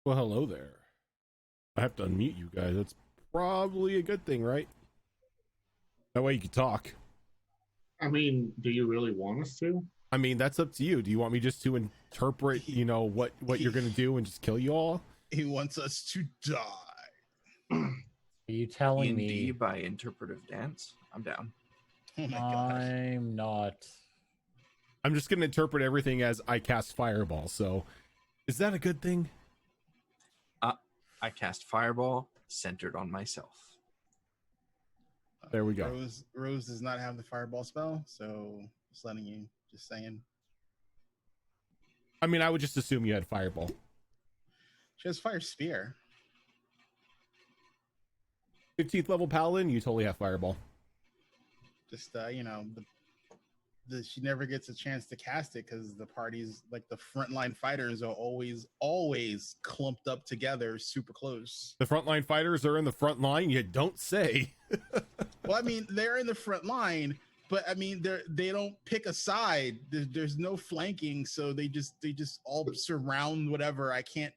Well, hello there. I have to unmute you guys. That's probably a good thing, right? That way you can talk. I mean, do you really want us to? I mean, that's up to you. Do you want me just to interpret, what you're gonna do and just kill you all? He wants us to die. Are you telling D&D me by interpretive dance? I'm down. Oh my gosh. I'm not? I'm just gonna interpret everything as I cast fireball. So, is that a good thing? I cast fireball centered on myself. There we go. Rose does not have the fireball spell, so just letting you, just saying. I mean, I would just assume you had fireball. She has fire spear. 15th level paladin, you totally have fireball. Just she never gets a chance to cast it because the parties, like the frontline fighters, are always clumped up together, super close. The frontline fighters are in the front line. You don't say. Well, I mean, they're in the front line, but I mean, they don't pick a side. There's no flanking, so they just all surround whatever. I can't.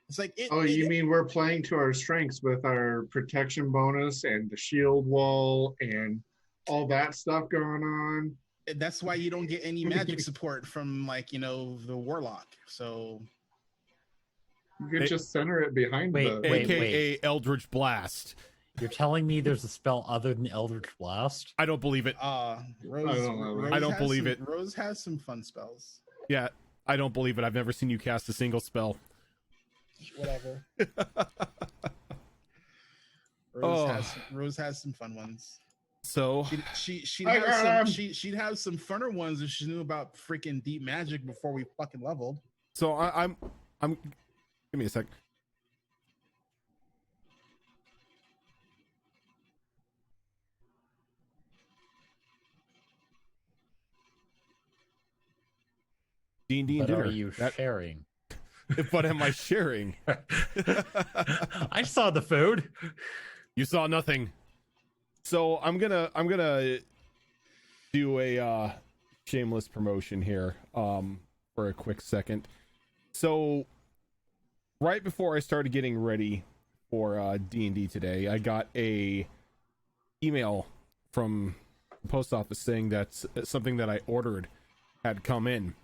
It's like You mean we're playing to our strengths with our protection bonus and the shield wall and all that stuff going on? That's why you don't get any magic support from the warlock. So You could just center it behind Wait, the. AKA Eldritch Blast. You're telling me there's a spell other than Eldritch Blast? I don't believe it. Rose, I don't know. Rose I don't has believe some- it. Rose has some fun spells. Yeah, I don't believe it. I've never seen you cast a single spell. Whatever. Rose has some fun ones. So She'd have some funner ones if she knew about freaking deep magic before we fucking leveled. So I'm give me a sec. D&D and But dinner. are you sharing? But am I sharing? I saw the food. You saw nothing. So I'm gonna do a shameless promotion here for a quick second. So right before I started getting ready for D&D today, I got a email from the post office saying that something that I ordered had come in,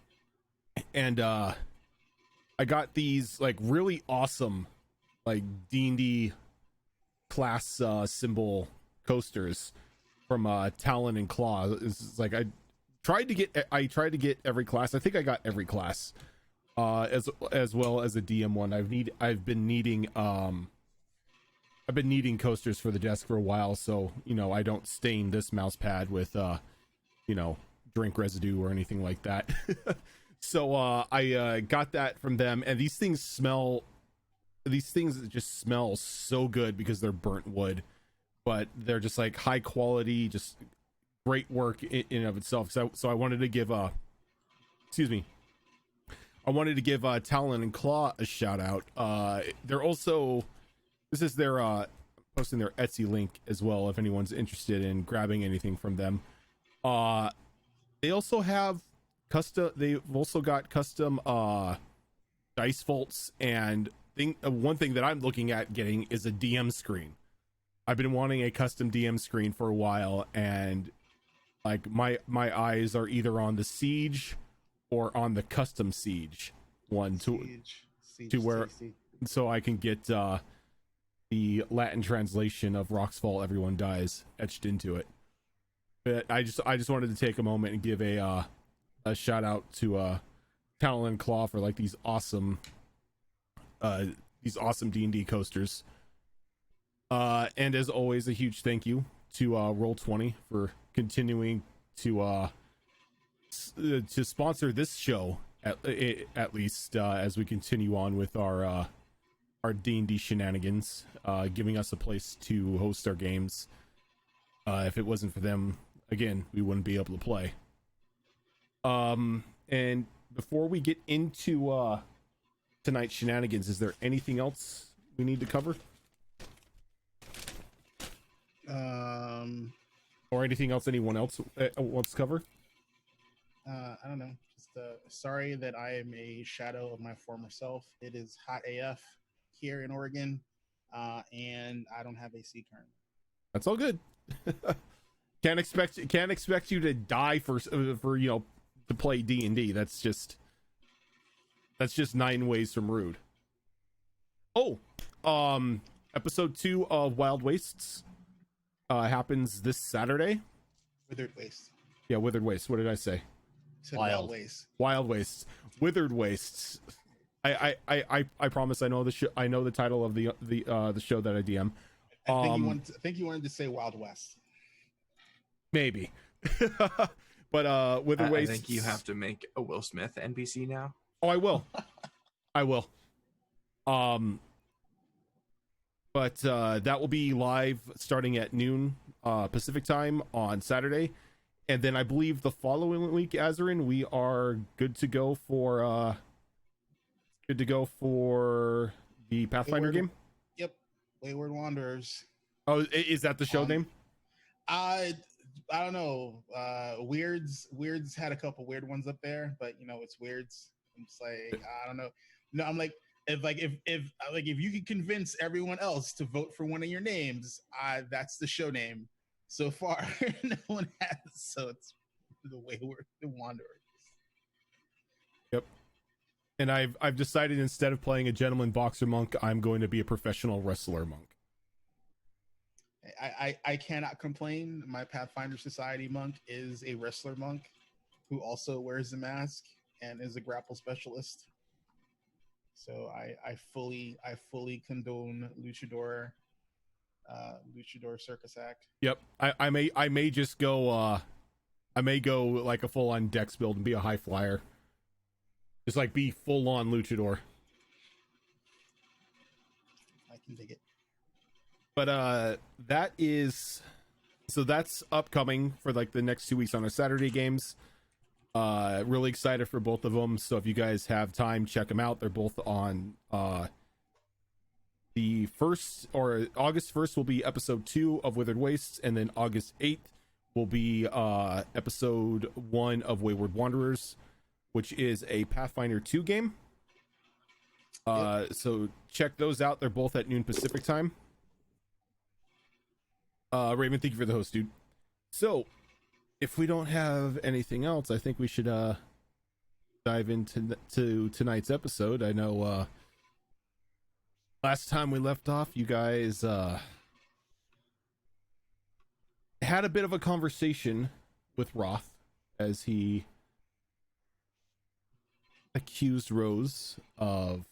and I got these like really awesome like D&D class symbol coasters from Talon and Claw. It's like I tried to get every class. I think I got every class as well as a DM one. I've been needing coasters for the desk for a while, so I don't stain this mouse pad with drink residue or anything like that. So I got that from them, and these things just smell so good because they're burnt wood, but they're just like high quality, just great work in and of itself. So I wanted to give Talon and Claw a shout out. They're also, this is their posting their Etsy link as well if anyone's interested in grabbing anything from them. They also have they've also got custom dice vaults, and one thing that I'm looking at getting is a DM screen. I've been wanting a custom DM screen for a while, and like my eyes are either on the Siege or on the custom Siege one Siege to where tasty. so I can get the Latin translation of Rock's Fall Everyone Dies etched into it. But I just wanted to take a moment and give a shout out to Talon and Claw for like these awesome D&D coasters. And as always, a huge thank you to Roll20 for continuing to sponsor this show at least as we continue on with our D&D shenanigans, giving us a place to host our games. If it wasn't for them, again, we wouldn't be able to play. And before we get into tonight's shenanigans, is there anything else we need to cover? Or anything else anyone else wants to cover? I don't know. Just sorry that I am a shadow of my former self. It is hot AF here in Oregon, and I don't have AC currently. That's all good. Can't expect you to die for to play D&D. That's just 9 ways from rude. Oh, episode 2 of Wild Wastes happens this Saturday. Withered Waste. Yeah, Withered Wastes. What did I say? Said Wild. Waste. Wild Wastes. Withered Wastes. I promise I know the title of the show that I DM. I think you wanted to say Wild West. Maybe. But Withered I Wastes. think you have to make a Will Smith NPC now. Oh, I will. I will. But that will be live starting at noon Pacific time on Saturday. And then I believe the following week, Azarin, we are good to go for the Pathfinder game. Yep. Wayward Wanderers. Oh, is that the show name? I don't know. Weirds had a couple weird ones up there, but it's Weirds. I'm just like, I don't know. No, I'm like, if you can convince everyone else to vote for one of your names, that's the show name. So far, no one has. So it's the Wayward Wanderers. Yep. And I've decided instead of playing a gentleman boxer monk, I'm going to be a professional wrestler monk. I cannot complain. My Pathfinder Society monk is a wrestler monk who also wears a mask and is a grapple specialist. So I fully condone luchador circus act. Yep. I may just go I may go like a full on dex build and be a high flyer. Just like be full on luchador. I can dig it. But that's upcoming for like the next 2 weeks on our Saturday games. Really excited for both of them. So if you guys have time, check them out. They're both on the 1st or August 1st will be episode 2 of Withered Wastes, and then August 8th will be episode 1 of Wayward Wanderers, which is a Pathfinder 2 game. So check those out. They're both at noon Pacific time. Raven, thank you for the host, dude. So if we don't have anything else, I think we should dive into tonight's episode. I know last time we left off, you guys had a bit of a conversation with Roth as he accused Rose of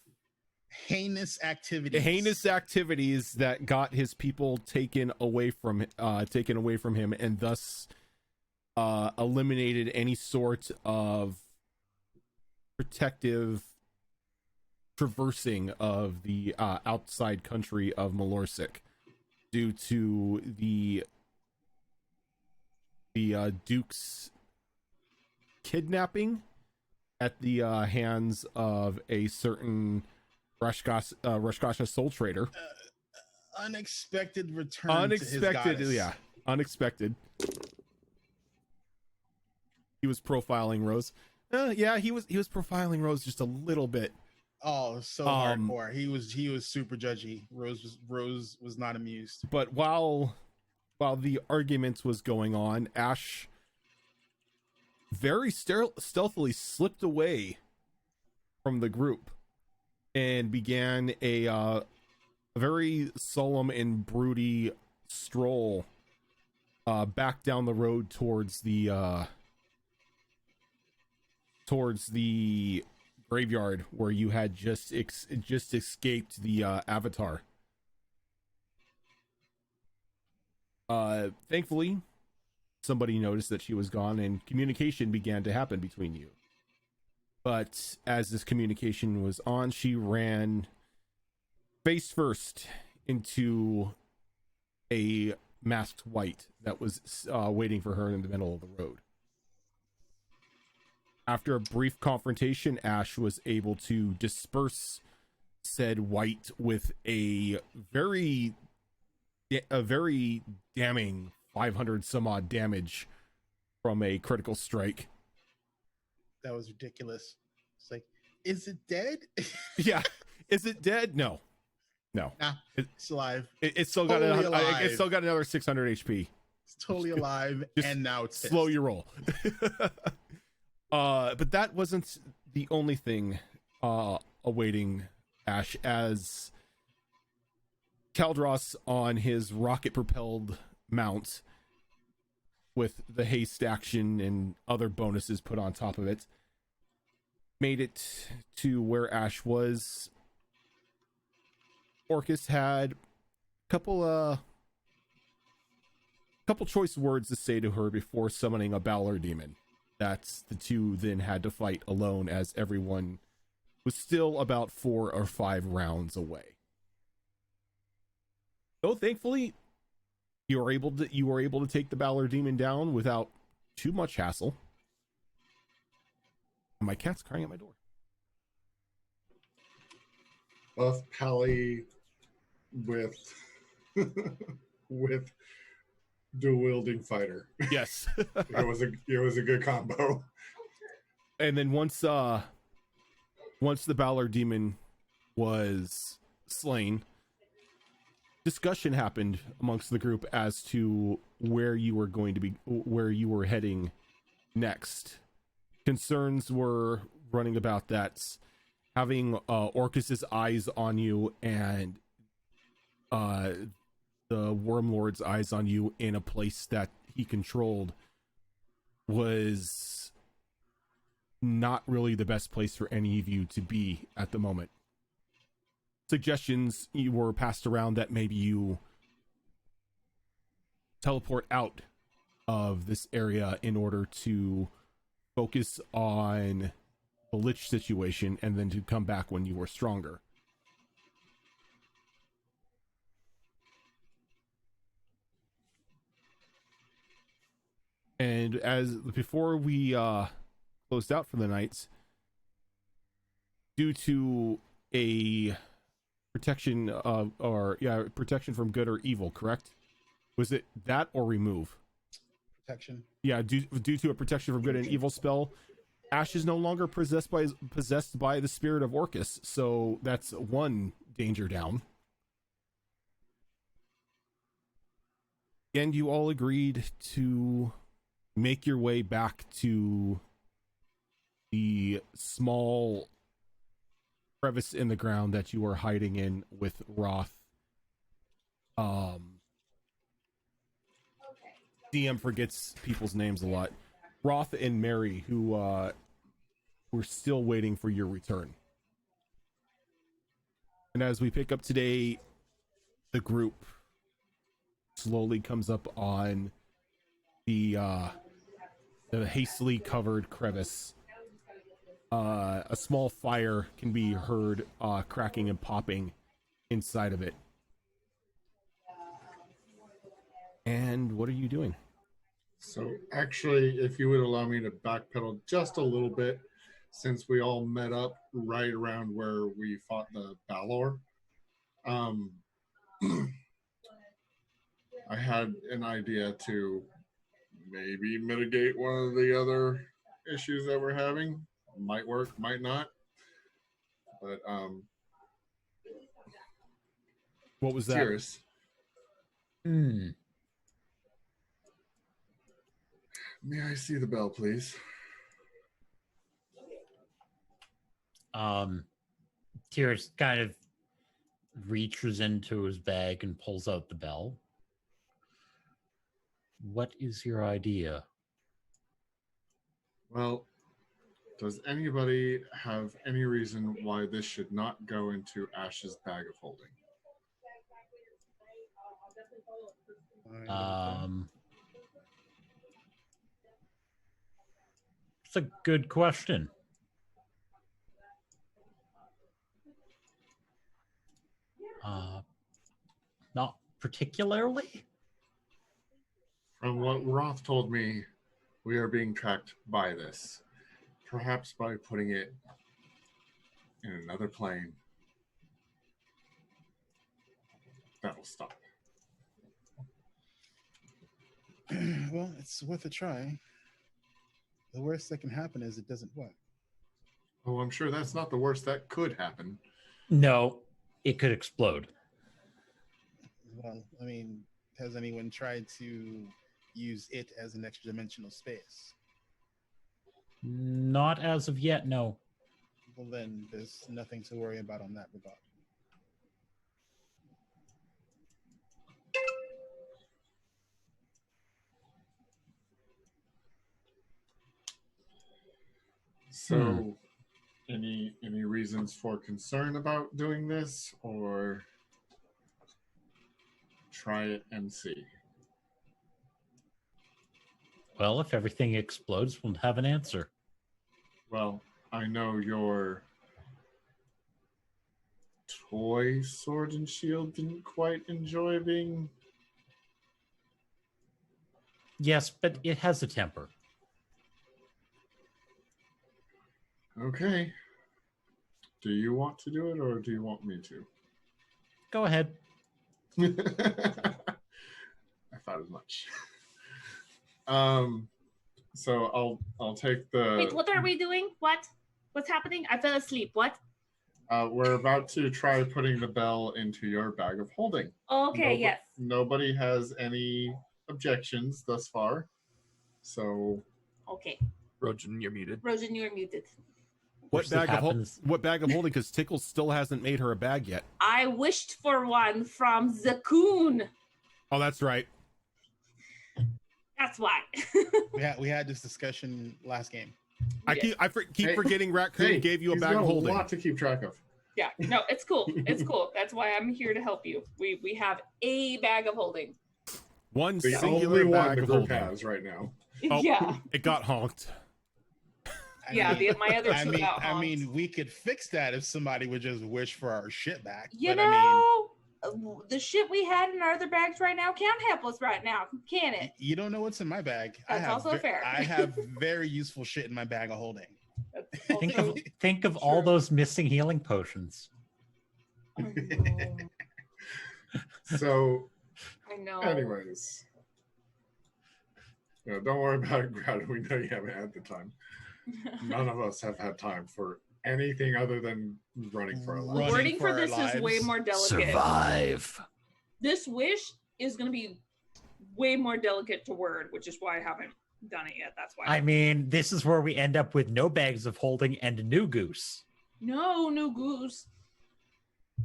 heinous activities that got his people taken away from him, and thus eliminated any sort of protective traversing of the outside country of Malorsic due to the Duke's kidnapping at the hands of a certain Rashkasha soul trader. Unexpected return to his goddess. Yeah, unexpected. He was profiling Rose. Yeah, he was profiling Rose just a little bit. Oh, so hardcore. He was super judgy. Rose was not amused. But while the arguments was going on, Ash very stealthily slipped away from the group and began a very solemn and broody stroll back down the road towards the graveyard where you had just escaped the Avatar. Thankfully, somebody noticed that she was gone and communication began to happen between you. But as this communication was on, she ran face first into a masked wight that was waiting for her in the middle of the road. After a brief confrontation, Ash was able to disperse said wight with a very damning 500 some odd damage from a critical strike. that was ridiculous. It's like, is it dead? Yeah. Is it dead? No. No. Nah, it's alive. It's still got Totally it's alive. still got another 600 HP. It's totally alive, Just and now it's slow pissed. your roll. But that wasn't the only thing awaiting Ash, as Kaldros on his rocket propelled mount with the haste action and other bonuses put on top of it made it to where Ash was. Orcus had a couple choice words to say to her before summoning a Balor demon. That's the two then had to fight alone, as everyone was still about 4 or 5 rounds away. Though thankfully you were able to take the Balor demon down without too much hassle. And my cat's crying at my door. Buff Pally with with dual wielding fighter. Yes. It was a good combo. And then once the Balor demon was slain, discussion happened amongst the group as to where you were heading next. Concerns were running about that having Orcus's eyes on you and the Wormlord's eyes on you in a place that he controlled was not really the best place for any of you to be at the moment. Suggestions were passed around that maybe you teleport out of this area in order to focus on the Lich situation and then to come back when you were stronger. And before we closed out for the night, due to a protection protection from good or evil, correct? Was it that or remove? Protection. Yeah, due to a protection from good and evil spell, Ash is no longer possessed by the spirit of Orcus, so that's one danger down. And you all agreed to make your way back to the small crevice in the ground that you were hiding in with Roth. DM forgets people's names a lot. Roth and Mary, who were still waiting for your return. And as we pick up today, the group slowly comes up on the hastily covered crevice. A small fire can be heard cracking and popping inside of it. And what are you doing? So actually, if you would allow me to backpedal just a little bit, since we all met up right around where we fought the Balor, I had an idea to maybe mitigate one of the other issues that we're having. Might work, might not. But What was that? Cheers. May I see the bell, please? Tears kind of reaches into his bag and pulls out the bell. What is your idea? Well, does anybody have any reason why this should not go into Ash's bag of holding? It's a good question. Not particularly. From what Roth told me, we are being tracked by this. Perhaps by putting it in another plane, that'll stop. Well, it's worth a try. The worst that can happen is it doesn't work. Oh, I'm sure that's not the worst that could happen. No, it could explode. Well, I mean, has anyone tried to use it as an extra dimensional space? Not as of yet, no. Well, then there's nothing to worry about on that regard. So, any reasons for concern about doing this, or try it and see? Well, if everything explodes, we'll have an answer. Well, I know your toy sword and shield didn't quite enjoy being. Yes, but it has a temper. Okay. Do you want to do it, or do you want me to? Go ahead. I thought as much. So I'll take the. Wait, what are we doing? What's happening? I fell asleep. What? We're about to try putting the bell into your bag of holding. Okay, yes. Nobody has any objections thus far. So. Okay. Rojan, you're muted. Rojan, you're muted. What Worst bag that of happens- what bag of holding? Because Tickle still hasn't made her a bag yet. I wished for one from Zakoon. Oh, that's right. That's why. We had this discussion last game. I keep Hey, forgetting Raccoon gave you a he's bag got of holding. A lot to keep track of. Yeah, no, it's cool. It's cool. That's why I'm here to help you. We have a bag of holding. One The singular only one bag the of group holding. has right now. Oh, Yeah. It got honked. My other two got I honked. mean, we could fix that if somebody would just wish for our shit back. You but know, the shit we had in our other bags right now can't help us right now, can it? you don't know what's in my bag. That's also fair. I have very useful shit in my bag of holding. That's Think also- of think of all True. those missing healing potions. Oh, no. So, I know. anyways. Yeah, don't worry about it, Grad. We know you haven't had the time. None of us have had time for anything other than running for our lives. Running Wording for for our this is way lives. more delicate. Survive. This wish is going to be way more delicate to word, which is why I haven't done it yet. That's why. I mean, this is where we end up with no bags of holding and a new goose. No goose.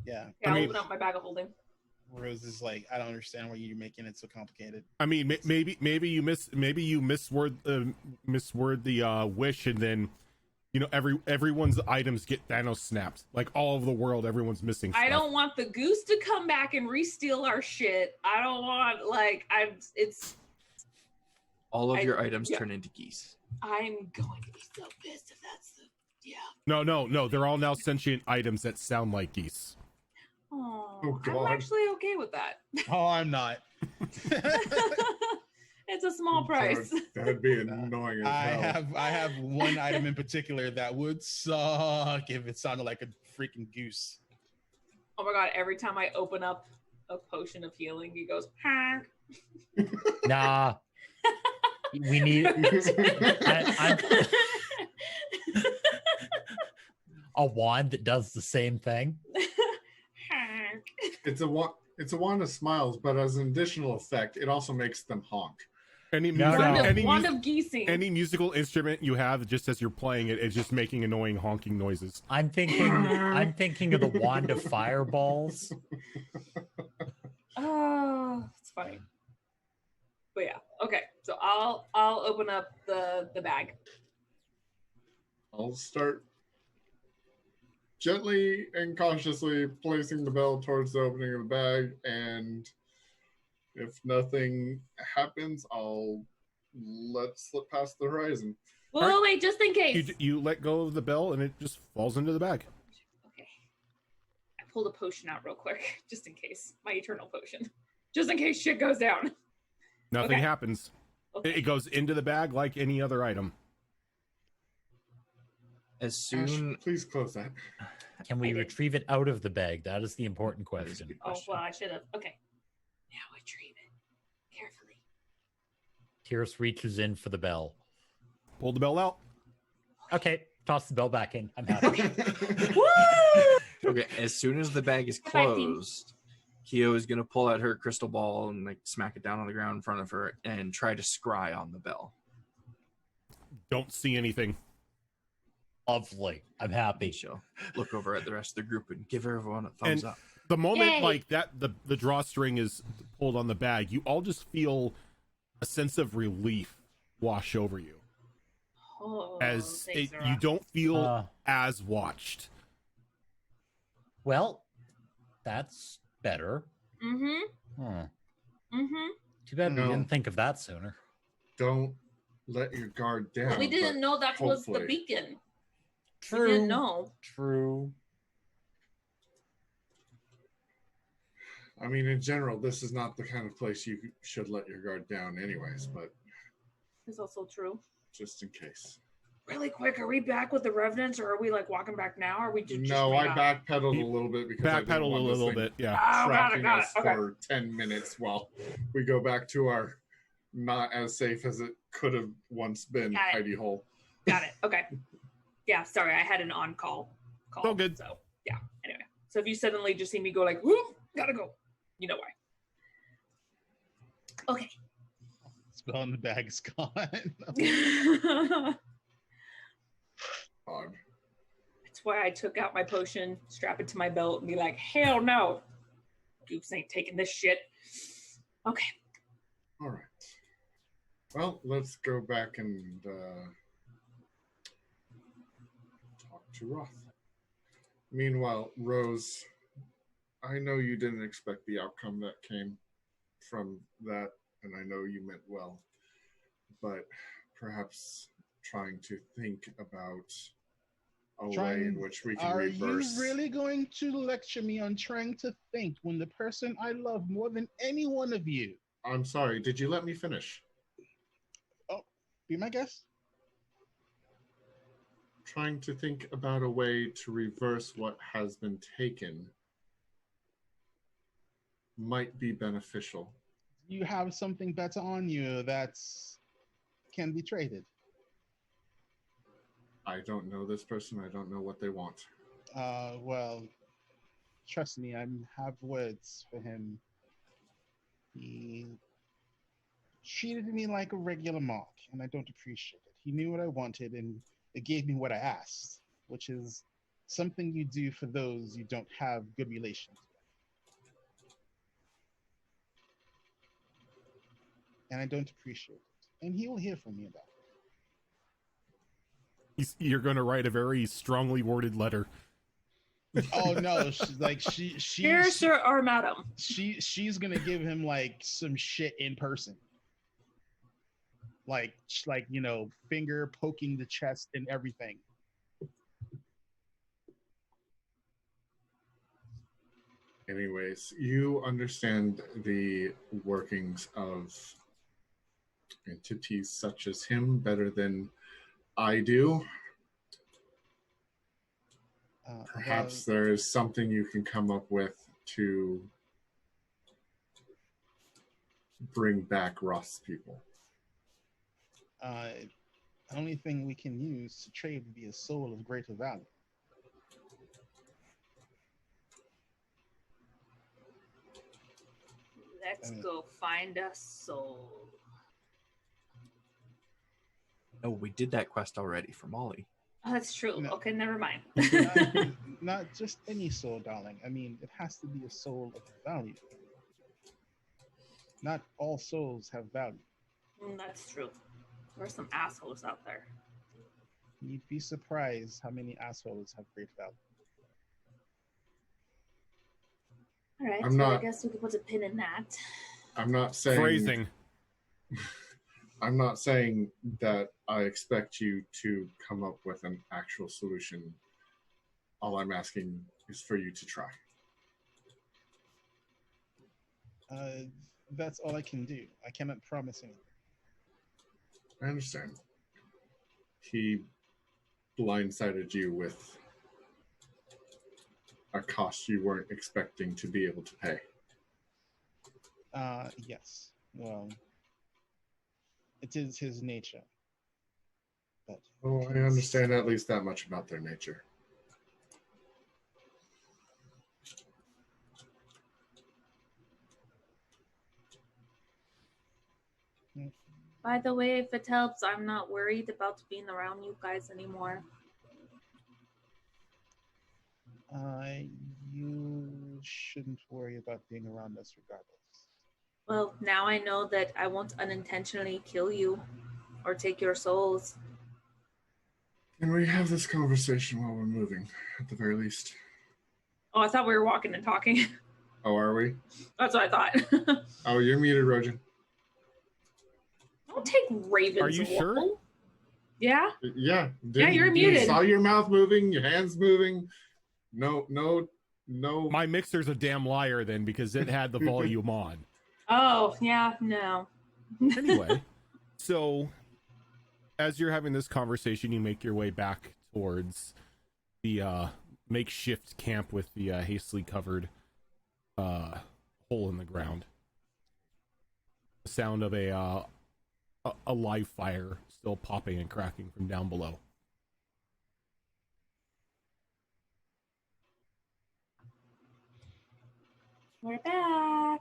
Yeah. Yeah, I I'll mean- open up my bag of holding. Rose is like, I don't understand why you're making it so complicated. I mean, maybe you misword the wish, and then everyone's items get Thanos snapped. Like all over the world, everyone's missing stuff. I don't want the goose to come back and re-steal our shit. I don't want All of I- your items yeah. turn into geese. I'm going to be so pissed if that's the No. They're all now sentient items that sound like geese. Oh, Oh, I'm God. actually okay with that. Oh, I'm not. It's a small price. That'd be annoying as hell. I have one item in particular that would suck if it sounded like a freaking goose. Oh my god, every time I open up a potion of healing, he goes, "Huh." Nah. We need a wand that does the same thing. It's a wand of smiles, but as an additional effect, it also makes them honk. Any No, music, no. Wand of geesing. any musical instrument you have, just as you're playing it, it's just making annoying honking noises. I'm thinking of the wand of fireballs. Oh, it's funny. But yeah, okay. So I'll open up the bag. I'll start gently and cautiously placing the bell towards the opening of the bag, and if nothing happens, I'll let slip past the horizon. Well, wait, just in case. You let go of the bell, and it just falls into the bag. Okay. I pulled a potion out real quick, just in case. My eternal potion. Just in case shit goes down. Nothing Okay. happens. Okay. It goes into the bag like any other item. As Ash, soon please close that. Can we I did. retrieve it out of the bag? That is the important That is a question. good Oh, question. well, I should have. Okay. Now retrieve it. Carefully. Tyrus reaches in for the bell. pull the bell out. Okay, toss the bell back in. I'm happy. Woo! Okay, as soon as the bag is Goodbye, team. closed, Kyo is gonna pull out her crystal ball and like smack it down on the ground in front of her and try to scry on the bell. Don't see anything. Lovely. I'm happy. And she'll look over at the rest of the group and give everyone a thumbs And- up. The moment Yay. like that, the drawstring is pulled on the bag, you all just feel a sense of relief wash over you, Oh, as thanks, you Zara. don't feel Uh, as watched. well, that's better. Mm-hmm. Hmm. Mm-hmm. Too bad No. we didn't think of that sooner. Don't let your guard down. We didn't but know that was the hopefully- beacon. True. We didn't know. True. I mean, in general, this is not the kind of place you should let your guard down, anyways. But It's also true. just in case. Really quick, are we back with the revenants, or are we like walking back now? Or are we just No, made I up? backpedaled You a little bit because I didn't Backpedal a want this little thing bit, yeah. Oh, got it, tracking got it. us Okay. for 10 minutes while we go back to our not as safe as it could have once been Got it. hidey hole. Got it. Okay. Yeah, sorry, I had an on-call call. Oh, good. So yeah. Anyway, so if you suddenly just see me go like, "Whoop, gotta go," you know why. Okay. Spell in the bag's gone. Odd. That's why I took out my potion, strap it to my belt, and be like, "Hell no, Goose ain't taking this shit." Okay. All right. Well, let's go back and talk to Roth. Meanwhile, Rose, I know you didn't expect the outcome that came from that, and I know you meant well, but perhaps trying to think about a way in which we can Are reverse. you really going to lecture me on trying to think when the person I love more than any one of you? I'm sorry, did you let me finish? Be my guest. Trying to think about a way to reverse what has been taken might be beneficial. You have something better on you that's can be traded. I don't know this person. I don't know what they want. Well, trust me, I have words for him. He treated me like a regular mark, and I don't appreciate it. He knew what I wanted, and it gave me what I asked, which is something you do for those you don't have good relations with. And I don't appreciate it. And he will hear from me about it. You're going to write a very strongly worded letter. Oh no, she's Dear sir or madam. she's gonna give him like some shit in person, like you know, finger poking the chest and everything. Anyways, you understand the workings of entities such as him better than I do. Perhaps there is something you can come up with to bring back Roth's people. The only thing we can use to trade would be a soul of greater value. Let's go find a soul. No, we did that quest already for Molly. Oh, that's true. No. Okay, never mind. Not just any soul, darling. I mean, it has to be a soul of value. Not all souls have value. That's true. There are some assholes out there. You'd be surprised how many assholes have great value. All right, I'm so not- I guess we could put a pin in that. I'm not saying Phrasing. I'm not saying that I expect you to come up with an actual solution. All I'm asking is for you to try. That's all I can do. I cannot promise anything. I understand. He blindsided you with a cost you weren't expecting to be able to pay. Yes. Well, it is his nature. But Oh, I understand at least that much about their nature. By the way, if it helps, I'm not worried about being around you guys anymore. You shouldn't worry about being around us regardless. Well, now I know that I won't unintentionally kill you or take your souls. Can we have this conversation while we're moving, at the very least? Oh, I thought we were walking and talking. Oh, are we? That's what I thought. Oh, you're muted, Rojan. Don't take Raven's Are you role. sure? Yeah? Yeah. You're muted. Saw your mouth moving, your hands moving. No. My mixer's a damn liar then because it had the volume on. Oh, yeah, no. Anyway, so as you're having this conversation, you make your way back towards the makeshift camp with the hastily covered hole in the ground. The sound of a live fire still popping and cracking from down below. We're back.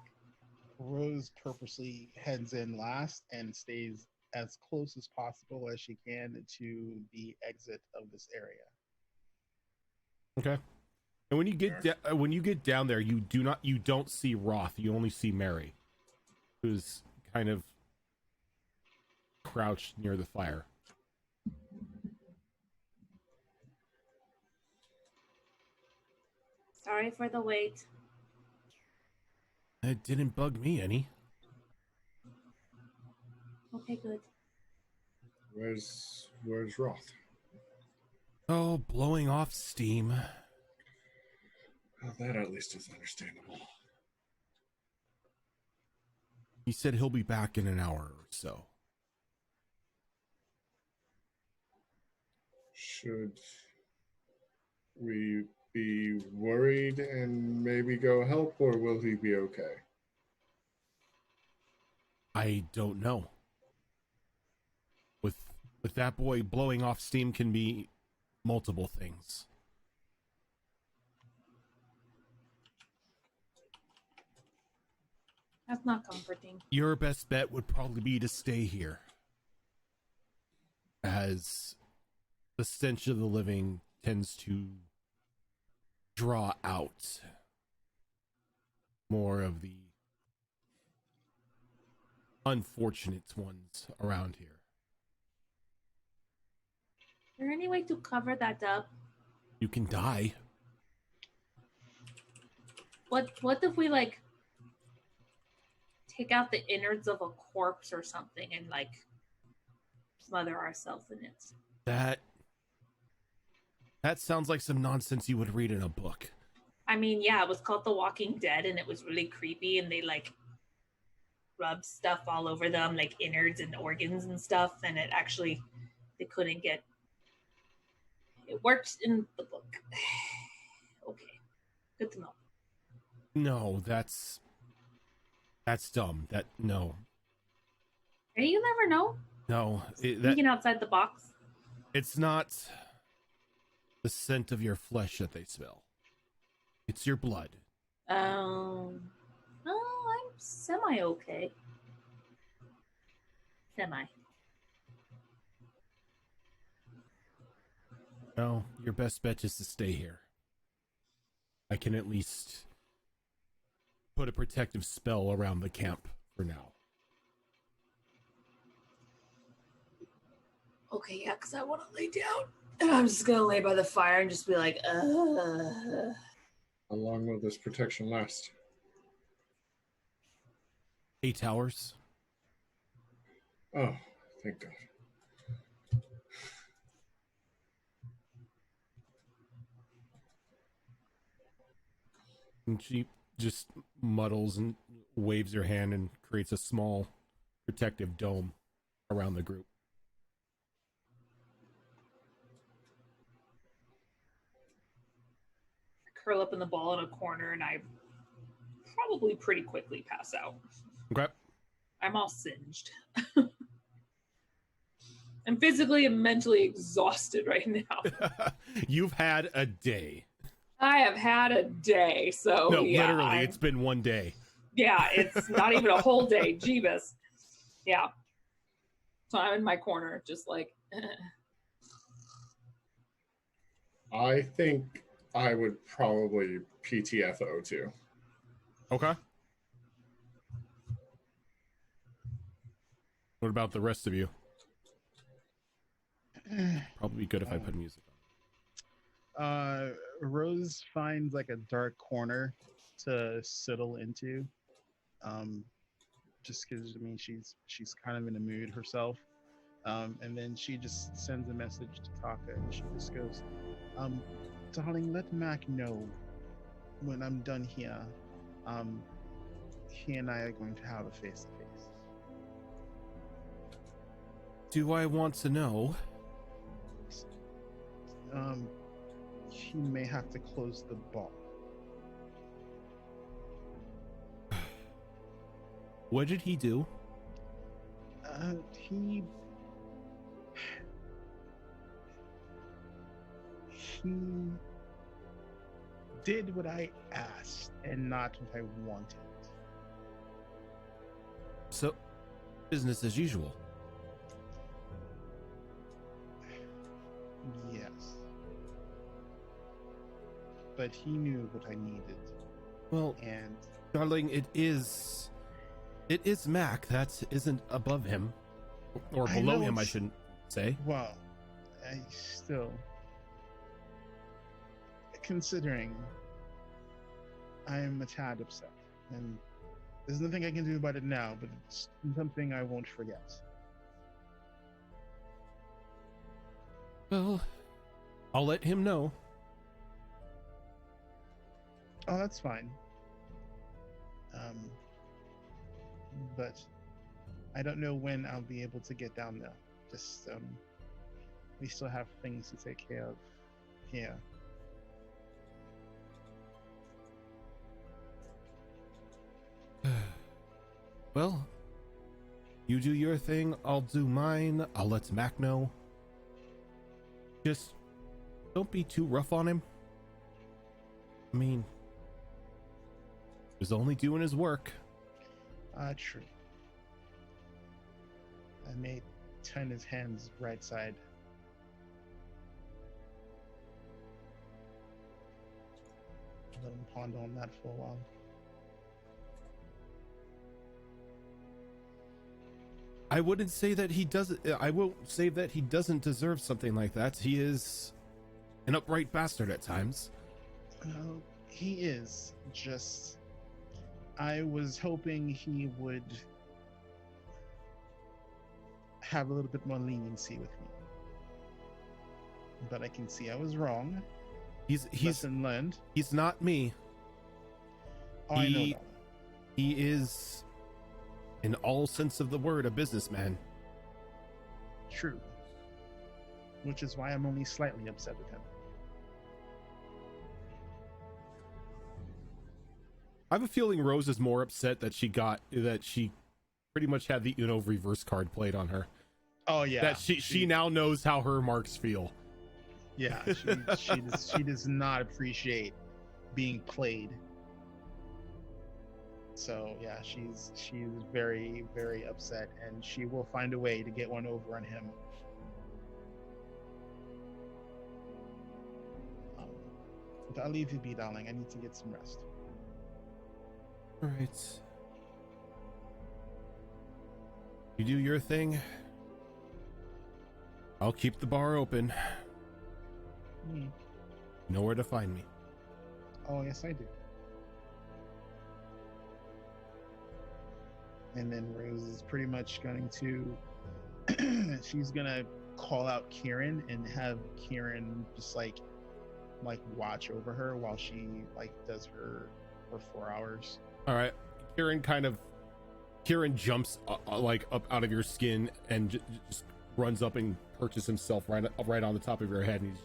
Rose purposely heads in last and stays as close as possible as she can to the exit of this area. Okay. And when you get down there, you don't see Roth. You only see Mary, who's kind of crouched near the fire. Sorry for the wait. It didn't bug me any. Okay, good. Where's Roth? Oh, blowing off steam. Well, that at least is understandable. He said he'll be back in an hour or so. Should we be worried and maybe go help, or will he be okay? I don't know. With that boy, blowing off steam can be multiple things. That's not comforting. Your best bet would probably be to stay here, as the stench of the living tends to draw out more of the unfortunate ones around here. Is there any way to cover that up? You can die. What if we like take out the innards of a corpse or something and like smother ourselves in it? That sounds like some nonsense you would read in a book. I mean, yeah, it was called The Walking Dead and it was really creepy and they like rubbed stuff all over them, like innards and organs and stuff, and it actually they couldn't get it worked in the book. Okay. Good to know. No, that's dumb. No. Hey, you never know. No, Thinking outside the box. it's not the scent of your flesh that they smell. It's your blood. Oh, I'm semi-okay. Semi. No, your best bet is to stay here. I can at least put a protective spell around the camp for now. Okay, yeah, because I want to lay down. And I'm just going to lay by the fire and just be like, How long will this protection last? 8 hours. Oh, thank God. And she just muddles and waves her hand and creates a small protective dome around the group. curl up in the ball in a corner and I probably pretty quickly pass out. Okay. I'm all singed. I'm physically and mentally exhausted right now. You've had a day. I have had a day, so No, yeah, literally, it's been one day. yeah, it's not even a whole day. Jeebus. Yeah. So I'm in my corner, just like, I think I would probably PTFO too. Okay. What about the rest of you? Probably be good if I put music on. Rose finds like a dark corner to settle into. Just because I mean she's kind of in a mood herself. And then she just sends a message to Taka and she just goes, darling, let Mac know when I'm done here. He and I are going to have a face to face. Do I want to know? He may have to close the bar. What did he do? He did what I asked and not what I wanted. So, business as usual. Yes. But he knew what I needed. Well, And darling, it is Mac. That isn't above him. Or I below know him, I it's- shouldn't say. well, I still, considering I am a tad upset, and there's nothing I can do about it now, but it's something I won't forget. Well, I'll let him know. Oh, that's fine. But I don't know when I'll be able to get down there. Just we still have things to take care of here. Well, you do your thing, I'll do mine. I'll let Mac know. Just don't be too rough on him. I mean, he's only doing his work. True. I may turn his hands right side. Let him ponder on that for a while. I wouldn't say that he doesn't. I won't say that he doesn't deserve something like that. He is an upright bastard at times. He is. Just, I was hoping he would have a little bit more leniency with me. But I can see I was wrong. He's Lesson learned. he's not me. Oh, I know he- that. He is, in all sense of the word, a businessman. True. Which is why I'm only slightly upset with him. I have a feeling Rose is more upset that she pretty much had the Uno reverse card played on her. Oh yeah. That she now knows how her marks feel. Yeah, she does not appreciate being played. So yeah, she's very, very upset, and she will find a way to get one over on him. But I'll leave you be, darling. I need to get some rest. All right. You do your thing. I'll keep the bar open. Hmm. Know where to find me. Oh yes, I do. And then Rose is pretty much going to she's gonna call out Kieran and have Kieran just like watch over her while she does her 4 hours. All right. Kieran jumps up out of your skin and just runs up and perches himself right on the top of your head, and he's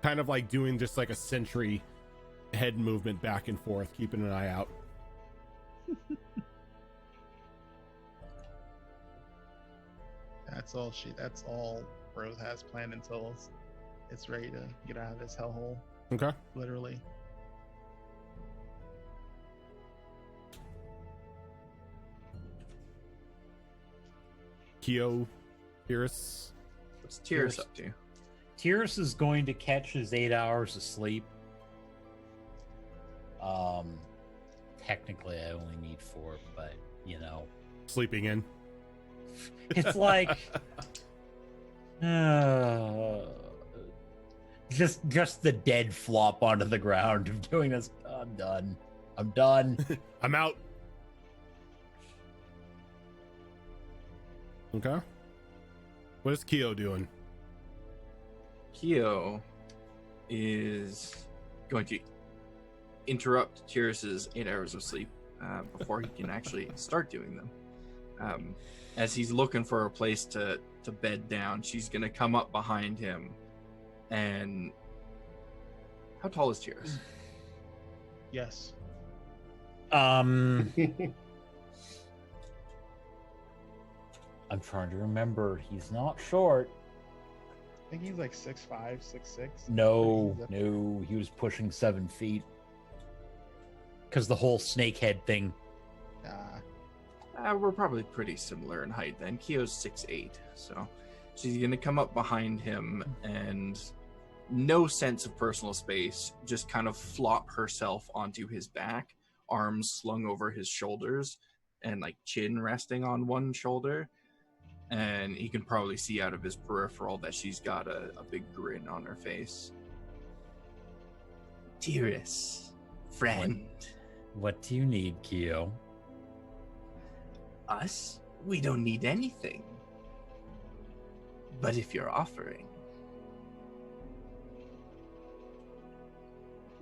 kind of like doing just like a sentry head movement back and forth, keeping an eye out. That's all Rose has planned until it's ready to get out of this hellhole. Okay. Literally. Kyo, Pierce. What's Tyrus up to? Tyrus is going to catch his 8 hours of sleep. Technically, I only need 4, but you know, Sleeping in. it's like just the dead flop onto the ground of doing this. I'm done. I'm done. I'm out. Okay. What is Kyo doing? Kyo is going to interrupt Tyrus's 8 hours of sleep before he can actually start doing them. As he's looking for a place to bed down, she's going to come up behind him. And how tall is Tyrus? Yes. I'm trying to remember. He's not short. I think he's like 6'5", 6'6". No, he was pushing 7 feet. Because the whole snakehead thing. We're probably pretty similar in height then. Kyo's 6'8", so she's going to come up behind him and no sense of personal space, just kind of flop herself onto his back, arms slung over his shoulders and like chin resting on one shoulder. And he can probably see out of his peripheral that she's got a big grin on her face. Tyrus, friend. What do you need, Kyo? Us? We don't need anything. But if you're offering,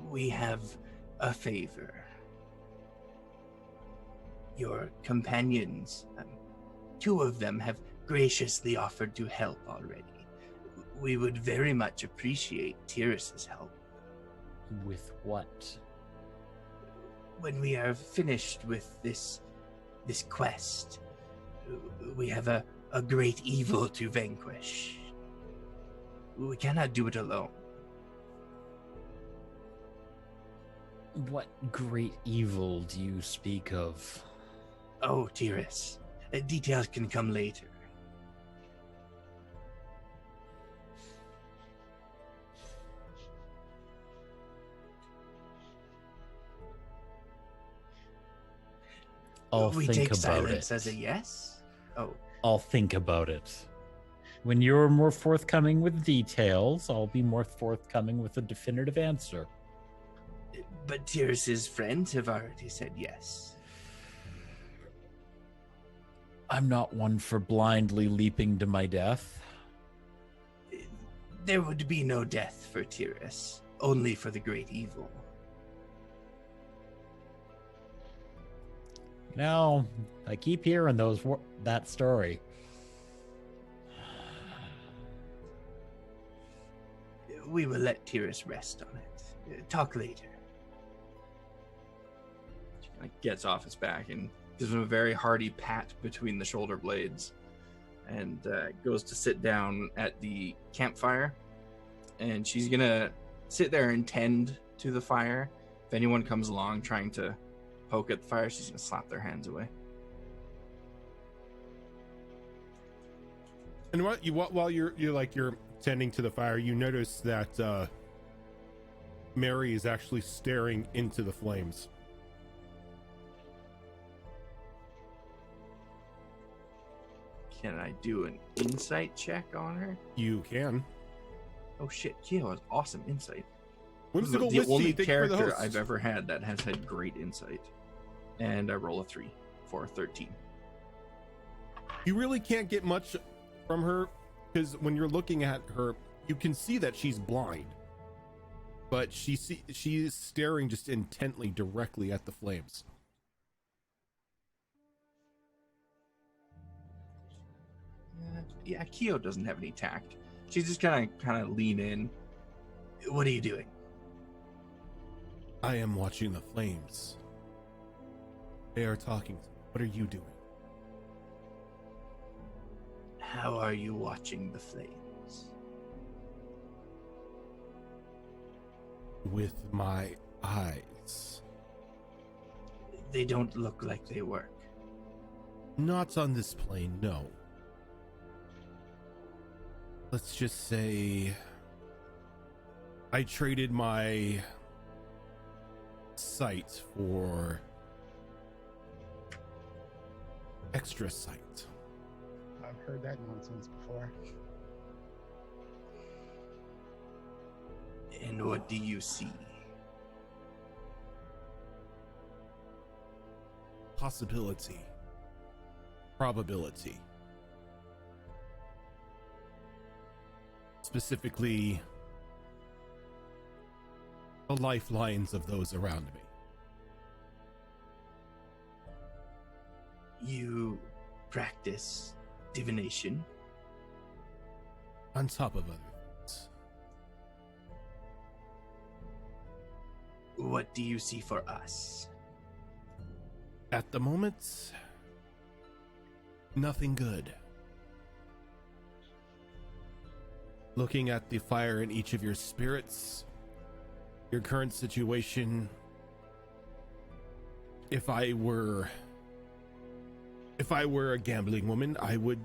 we have a favor. Your companions, 2 of them have graciously offered to help already. We would very much appreciate Tyrus's help. With what? When we are finished with this quest, we have a great evil to vanquish. We cannot do it alone. What great evil do you speak of? Oh, Tyrus, details can come later. I'll we think take about silence it. as a yes? Oh, I'll think about it. When you're more forthcoming with details, I'll be more forthcoming with a definitive answer. but Tyrus's friends have already said yes. I'm not one for blindly leaping to my death. There would be no death for Tyrus, only for the great evil. No, I keep hearing that story. We will let Tyrus rest on it. Talk later. She gets off his back and gives him a very hearty pat between the shoulder blades, and goes to sit down at the campfire. And she's gonna sit there and tend to the fire. If anyone comes along trying to poke at the fire, she's gonna slap their hands away. And while you're tending to the fire, you notice that Mary is actually staring into the flames. Can I do an insight check on her? You can. Oh shit, Kyo has awesome insight. Whimsical The Whiskey, only thank you for the character host. I've ever had that has had great insight. And I roll a 3 for 13. You really can't get much from her, because when you're looking at her, you can see that she's blind, but she is staring just intently directly at the flames. Yeah, Kyo doesn't have any tact. She's just kind of lean in. What are you doing? I am watching the flames. They are talking to me. What are you doing? How are you watching the flames? With my eyes. They don't look like they work. Not on this plane, no. Let's just say I traded my sight for extra sight. I've heard that nonsense before. And what do you see? Possibility. Probability. Specifically, the lifelines of those around me. You practice divination? On top of other things. What do you see for us? At the moment, nothing good. Looking at the fire in each of your spirits, your current situation, if I were a gambling woman, I would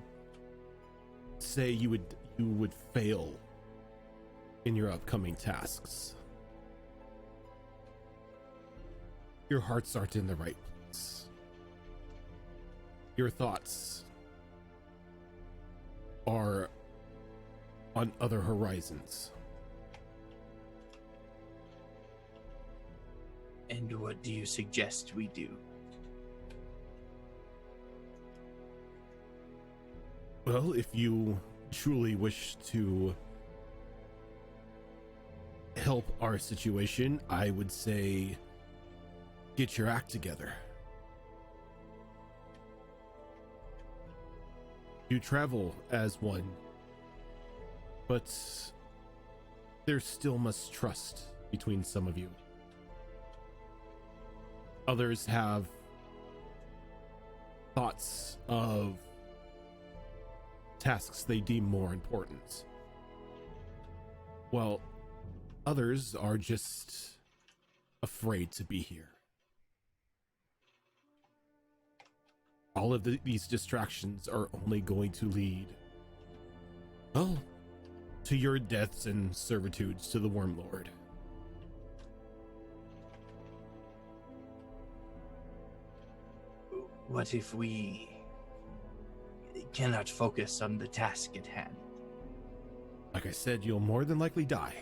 say you would fail in your upcoming tasks. Your hearts aren't in the right place. Your thoughts are on other horizons. And what do you suggest we do? Well, if you truly wish to help our situation, I would say get your act together. You travel as one, but there still must trust between some of you. Others have thoughts of tasks they deem more important, while others are just afraid to be here. All of these distractions are only going to lead, well, to your deaths and servitudes to the Wormlord. What if we cannot focus on the task at hand? Like I said, you'll more than likely die.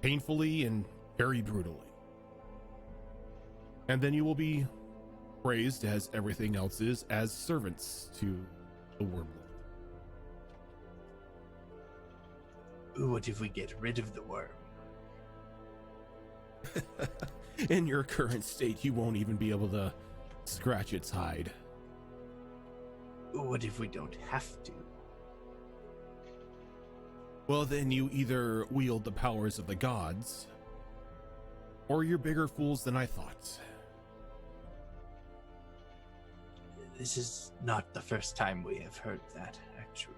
Painfully and very brutally. And then you will be raised, as everything else is, as servants to the Wormlord. What if we get rid of the worm? In your current state, you won't even be able to scratch its hide. What if we don't have to? Well, then you either wield the powers of the gods, or you're bigger fools than I thought. This is not the first time we have heard that, actually.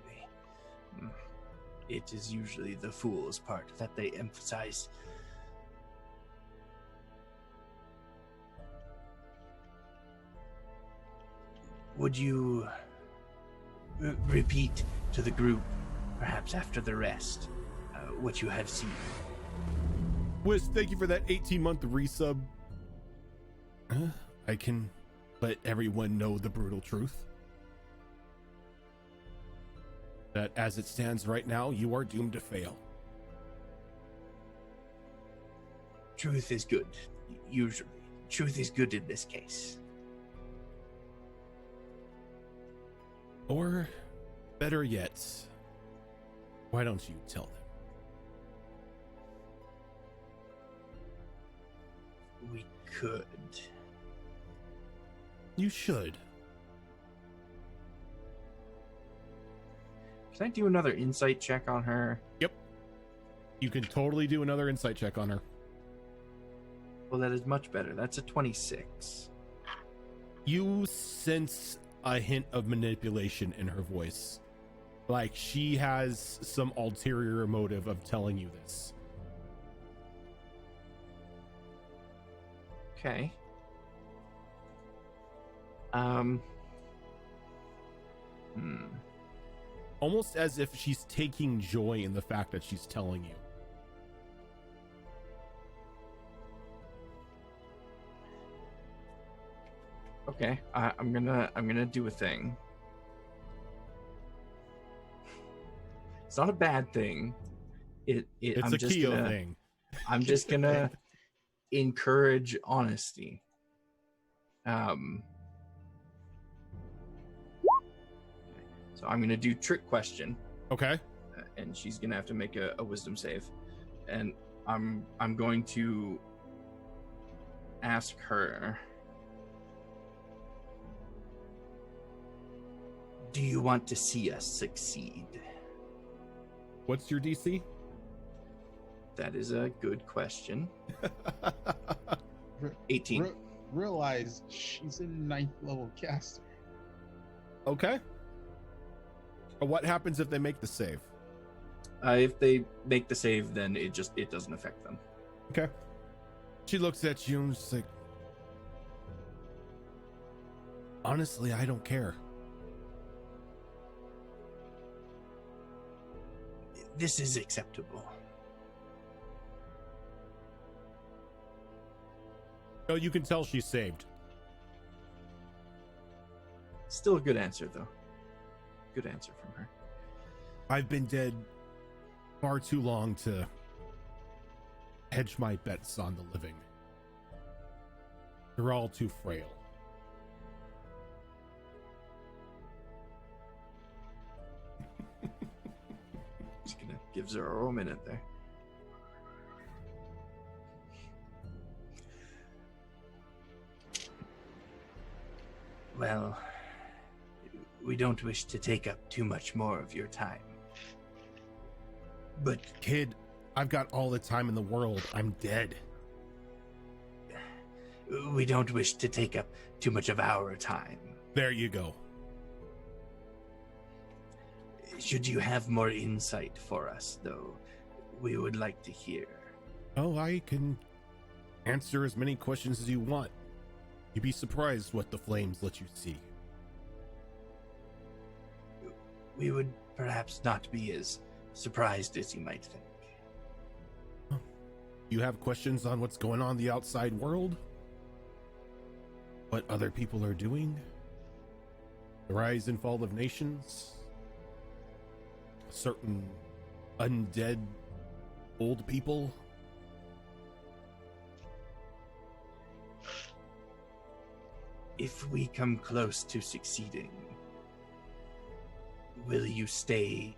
It is usually the fool's part that they emphasize. Would you repeat to the group, perhaps after the rest, what you have seen? Wiz, thank you for that 18-month resub. I can let everyone know the brutal truth. That as it stands right now, you are doomed to fail. Truth is good, usually. Truth is good in this case. Or, better yet, why don't you tell them? We could. You should. Can I do another insight check on her? Yep. You can totally do another insight check on her. Well, that is much better. That's a 26. You sense a hint of manipulation in her voice. Like she has some ulterior motive of telling you this. Okay. Almost as if she's taking joy in the fact that she's telling you. Okay, I'm gonna do a thing. It's not a bad thing. It's I'm a just Keo gonna, thing. I'm just gonna encourage honesty. So I'm gonna do trick question, Okay. and she's gonna have to make a wisdom save, and I'm going to ask her. Do you want to see us succeed? What's your DC? That is a good question. Re- 18. Realize she's a 9th level caster. Okay. What happens if they make the save? If they make the save, then it doesn't affect them. Okay. She looks at you and she's like, honestly, I don't care. This is acceptable. Oh, you can tell she's saved. Still a good answer, though. Good answer from her. I've been dead far too long to hedge my bets on the living. They're all too frail. Just gonna give Zoro a minute there. Well, we don't wish to take up too much more of your time. But Kid, I've got all the time in the world. I'm dead. we don't wish to take up too much of our time. There you go. Should you have more insight for us, though, we would like to hear. Oh, I can answer as many questions as you want. You'd be surprised what the flames let you see. We would perhaps not be as surprised as you might think. You have questions on what's going on in the outside world? What other people are doing? The rise and fall of nations? Certain undead old people? If we come close to succeeding, will you stay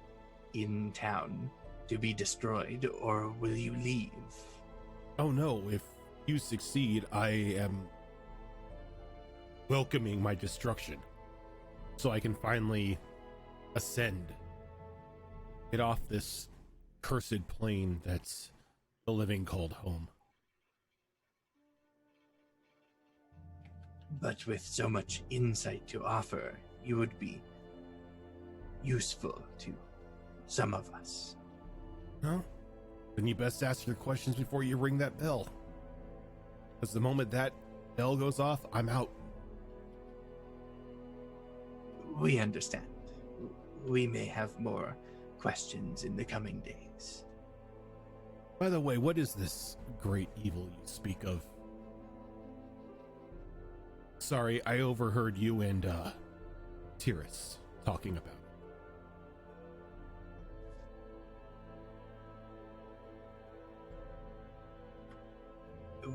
in town to be destroyed, or will you leave? Oh no, if you succeed, I am welcoming my destruction. So I can finally ascend. Get off this cursed plane that's the living called home. But with so much insight to offer, you would be useful to some of us. No? Then you best ask your questions before you ring that bell. Because the moment that bell goes off, I'm out. We understand. We may have more questions in the coming days. By the way, what is this great evil you speak of? Sorry, I overheard you and TUES talking about it.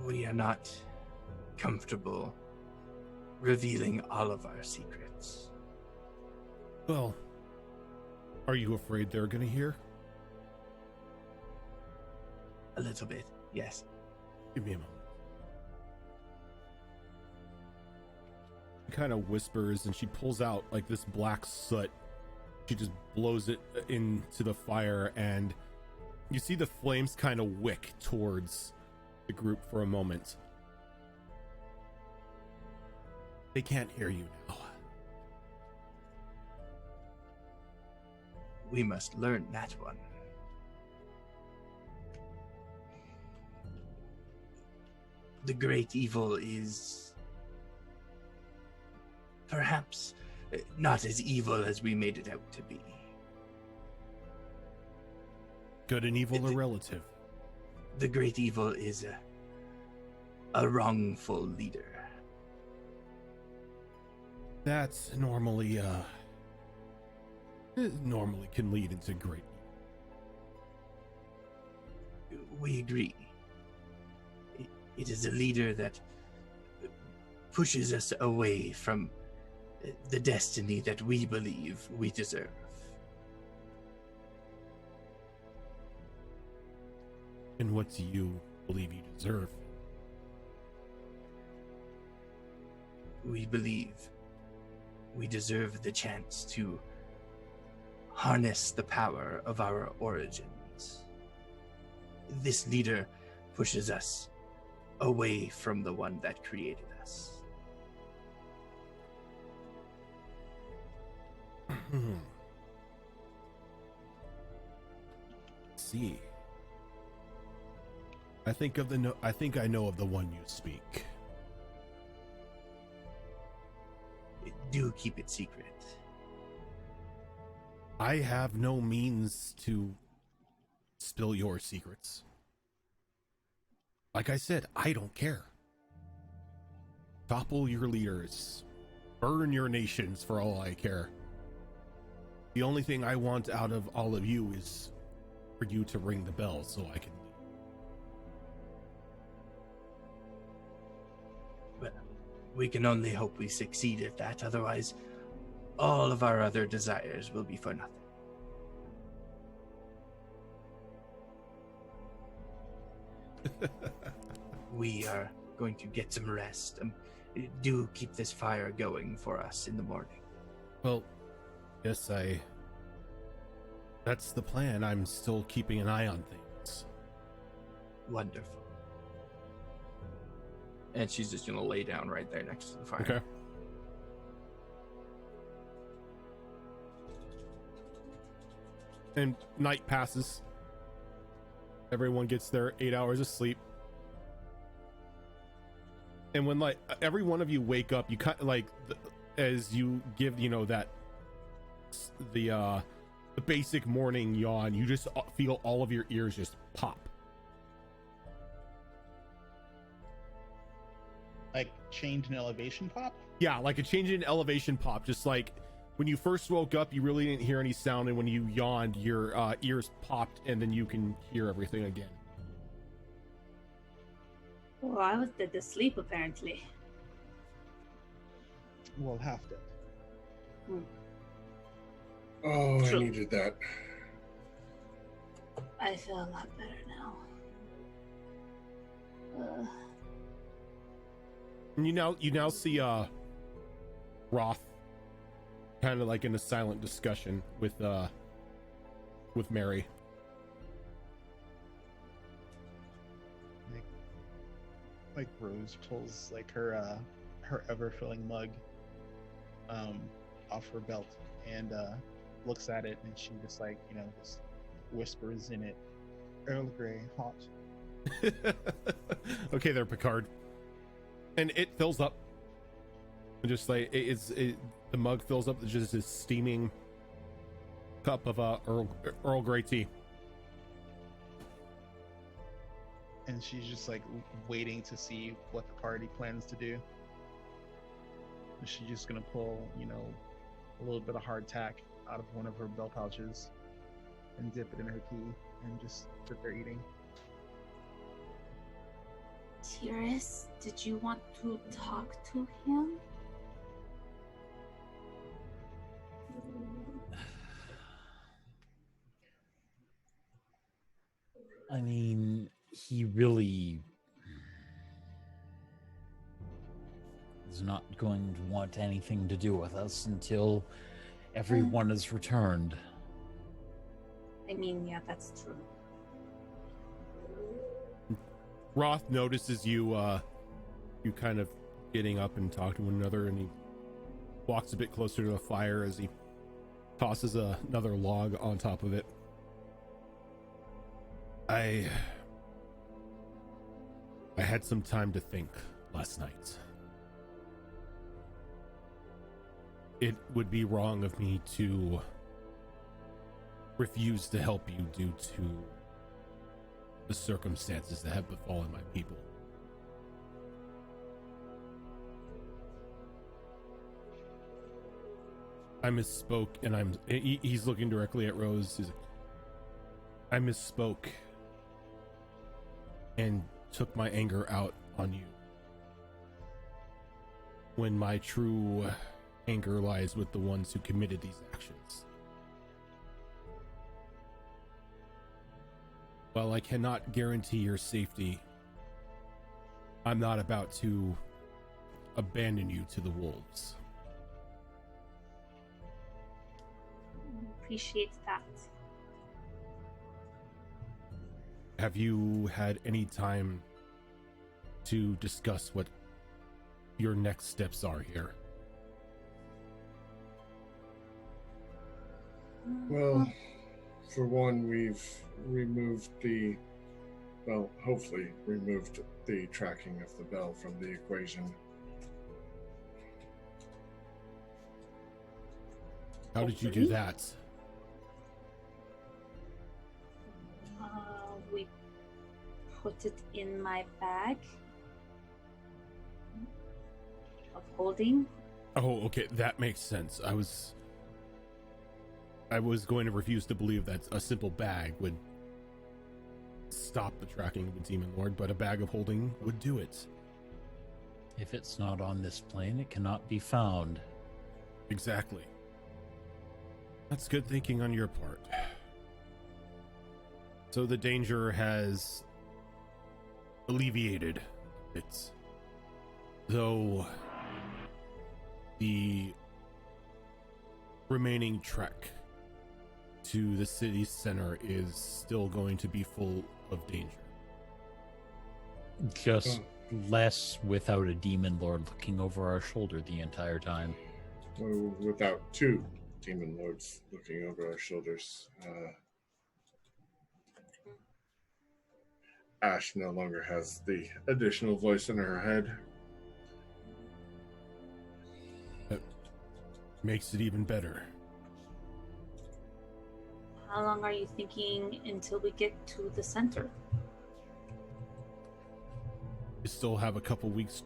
We are not comfortable revealing all of our secrets. Well, are you afraid they're gonna hear? A little bit, yes. Give me a moment. She kind of whispers and she pulls out like this black soot. She just blows it into the fire and you see the flames kind of wick towards the group for a moment. They can't hear you now. We must learn that one. The great evil is perhaps not as evil as we made it out to be. Good and evil are relative. The great evil is a wrongful leader. That's normally can lead into great evil. We agree. It is a leader that pushes us away from the destiny that we believe we deserve. And what do you believe you deserve? We believe we deserve the chance to harness the power of our origins. This leader pushes us away from the one that created us. See. I think I know of the one you speak. Do keep it secret. I have no means to spill your secrets. Like I said, I don't care. Topple your leaders. Burn your nations for all I care. The only thing I want out of all of you is for you to ring the bell so I can leave. But we can only hope we succeed at that, otherwise all of our other desires will be for nothing. We are going to get some rest. Do keep this fire going for us in the morning. Well, yes, that's the plan. I'm still keeping an eye on things. Wonderful. And she's just going to lay down right there next to the fire. Okay. And night passes. Everyone gets their 8 hours of sleep. And when like every one of you wake up, you kind of like as you give, that the basic morning yawn, you just feel all of your ears just pop. Like change in elevation pop? Yeah, like a change in elevation pop. Just like when you first woke up, you really didn't hear any sound, and when you yawned, your ears popped, and then you can hear everything again. Well, I was dead to sleep, apparently. Well, half dead. Oh, I True. needed that. I feel a lot better now. And you now see Roth kind of like in a silent discussion with Mary. Like Rose pulls like her ever-filling mug off her belt and looks at it, and she just like just whispers in it, Earl Grey hot. Okay there, Picard. And it fills up, and just like the mug fills up with just this steaming cup of Earl Grey tea. And she's just like waiting to see what the party plans to do. Is she just gonna pull, a little bit of hardtack out of one of her belt pouches and dip it in her tea and just sit there eating? TUES, did you want to talk to him? I mean, he really is not going to want anything to do with us until everyone is returned. I mean, yeah, that's true. Roth notices you kind of getting up and talk to one another, and he walks a bit closer to the fire as he tosses another log on top of it. I had some time to think last night. It would be wrong of me to refuse to help you due to the circumstances that have befallen my people. I misspoke, and he's looking directly at Rose. He's like, I misspoke and took my anger out on you, when my true anger lies with the ones who committed these actions. While I cannot guarantee your safety, I'm not about to abandon you to the wolves. Appreciate that. Have you had any time to discuss what your next steps are here? Well, for one, we've removed hopefully removed the tracking of the bell from the equation. How did you do that? We put it in my bag of holding. Oh, okay, that makes sense. I was going to refuse to believe that a simple bag would stop the tracking of a demon lord, but a bag of holding would do it. If it's not on this plane, it cannot be found. Exactly. That's good thinking on your part. So the danger has alleviated a bit, though the remaining trek to the city's center is still going to be full of danger. Just less without a demon lord looking over our shoulder the entire time. Without two demon lords looking over our shoulders. Ash no longer has the additional voice in her head. That makes it even better. How long are you thinking until we get to the center? We still have a couple weeks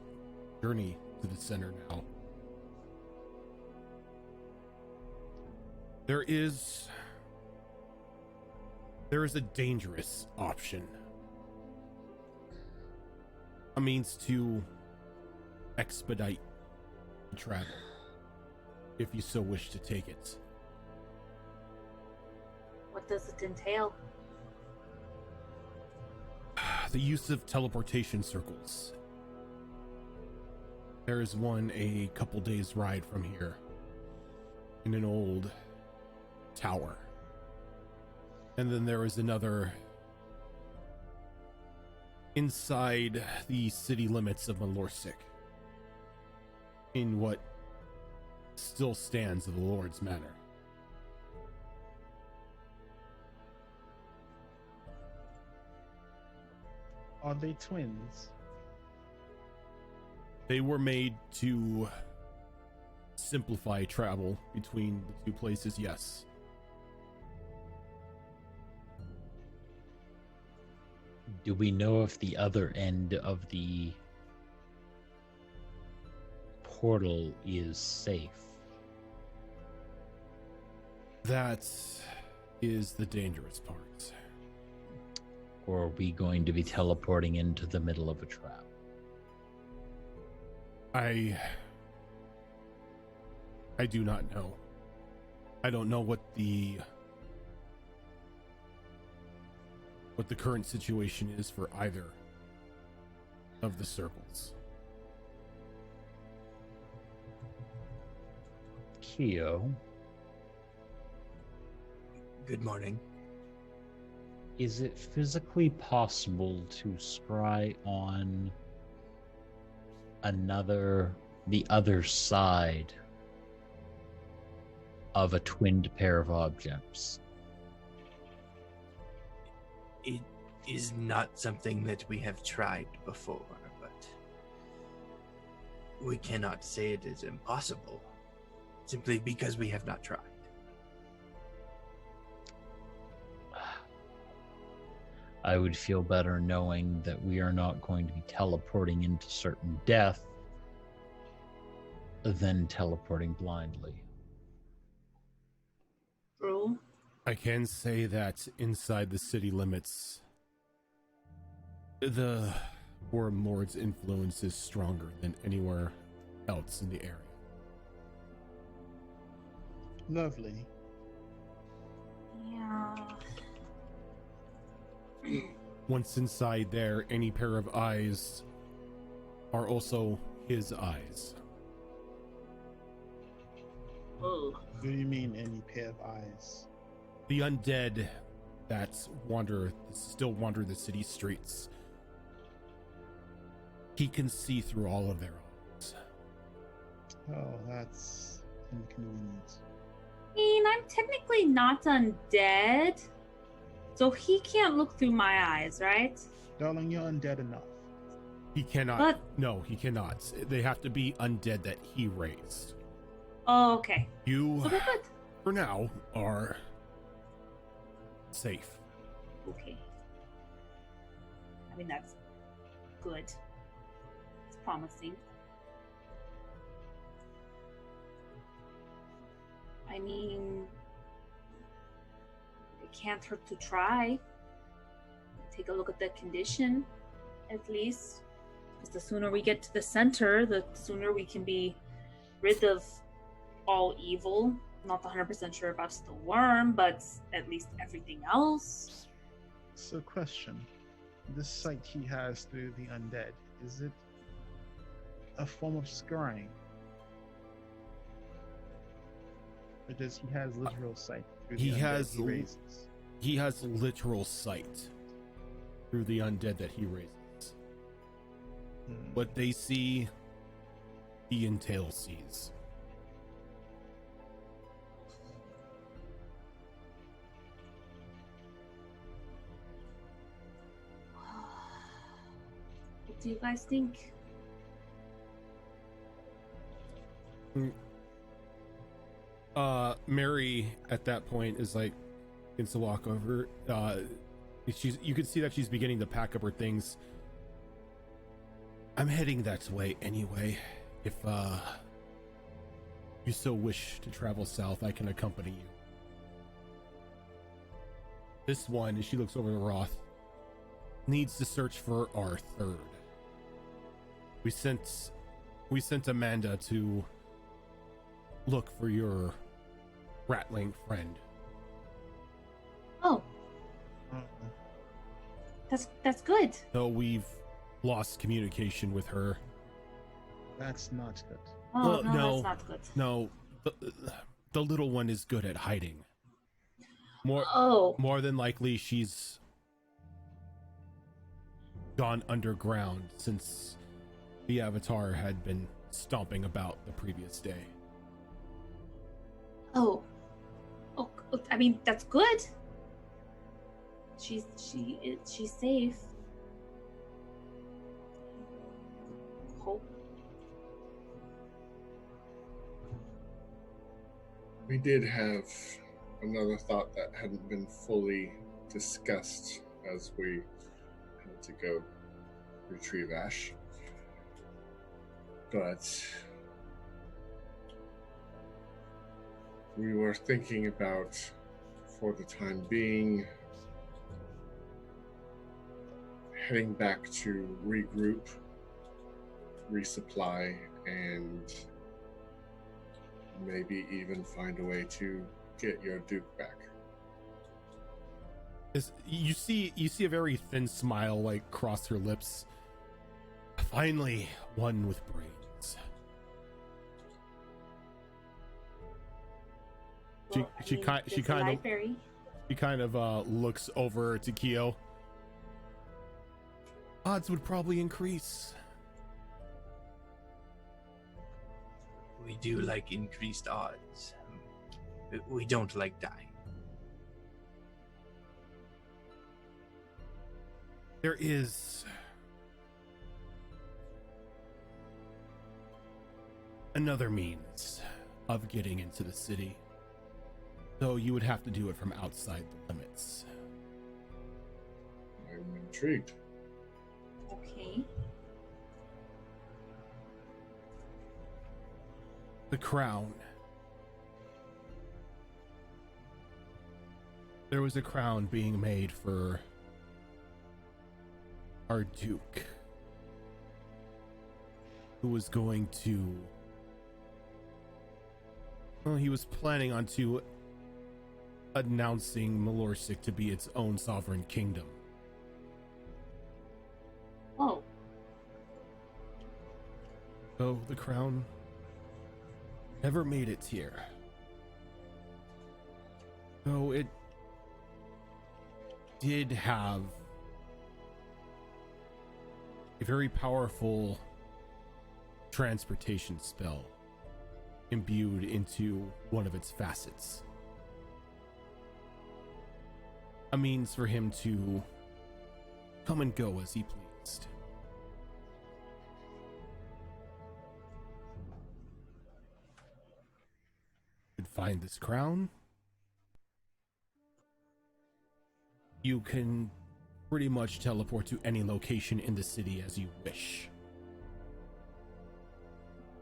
journey to the center now. There is a dangerous option. A means to expedite the travel, if you so wish to take it. What does it entail? The use of teleportation circles. There is one a couple days' ride from here, in an old tower. And then there is another inside the city limits of Malorsik, in what still stands of the Lord's Manor. Are they twins? They were made to simplify travel between the two places, yes. Do we know if the other end of the portal is safe? That is the dangerous part. Or are we going to be teleporting into the middle of a trap? I do not know. I don't know what the current situation is for either of the circles. Keo, Good morning. is it physically possible to scry on the other side of a twinned pair of objects. It is not something that we have tried before, but we cannot say it is impossible simply because we have not tried. I would feel better knowing that we are not going to be teleporting into certain death than teleporting blindly. True. I can say that inside the city limits, the Worm Lord's influence is stronger than anywhere else in the area. Lovely. Yeah. Once inside there, any pair of eyes are also his eyes. Oh. What do you mean, any pair of eyes? The undead that still wander the city streets. He can see through all of their eyes. Oh, that's inconvenient. I mean, I'm technically not undead, so he can't look through my eyes, right? Darling, you're undead enough. He cannot. But- No, he cannot. They have to be undead that he raised. Oh, okay. You, So they're good. for now, are safe. Okay. I mean, that's good. It's promising. I mean, it can't hurt to try. Take a look at the condition, at least. Because the sooner we get to the center, the sooner we can be rid of all evil. Not 100% sure about the worm, but at least everything else. So, question. This sight he has through the undead, is it a form of scrying? Or does he has literal sight through the undead he raises? He has literal sight through the undead that he raises. What they see, he entail sees. What do you guys think? Mary at that point is like, begins to walk over. You can see that she's beginning to pack up her things. I'm heading that way anyway. If you so wish to travel south, I can accompany you. This one, as she looks over to Roth, needs to search for our third. We sent Amanda to look for your rattling friend. Oh, that's good. Though we've lost communication with her. That's not good. Oh, Well, no, no. that's not good. No, the little one is good at hiding. Oh, More than likely, she's gone underground since the Avatar had been stomping about the previous day. oh, I mean, that's good. She's safe. Hope. We did have another thought that hadn't been fully discussed as we had to go retrieve Ash. But we were thinking about, for the time being, heading back to regroup, resupply, and maybe even find a way to get your Duke back. You see a very thin smile like cross her lips. Finally, one with brains. Well, She there's a library. kind of looks over to Kyo. Odds would probably increase. We do like increased odds. We don't like dying. There is another means of getting into the city, though you would have to do it from outside the limits. I'm intrigued. Okay. The crown. There was a crown being made for our Duke, who was going to, well, he was planning on announcing Malorsic to be its own sovereign kingdom. Oh, So the crown never made it here. Though it did have a very powerful transportation spell imbued into one of its facets. A means for him to come and go as he pleased. You could find this crown. You can pretty much teleport to any location in the city as you wish.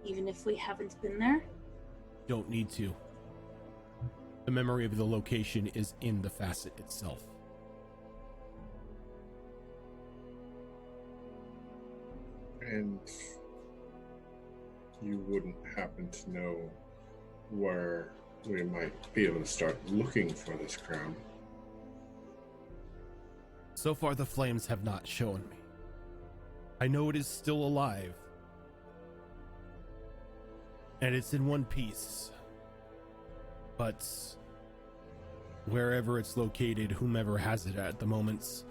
even if we haven't been there? Don't need to. The memory of the location is in the facet itself. And you wouldn't happen to know where we might be able to start looking for this crown? So far, the flames have not shown me. I know it is still alive. And it's in one piece. But wherever it's located, whomever has it at the moment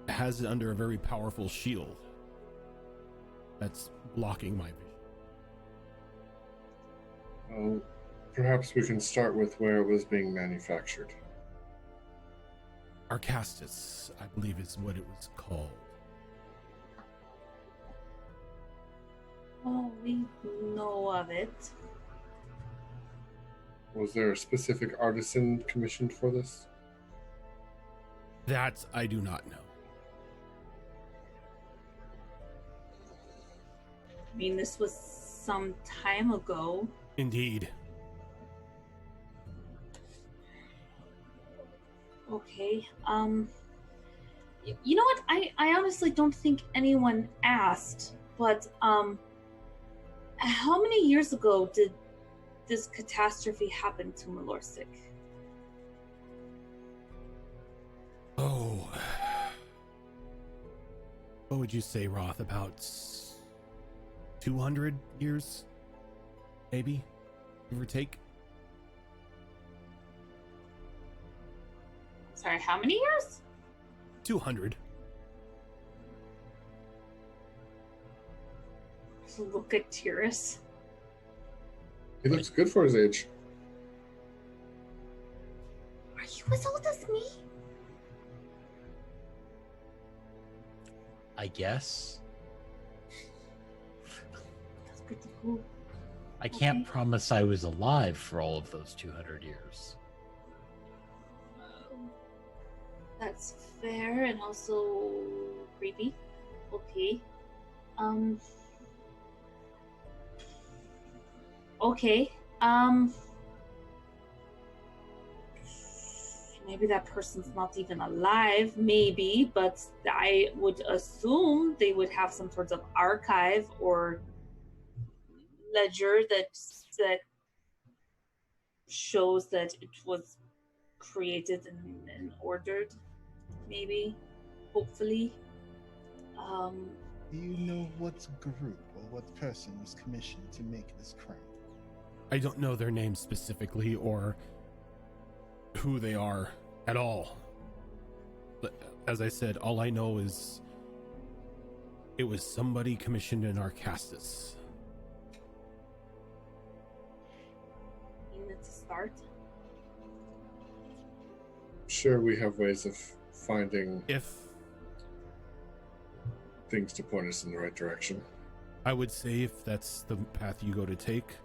has it under a very powerful shield that's blocking my vision. Well, perhaps we can start with where it was being manufactured. Arcastus, I believe is what it was called. Oh, we know of it. Was there a specific artisan commissioned for this? That I do not know. I mean, this was some time ago. Indeed. Okay. You know what? I honestly don't think anyone asked, but how many years ago did this catastrophe happen to Malorsic? Oh. What would you say, Roth? About 200 years? Maybe? Give or take? Sorry, how many years? 200. Look at TUES. He looks good for his age. Are you as old as me? I guess. That's pretty cool. I can't Okay. promise I was alive for all of those 200 years. That's fair and also creepy. Okay. Okay. Maybe that person's not even alive, maybe, but I would assume they would have some sort of archive or ledger that shows that it was created and ordered, maybe, hopefully. Do you know what group or what person was commissioned to make this crown? I don't know their names specifically or who they are at all. But as I said, all I know is it was somebody commissioned in Arcastus. I mean, it's a start. Sure, we have ways of finding If things to point us in the right direction. I would say if that's the path you go to take,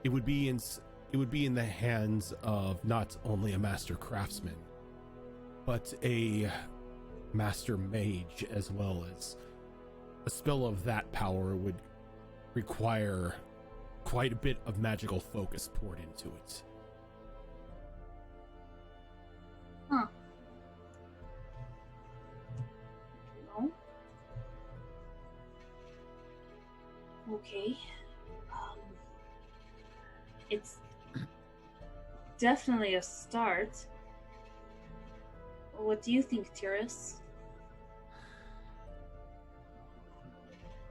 it would be in the hands of not only a master craftsman, but a master mage as well. As a spell of that power would require quite a bit of magical focus poured into it. Huh. No. Okay. It's definitely a start. What do you think, TUES?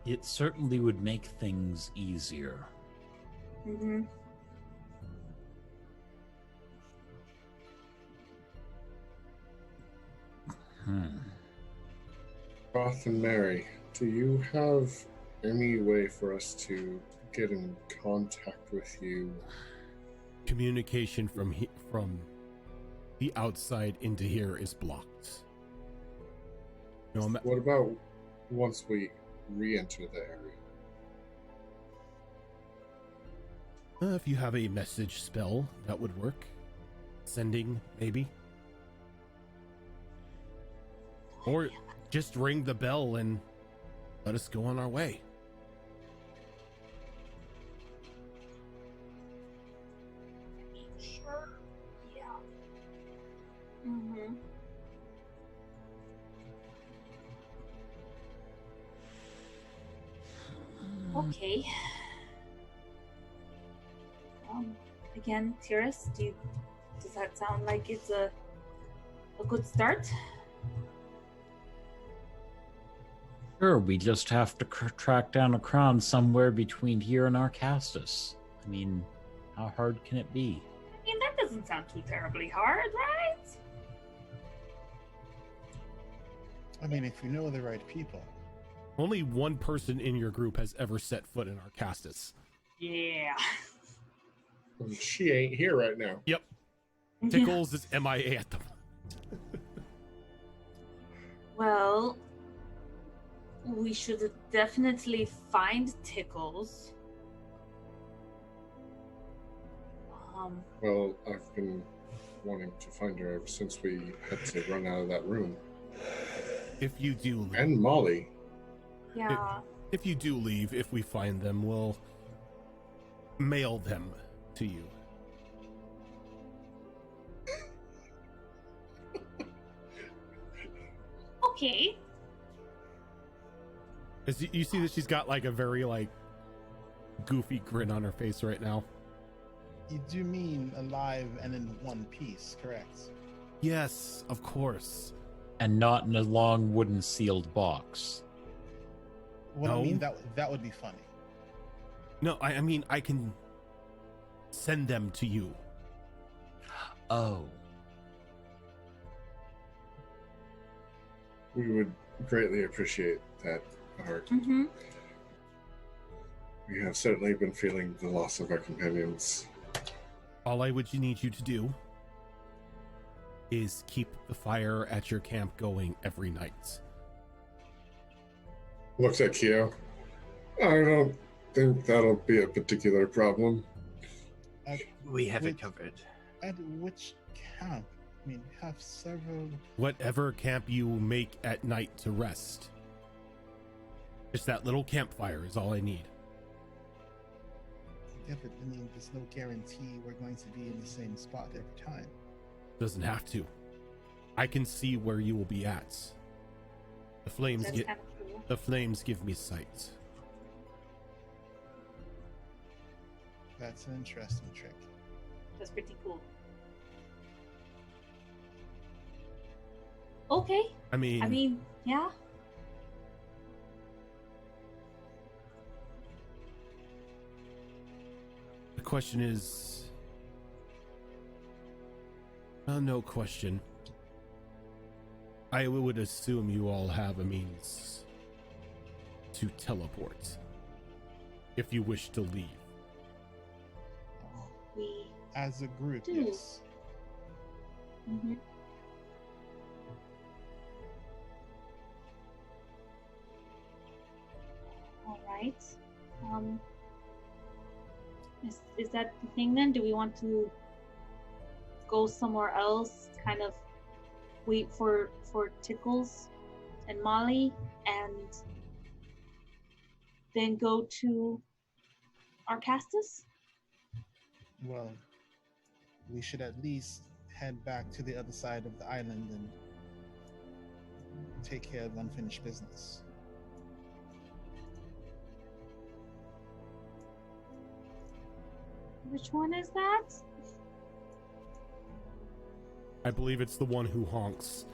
It certainly would make things easier. Mm-hmm. Roth and Mary, do you have any way for us to get in contact with you? Communication from the outside into here is blocked. No, What about once we re-enter the area? if you have a message spell, that would work. Sending, maybe. Or just ring the bell and let us go on our way. Sure. Yeah. Mm-hmm. Okay. Again, TUES, does that sound like it's a good start? Sure, we just have to track down a crown somewhere between here and Arcastus. I mean, how hard can it be? I mean, that doesn't sound too terribly hard, right? I mean, if you know the right people. Only one person in your group has ever set foot in Arcastus. Yeah. She ain't here right now. Yep. Tickles is MIA at the moment. Well, we should definitely find Tickles. Well, I've been wanting to find her ever since we had to run out of that room. If you do leave, And Molly. Yeah. if you do leave, if we find them, we'll mail them to you. Okay. As you see that she's got like a very like goofy grin on her face right now. You do mean alive and in one piece, correct? Yes, of course. And not in a long wooden sealed box. Well, I mean, No. that would be funny. No, I mean I can send them to you. Oh. We would greatly appreciate that, Art. Mm-hmm. We have certainly been feeling the loss of our companions. All I would need you to do is keep the fire at your camp going every night. Looks at Kyo. I don't think that'll be a particular problem. We have it Which- covered. At which camp? I mean, have several. Whatever camp you make at night to rest. Just that little campfire is all I need. Yeah, but I mean, there's no guarantee we're going to be in the same spot every time. Doesn't have to. I can see where you will be at. The flames That's get kind of cool. the flames give me sight. That's an interesting trick. That's pretty cool. Okay. I mean, Yeah. the question is no question. I would assume you all have a means to teleport if you wish to leave. We As a group, Do. yes. Mm-hmm. All right. Um, is that the thing then? Do we want to go somewhere else? Kind of wait for Tickles and Molly, and then go to Arcastus? Well, we should at least head back to the other side of the island and take care of unfinished business. Which one is that? I believe it's the one who honks.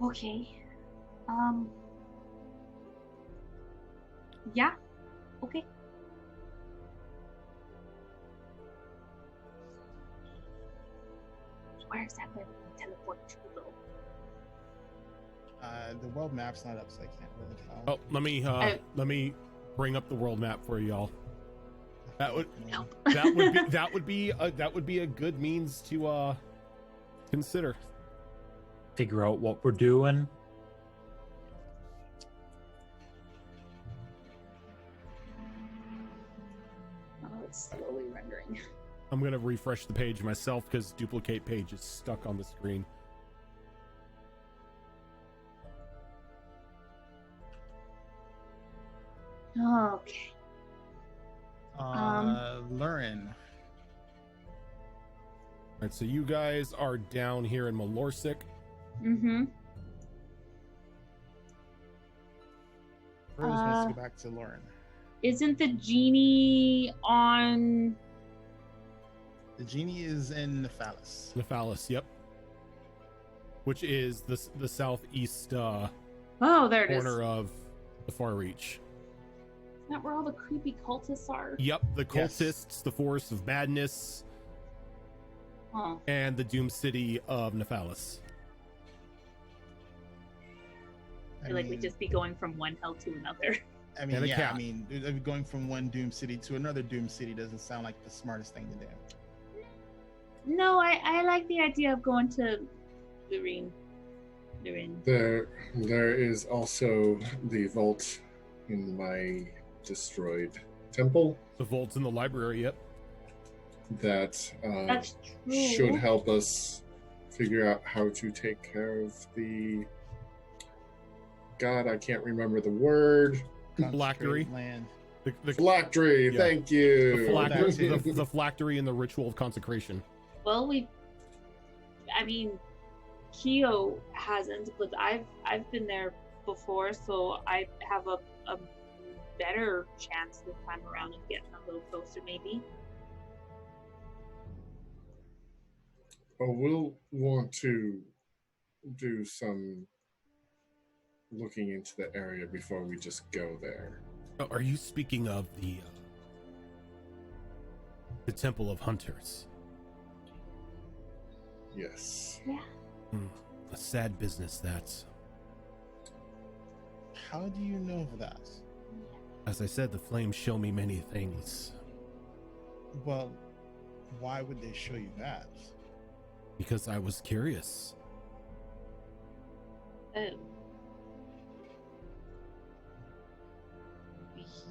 Okay. Yeah. Okay. Where exactly are we going to teleport to, though? The world map's not up, so I can't really tell. Oh, let me bring up the world map for y'all. That would Nope. that would be a good means to consider. Figure out what we're doing. Oh, it's slowly rendering. I'm gonna refresh the page myself because duplicate page is stuck on the screen. Okay. Lurin. All right, so you guys are down here in Malorsic. Mm-hmm. Rose wants to go back to Lurin. Isn't the genie on? The genie is in Nephalis. Nephalis, yep. Which is the southeast Oh, there it is. corner of the Far Reach. Isn't that where all the creepy cultists are? Yep, the Yes. cultists, the Forest of Madness, Oh. and the Doom City of Nephalis. I feel like we'd just be going from one hell to another. I mean, And a yeah, cat. I mean, going from one Doom City to another Doom City doesn't sound like the smartest thing to do. No, I like the idea of going to Lurin. There is also the vault in my destroyed temple The vault's in the library, yep. that That's true. should help us figure out how to take care of the. God, I can't remember the word. Phylactery. Concentrated Land. The Phylactery. Yeah. Thank you. the phylactery and the ritual of consecration. Well, Keo hasn't, but I've been there before, so I have a better chance this time around of getting a little closer, maybe. Oh, we'll want to do some looking into the area before we just go there. Oh, are you speaking of the Temple of Hunters? Yes. Yeah. A sad business, that's. How do you know that? As I said, the flames show me many things. Well, why would they show you that? Because I was curious. Oh.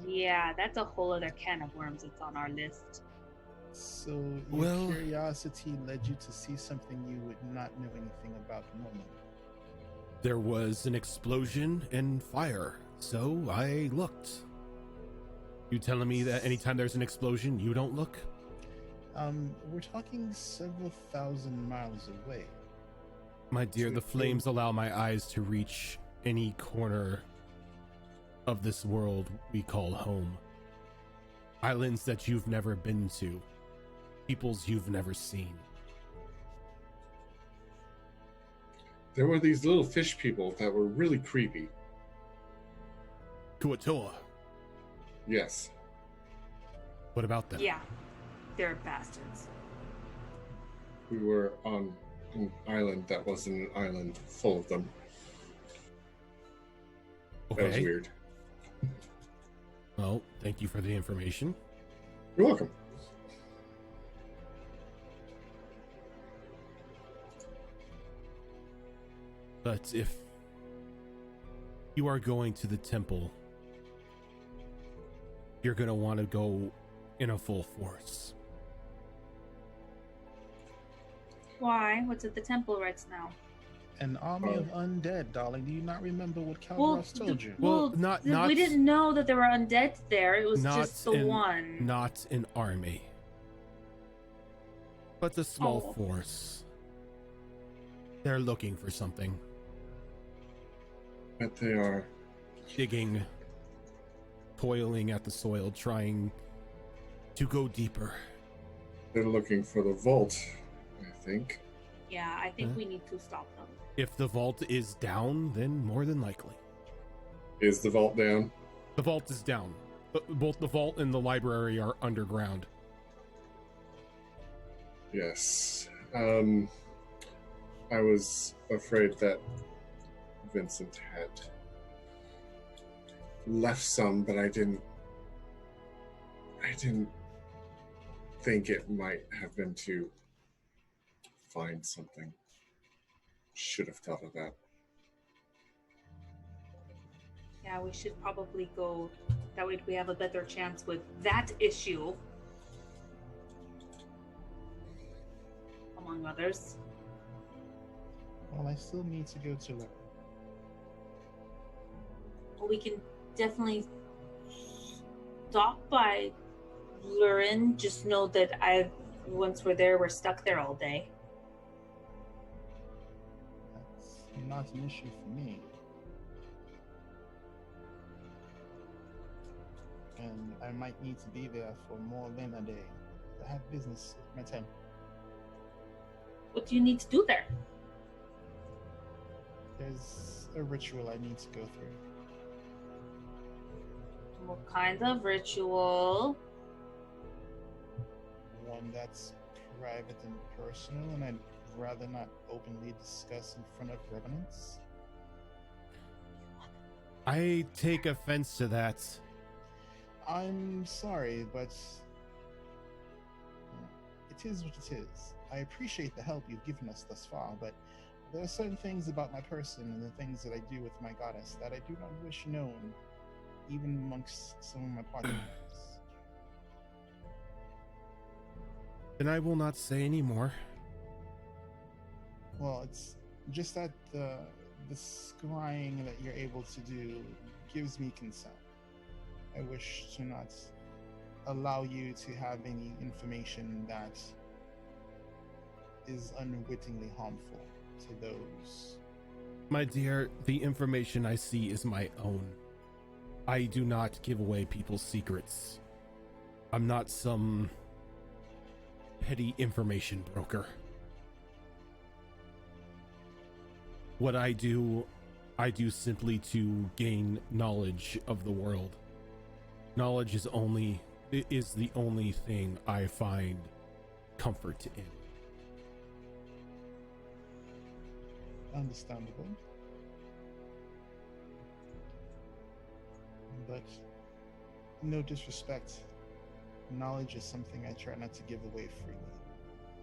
Yeah, that's a whole other can of worms that's on our list. So your Well- curiosity led you to see something you would not know anything about normally. There was an explosion and fire, so I looked. You telling me that anytime there's an explosion, you don't look? We're talking several thousand miles away. My dear, the flames allow my eyes to reach any corner of this world we call home. Islands that you've never been to. Peoples you've never seen. There were these little fish people that were really creepy. Kuatoa, Yes. what about them? Yeah, they're bastards. We were on an island that wasn't an island full of them. That was Okay. weird. Well, thank you for the information. You're welcome. But if you are going to the temple, you're going to want to go in a full force. Why? What's at the temple right now? An army of undead, darling. Do you not remember what Well, Calderos told you? Well, not- we didn't know that there were undead there. It was just the one. Not an army, but a small Oh. force. They're looking for something. But they are. Digging, toiling at the soil, trying to go deeper. They're looking for the vault, I think. Yeah, I think Huh? we need to stop them. If the vault is down, then more than likely. Is the vault down? The vault is down. Both the vault and the library are underground. Yes. I was afraid that Vincent had left some, but I didn't think it might have been to find something. Should have thought of that. Yeah, we should probably go. That way we have a better chance with that issue. Among others. Well, I still need to go to learn. Well, we can definitely stop by Lurin. Just know that once we're there, we're stuck there all day. That's not an issue for me. And I might need to be there for more than a day. I have business at my temple. What do you need to do there? There's a ritual I need to go through. What kind of ritual? One that's private and personal, and I'd rather not openly discuss in front of revenants. I take offense to that. I'm sorry, but it is what it is. I appreciate the help you've given us thus far, but there are certain things about my person and the things that I do with my goddess that I do not wish known, even amongst some of my party members. Then I will not say any more. Well, it's just that the scrying that you're able to do gives me concern. I wish to not allow you to have any information that is unwittingly harmful to those. My dear, the information I see is my own. I do not give away people's secrets. I'm not some petty information broker. What I do simply to gain knowledge of the world. Knowledge is the only thing I find comfort in. Understandable. But no disrespect, knowledge is something I try not to give away freely.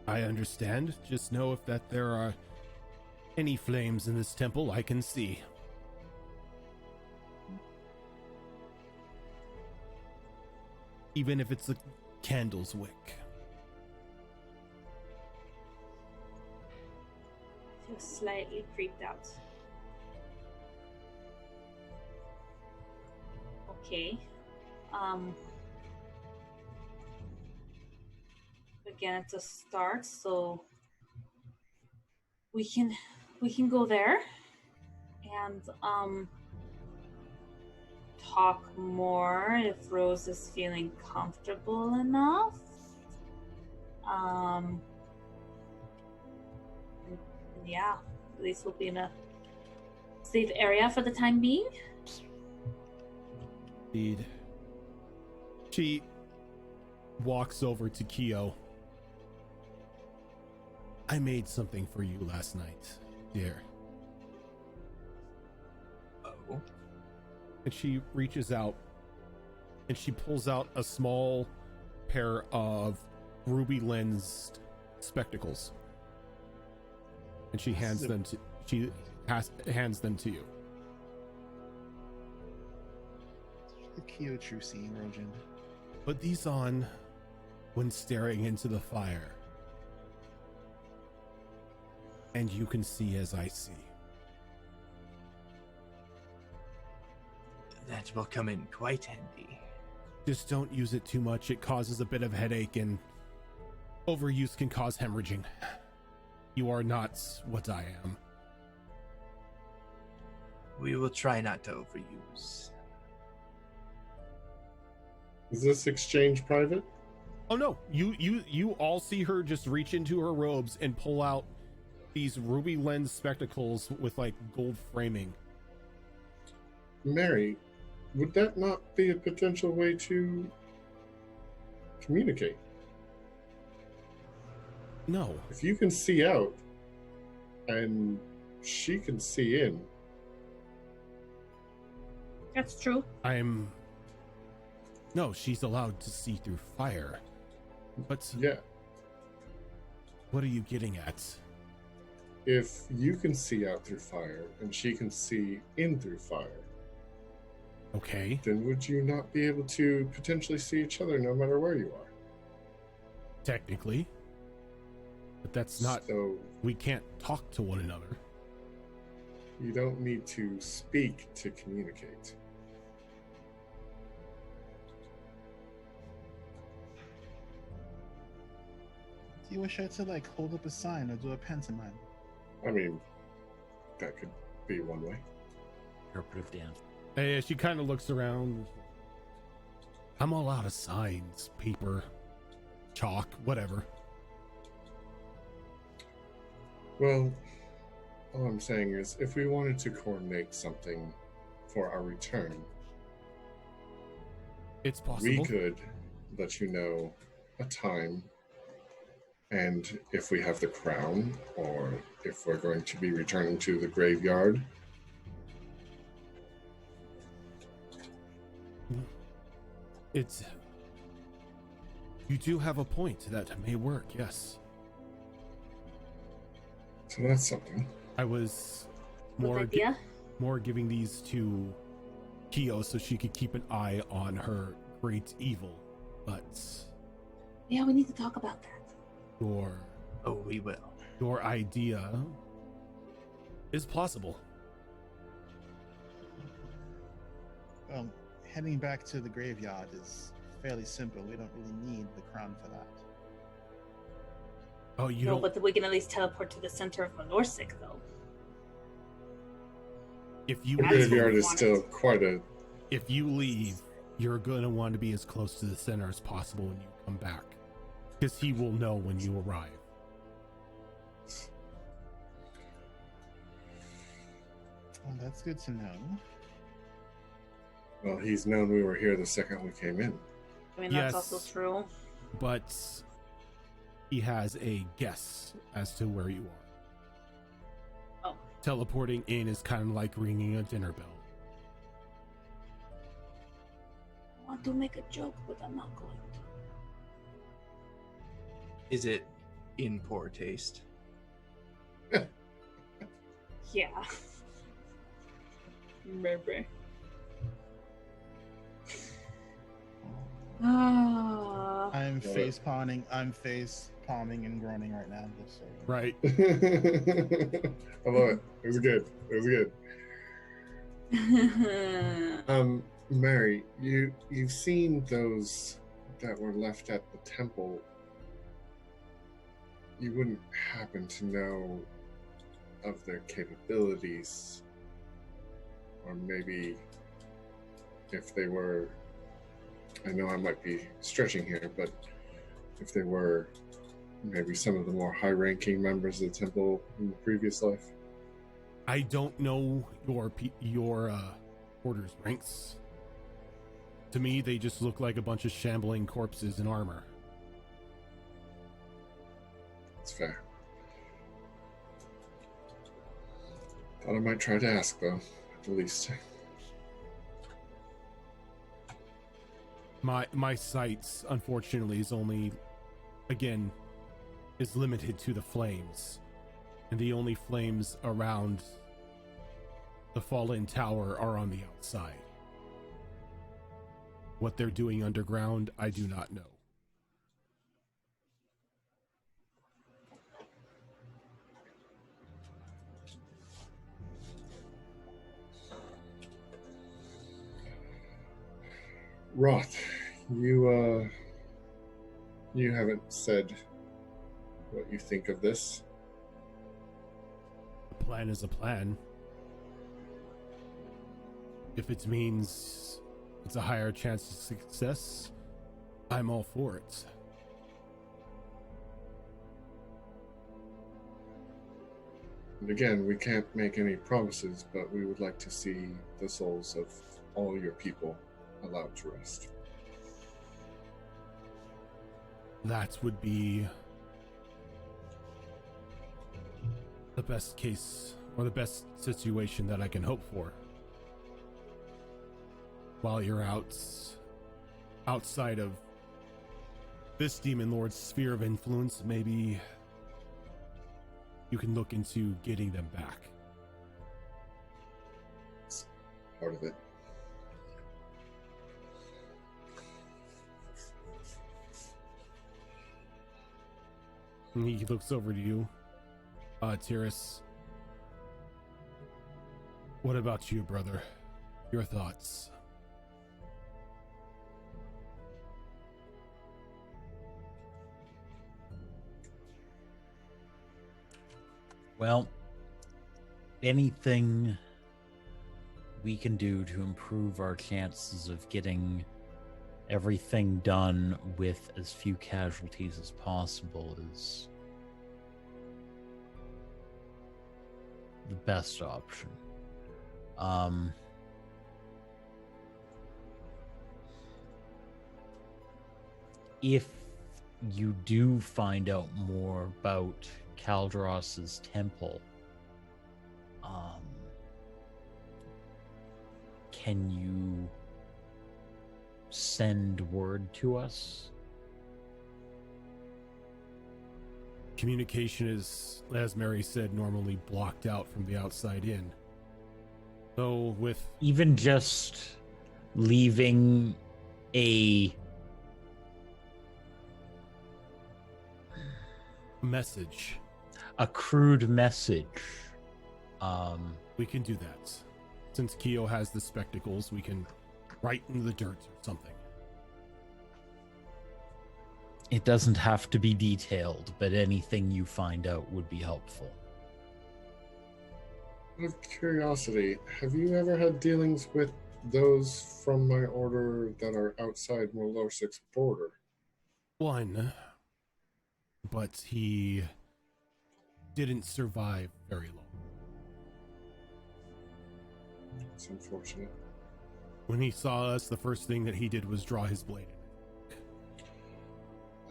I understand. Just know if that there are any flames in this temple, I can see. Even if it's a candle's wick. I feel slightly creeped out. Okay. Again, it's a start, so we can go there and talk more if Rose is feeling comfortable enough. Yeah, at least we'll be in a safe area for the time being. Indeed. She walks over to Kyo. I made something for you last night, dear. Oh. and she reaches out and she pulls out a small pair of ruby lensed spectacles, and she hands them to you. The Kyotrusi erosion. Put these on when staring into the fire, and you can see as I see. That will come in quite handy. Just don't use it too much. It causes a bit of headache, and overuse can cause hemorrhaging. You are not what I am. We will try not to overuse. Is this exchange private? Oh no, you all see her just reach into her robes and pull out these ruby lens spectacles with like gold framing. Mary, would that not be a potential way to communicate? No. If you can see out and she can see in, That's true. No, she's allowed to see through fire. But yeah, what are you getting at? if you can see out through fire and she can see in through fire, Okay. then would you not be able to potentially see each other no matter where you are? Technically. But that's not, So we can't talk to one another. you don't need to speak to communicate. Do you wish her to like hold up a sign or do a pantomime? I mean, that could be one way. Interpretive dance. And she kind of looks around. I'm all out of signs, paper, chalk, whatever. Well, all I'm saying is if we wanted to coordinate something for our return, It's we possible. could let you know a time, and if we have the crown or if we're going to be returning to the graveyard. You do have a point that may work, yes. So that's something. I was Good more idea. more giving these to Kyo so she could keep an eye on her great evil, but Yeah, we need to talk about that. Oh, we will. your idea is plausible. Heading back to the graveyard is fairly simple. We don't really need the crown for that. Oh, you No, don't. but we can at least teleport to the center of Manorsik, though. If you The That's what we graveyard is wanted. still quite a. if you leave, you're gonna want to be as close to the center as possible when you come back, because he will know when you arrive. Well, that's good to know. Well, he's known we were here the second we came in. I mean, that's Yes. also true. But he has a guess as to where you are. Oh. Teleporting in is kind of like ringing a dinner bell. I want to make a joke, but I'm not going to. Is it in poor taste? Yeah. Maybe. Ah. I'm Well, face palming. I'm face palming and groaning right now. Just so you know. Right. I love it. It was good. It was good. Mary, you've seen those that were left at the temple. You wouldn't happen to know of their capabilities, or maybe if they were, I know I might be stretching here, but if they were maybe some of the more high-ranking members of the temple in the previous life. I don't know your order's ranks. To me, they just look like a bunch of shambling corpses in armor. It's fair. Thought I might try to ask, though, at the least. My sights, unfortunately, is only, again, is limited to the flames. And the only flames around the fallen tower are on the outside. What they're doing underground, I do not know. Roth, you haven't said what you think of this. A plan is a plan. If it means it's a higher chance of success, I'm all for it. And again, we can't make any promises, but we would like to see the souls of all your people allowed to rest. That would be the best case, or the best situation that I can hope for. While you're outside of this Demon Lord's sphere of influence, maybe you can look into getting them back. It's part of it. And he looks over to you, TUES. What about you, brother? Your thoughts? Well, anything we can do to improve our chances of getting everything done with as few casualties as possible is the best option. If you do find out more about Kaldros's temple, can you send word to us? Communication is, as Mary said, normally blocked out from the outside in. So with Even just leaving a message, crude message. we can do that. Since Keo has the spectacles, we can write in the dirt or something. It doesn't have to be detailed, but anything you find out would be helpful. Out of curiosity, have you ever had dealings with those from my order that are outside Molorsik's border? One, but he didn't survive very long. It's unfortunate. When he saw us, the first thing that he did was draw his blade.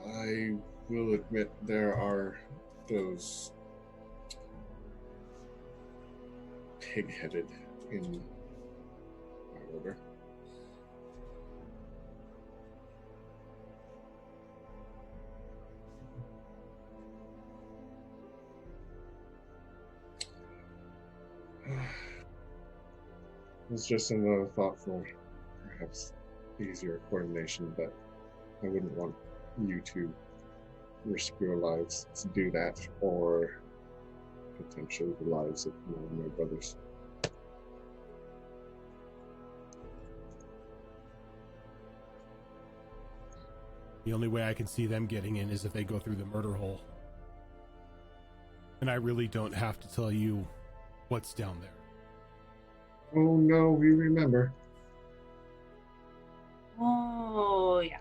I will admit there are those pig-headed in my order. It's just another thought for perhaps easier coordination, but I wouldn't want you to risk your lives to do that, or potentially the lives of one of my brothers. The only way I can see them getting in is if they go through the murder hole. And I really don't have to tell you what's down there. Oh no, we remember. Oh, yeah.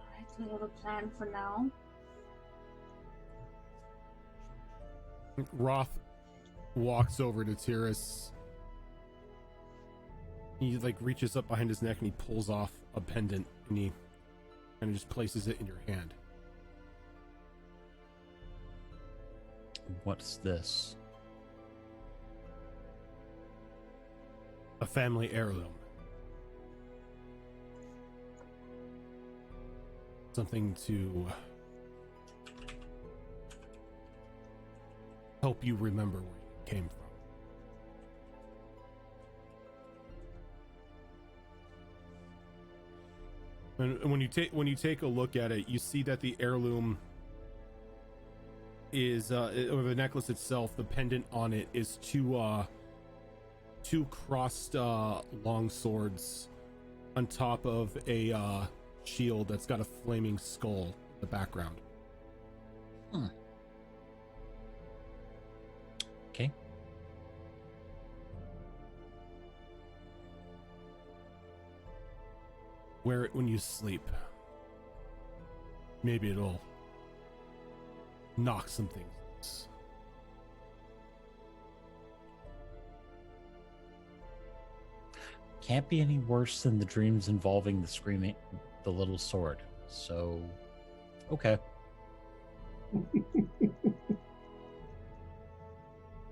Alright, we have a plan for now. Roth walks over to TUES. He reaches up behind his neck and he pulls off a pendant and he kind of just places it in your hand. What's this? A family heirloom. Something to help you remember where you came from. And when you take a look at it, you see that the heirloom is or the necklace itself, the pendant on it is two crossed long swords on top of a shield that's got a flaming skull in the background. Okay. Wear it when you sleep. Maybe it'll knock some things loose. Can't be any worse than the dreams involving the little sword. So, okay.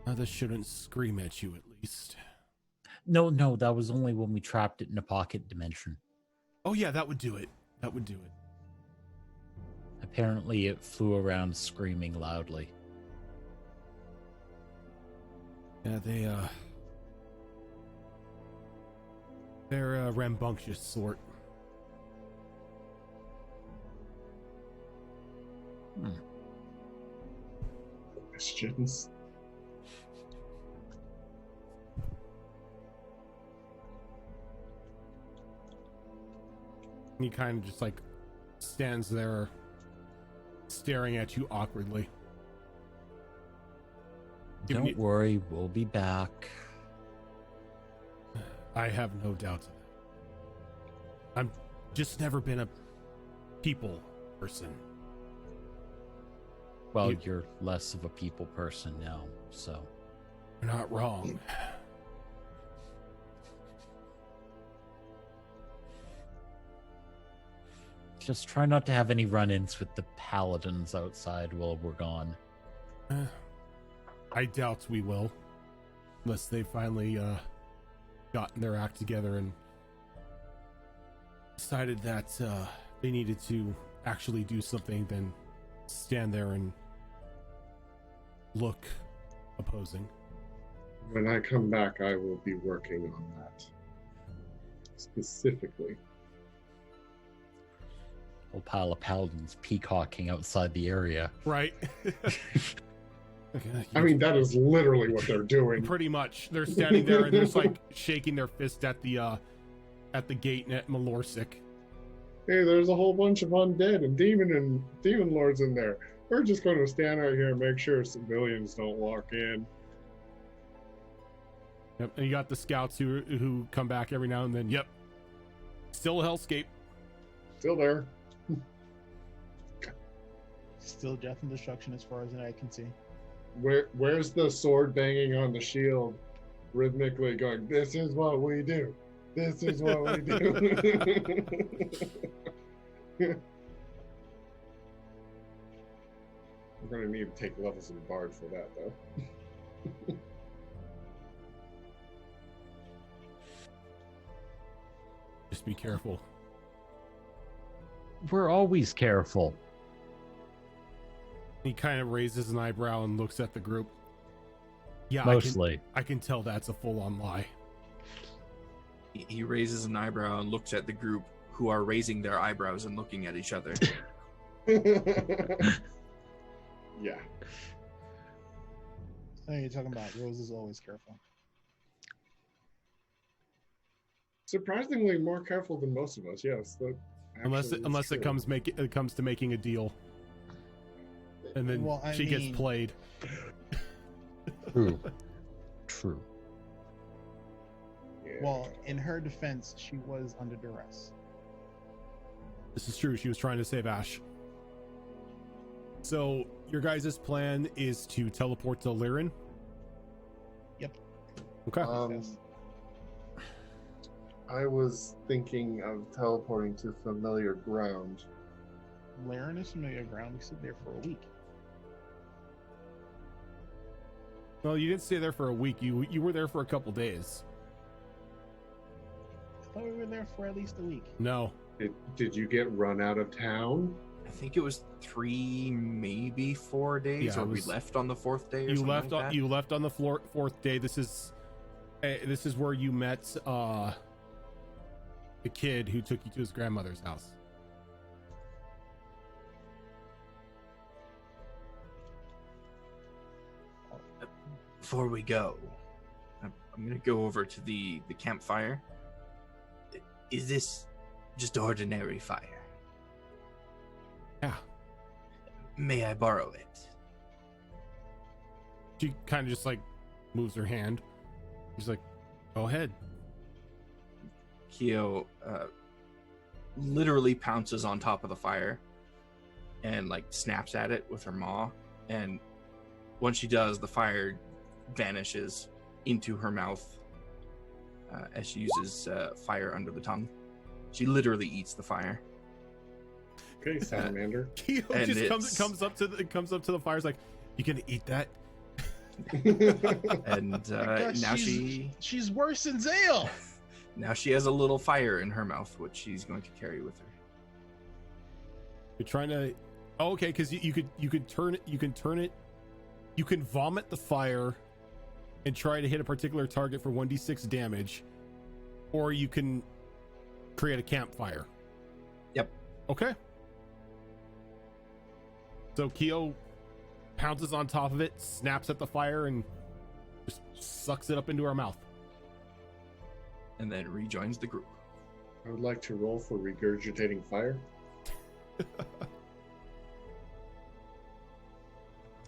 This shouldn't scream at you, at least. No, that was only when we trapped it in a pocket dimension. Oh yeah, that would do it. That would do it. Apparently it flew around screaming loudly. Yeah, they're a rambunctious sort. Questions. He kind of just like stands there staring at you awkwardly. Don't worry, we'll be back. I have no doubt of that. I'm just never been a people person. Well, you're less of a people person now, so. You're not wrong. Just try not to have any run-ins with the paladins outside while we're gone. I doubt we will. Unless they finally gotten their act together and decided that they needed to actually do something than stand there and look opposing. When I come back, I will be working on that. Specifically. Whole pile of paladins peacocking outside the area. Right. I mean, that is literally what they're doing. Pretty much. They're standing there and they're just like shaking their fist at the gate at Malorsic. Hey, there's a whole bunch of undead and demon lords in there. We're just going to stand out here and make sure civilians don't walk in. Yep. And you got the scouts who come back every now and then. Yep. Still a hellscape. Still there. Still death and destruction as far as I can see. Where's the sword banging on the shield, rhythmically going, "This is what we do. This is what we do." We're going to need to take levels of Bard for that, though. Just be careful. We're always careful. He kind of raises an eyebrow and looks at the group. Yeah, Mostly. I can tell that's a full-on lie. He raises an eyebrow and looks at the group, who are raising their eyebrows and looking at each other. Yeah. Oh, you're talking about Rose is always careful. Surprisingly more careful than most of us, yes. Unless it comes to making a deal. And then she gets played. True. Yeah. Well, in her defense, she was under duress. This is true. She was trying to save Ash. So your guys' plan is to teleport to Lyran? Yep. Okay. Yes. I was thinking of teleporting to familiar ground. Laren is familiar ground. We sit there for a week. Well, you didn't stay there for a week. You were there for a couple days. thought we were there for at least a week. No. Did you get run out of town? I think it was 3, maybe 4 days, Yeah, or it we was- left on the 4th day. Or You something left like on that. you left on the fourth day. This is where you met the kid who took you to his grandmother's house. Before we go, I'm gonna go over to the campfire. Is this just ordinary fire? Yeah. May I borrow it? She kind of just like moves her hand. She's like, "Go ahead." Kyo literally pounces on top of the fire and like snaps at it with her maw, and once she does, the fire vanishes into her mouth as she uses fire under the tongue. She literally eats the fire. Okay, salamander. Keo And just it's- comes up to the fire. Is like, "You gonna eat that?" And God, now she's worse than Zale. now she has a little fire in her mouth, which she's going to carry with her. You're trying to. Oh, okay, because you could turn it. You can turn it. You can vomit the fire, and try to hit a particular target for 1d6 damage, or you can create a campfire. Yep. Okay. So Keo pounces on top of it, snaps at the fire, and just sucks it up into her mouth. And then rejoins the group. I would like to roll for regurgitating fire.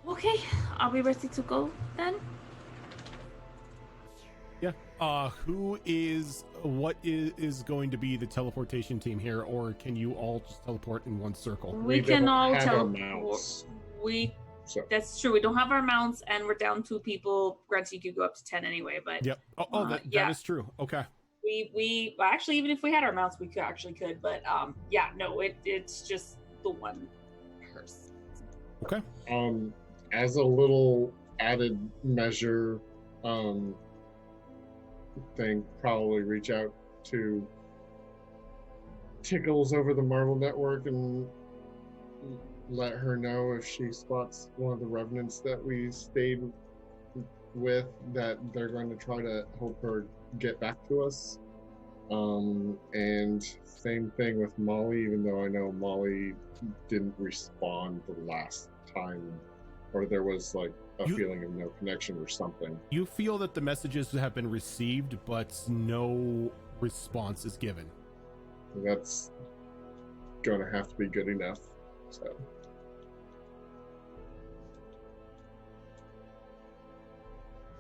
Okay, are we ready to go then? Yeah. What is going to be the teleportation team here, or can you all just teleport in one circle? We can don't all have our teleport. mounts, We so That's true. We don't have our mounts, and we're down 2 people. Granted, you could go up to 10 anyway, but Yep. That yeah. is true. Okay. we well, actually, even if we had our mounts, we could. But yeah, no, it's just the one person. Okay. as a little added measure thing, probably reach out to Tickles over the Marvel Network and let her know if she spots one of the revenants that we stayed with, that they're going to try to help her get back to us. And same thing with Molly, even though I know Molly didn't respond the last time, or there was like a feeling of no connection or something. You feel that the messages have been received, but no response is given. That's gonna have to be good enough. So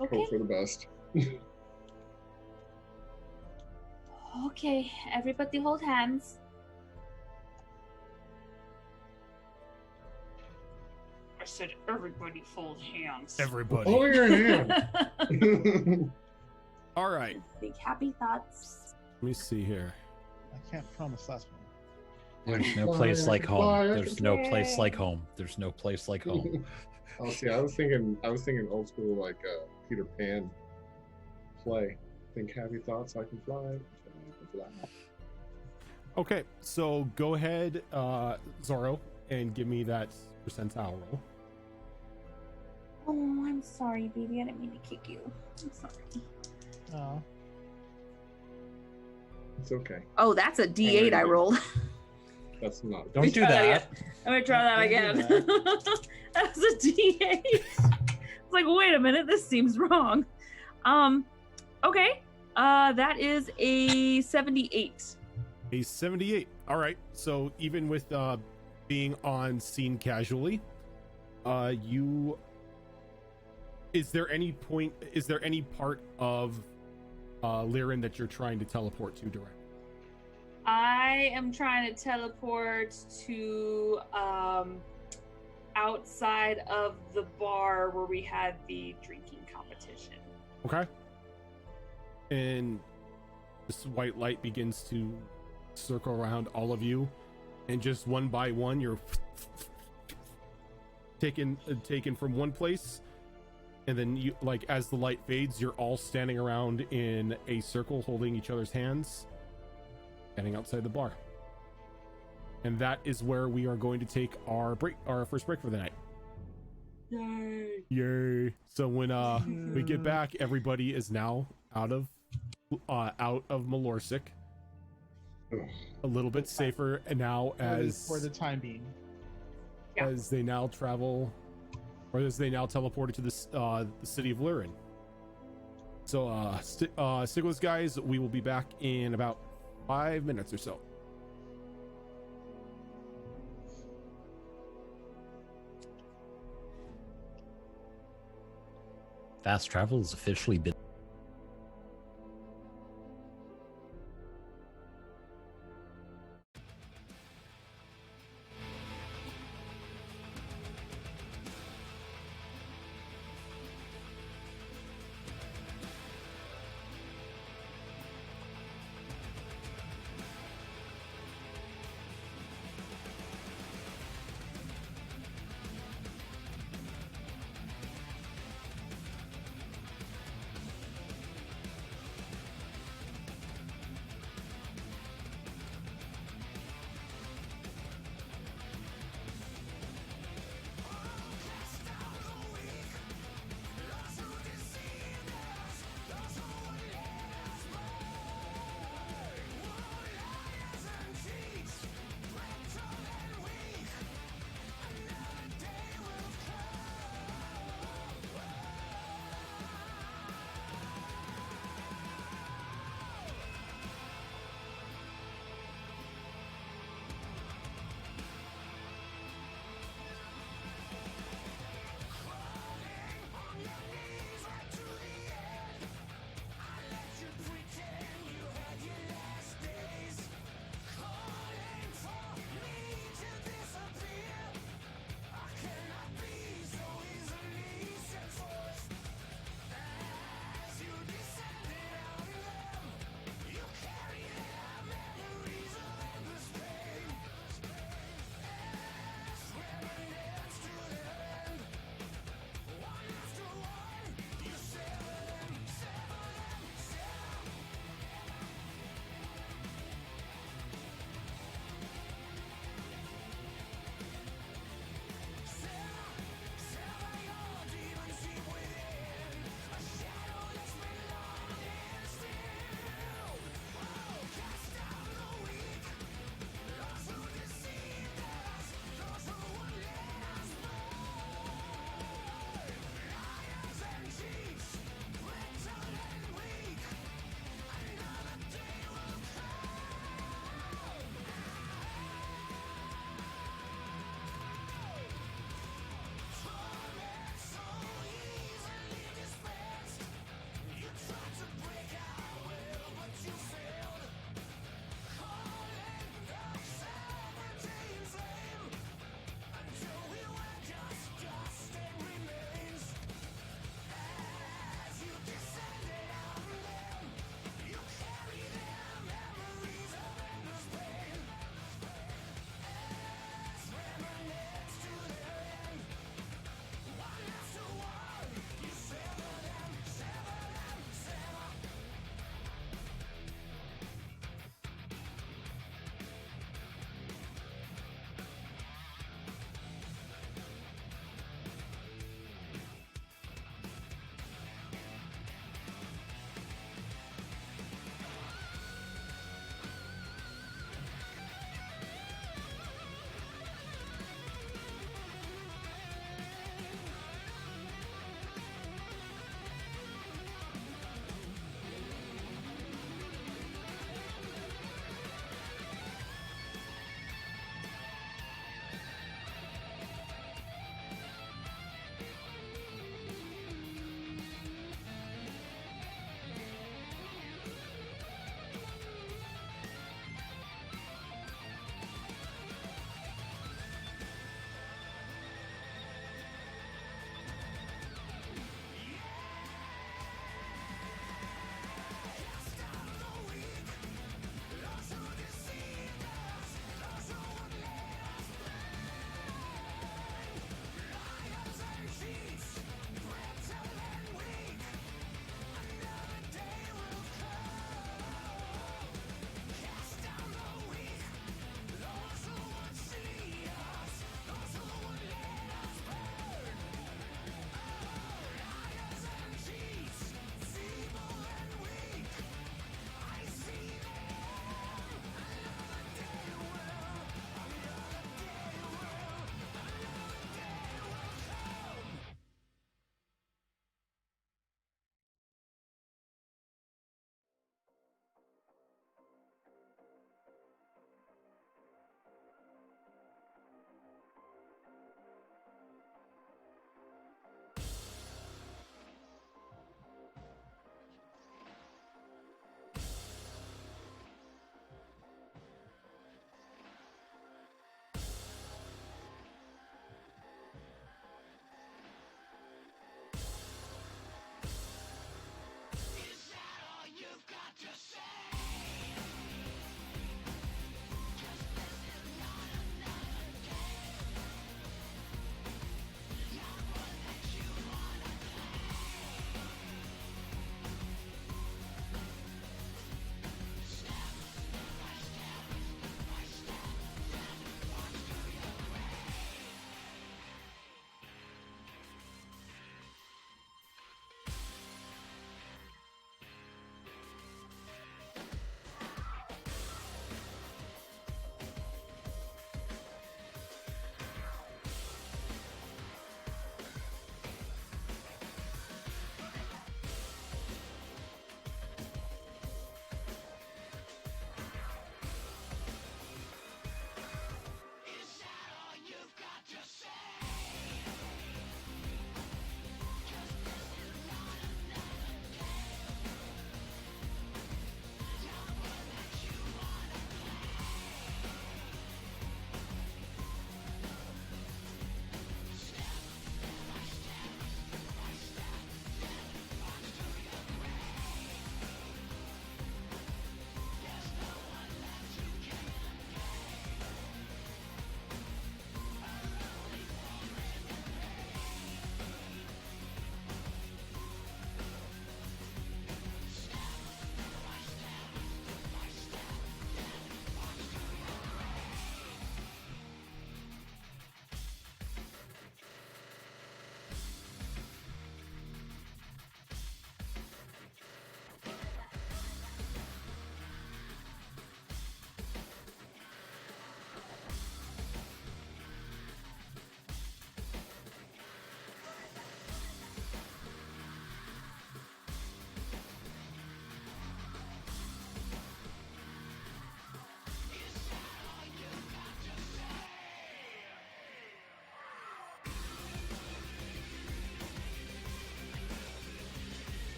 Okay. hope for the best. Okay, everybody hold hands. I said everybody hold hands. Everybody. Hold your hand. All right. Big happy thoughts. Let me see here. I can't promise that one. There's no place like home. There's no place like home. There's no place like home. Oh, see, I was thinking old school, like Peter Pan play. Think happy thoughts, I can fly. I can fly. Okay, so go ahead, Zorro, and give me that percentile roll. Oh, I'm sorry, baby. I didn't mean to kick you. I'm sorry. Oh, It's okay. Oh, that's a D8 I rolled. That's not. Don't do that. I'm gonna try that again. That's a D8. It's like, wait a minute, this seems wrong. Okay. That is a 78. A 78. All right. So even with being on scene casually, is there any part of Lirin that you're trying to teleport to direct? I am trying to teleport to outside of the bar where we had the drinking competition. Okay. And this white light begins to circle around all of you, and just one by one, you're taken from one place, and then you, like, as the light fades, you're all standing around in a circle holding each other's hands, Heading outside the bar. And that is where we are going to take our first break for the night. Yay. So when we get back, everybody is now out of Malorsik. A little bit safer and now for the time being. As they now travel, or as they now teleported to the city of Lurin. So stick with us, guys. We will be back in about 5 minutes or so. Fast travel has officially been.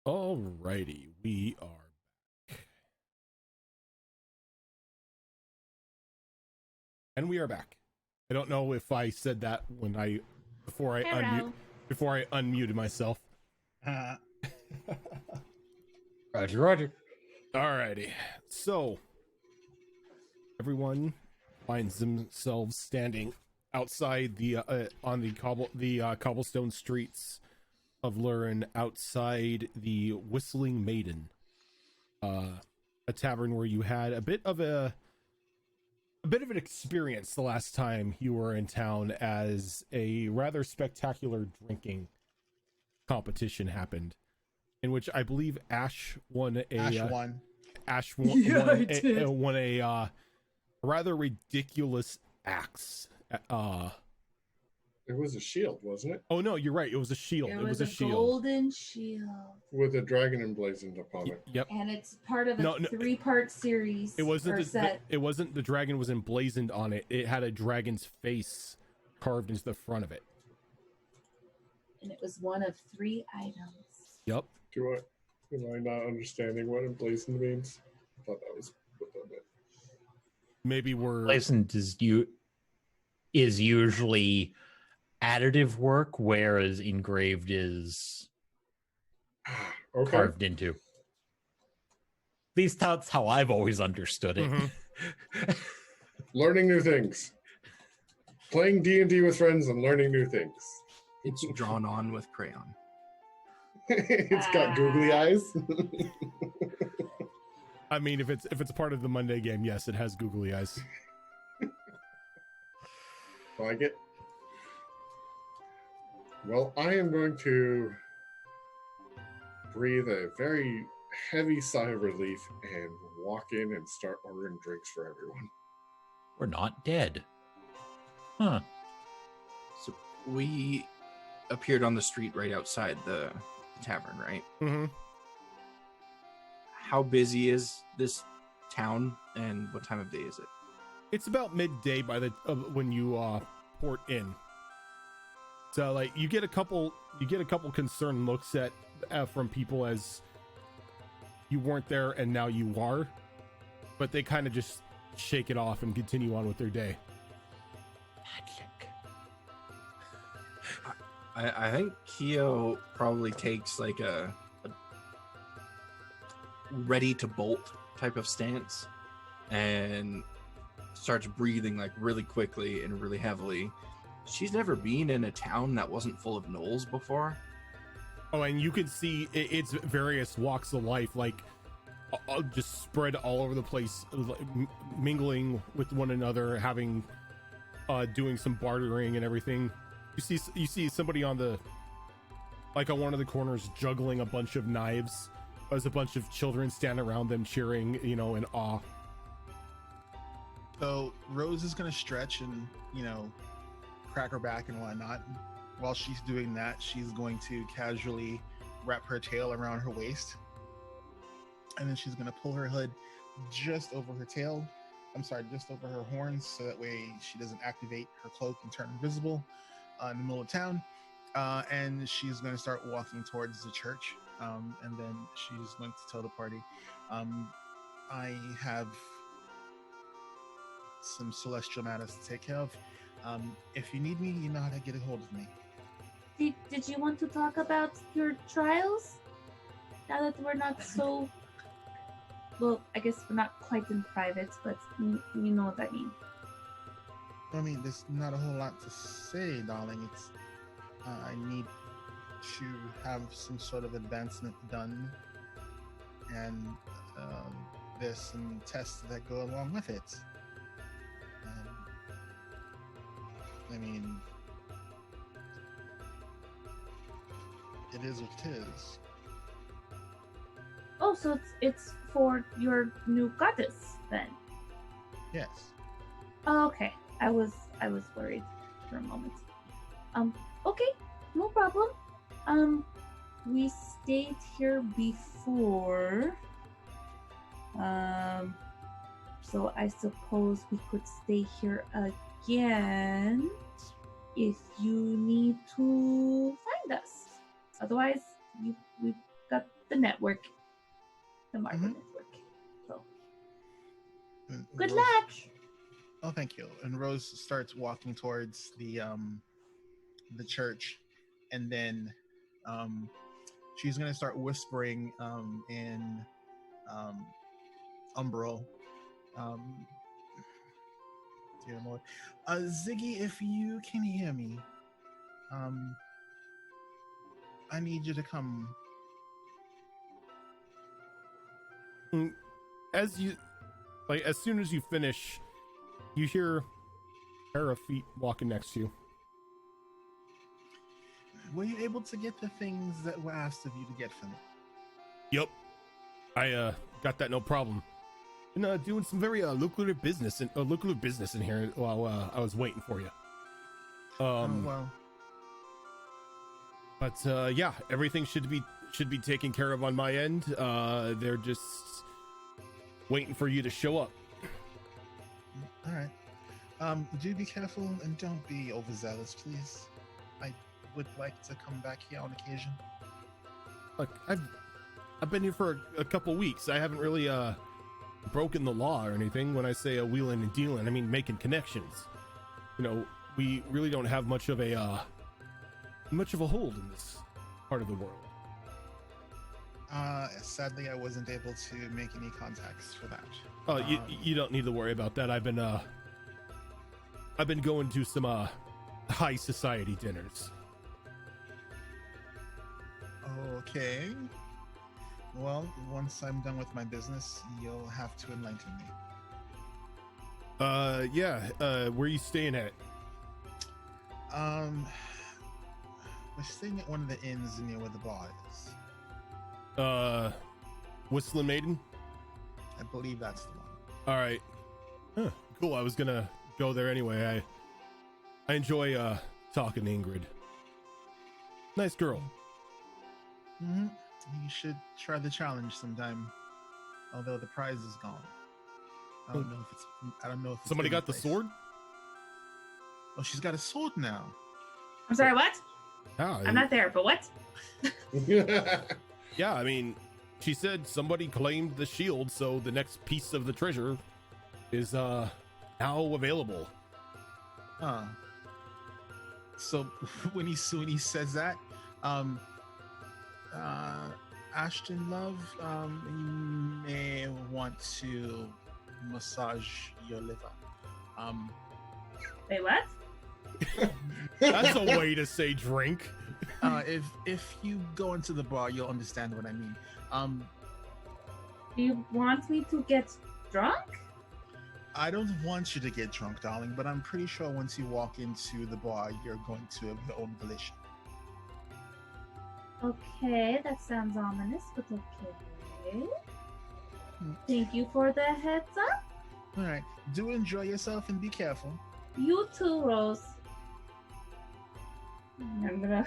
Alrighty, we are back. And we are back. I don't know if I said that before I unmuted myself. Roger. Alrighty. So everyone finds themselves standing outside the on the cobblestone streets of Lurin, outside the Whistling Maiden, a tavern where you had a bit of an experience the last time you were in town, as a rather spectacular drinking competition happened, in which I believe Ash won a rather ridiculous axe. It was a shield, wasn't it? Oh no, you're right. It was a shield. It was a shield golden shield. With a dragon emblazoned upon it. Yep. And it's part of a three-part series. It wasn't set. it wasn't the dragon was emblazoned on it. It had a dragon's face carved into the front of it. And it was one of 3 items. Yep. Am I not understanding what emblazoned means? I thought that was what that meant. Maybe we're Emblazoned is usually additive work, whereas engraved is Okay. carved into. At least that's how I've always understood it. Mhm. Learning new things. Playing D&D with friends and learning new things. It's drawn on with crayon. It's got googly eyes. I mean, if it's part of the Monday game, yes, it has googly eyes. Like it. Well, I am going to breathe a very heavy sigh of relief and walk in and start ordering drinks for everyone. We're not dead. Huh. So we appeared on the street right outside the tavern, right? Mm-hmm. How busy is this town, and what time of day is it? It's about midday when you port in. So like you get a couple concerned looks at from people as you weren't there and now you are, but they kind of just shake it off and continue on with their day. Magic. I think Keo probably takes like a ready to bolt type of stance and starts breathing like really quickly and really heavily. She's never been in a town that wasn't full of gnolls before. Oh, and you can see it's various walks of life, like just spread all over the place, mingling with one another, having doing some bartering and everything. You see somebody on one of the corners juggling a bunch of knives. There's a bunch of children standing around them cheering, in awe. So Rose is going to stretch and, crack her back and whatnot. While she's doing that, she's going to casually wrap her tail around her waist. And then she's going to pull her hood just over her tail. Just over her horns, so that way she doesn't activate her cloak and turn invisible in the middle of town. And she's going to start walking towards the church. And then she's going to tell the party, I have some celestial matters to take care of. If you need me, you know how to get a hold of me. Did you want to talk about your trials? Now that we're not so... Well, I guess we're not quite in private, but you know what I mean. I mean, there's not a whole lot to say, darling. It's I need to have some sort of advancement done, and there's some tests that go along with it. I mean, it is what it is. Oh, so it's for your new goddess then? Yes. Oh, okay. I was worried for a moment. Okay, no problem. We stayed here before. So I suppose we could stay here again if you need to find us. Otherwise, we've got the network, the Marble Mhm. network. So And good Rose- luck. Oh, thank you. And Rose starts walking towards the church, and then she's gonna start whispering in Umbral. Dear Lord, Ziggy, if you can hear me, I need you to come. As soon as you finish, you hear a pair of feet walking next to you. Were you able to get the things that were asked of you to get for me? Yep, I got that no problem. Been doing some very lucrative business in here while I was waiting for you. Well, But yeah, everything should be taken care of on my end. They're just waiting for you to show up. all right. Do be careful and don't be overzealous, please. I would like to come back here on occasion. Look, I've been here for a couple weeks. I haven't really broken the law or anything. When I say a wheeling and dealing, I mean making connections. You know, we really don't have much of a hold in this part of the world. Sadly, I wasn't able to make any contacts for that. Oh, you don't need to worry about that. I've been going to some high society dinners. Okay. Well, once I'm done with my business, you'll have to enlighten me. Yeah. Where are you staying at? We're staying at one of the inns near where the bar is. Whistling Maiden? I believe that's the one. All right. Huh, cool. I was gonna go there anyway. I enjoy talking to Ingrid. Nice girl. Mm-hmm. You should try the challenge sometime. Although the prize is gone. I don't know if it's Somebody been got the replaced. sword? Oh, she's got a sword now. I'm sorry, what? Yeah, I'm not there, but what? yeah, I mean, she said somebody claimed the shield, so the next piece of the treasure is now available. So when he says that, Ashton Love, you may want to massage your liver. Wait, what? That's a way to say drink. If you go into the bar, you'll understand what I mean. Do you want me to get drunk? I don't want you to get drunk, darling, but I'm pretty sure once you walk into the bar, you're going to have your own volition. Okay, that sounds ominous, but okay. Thank you for the heads up. All right. Do enjoy yourself and be careful. You too, Rose. I'm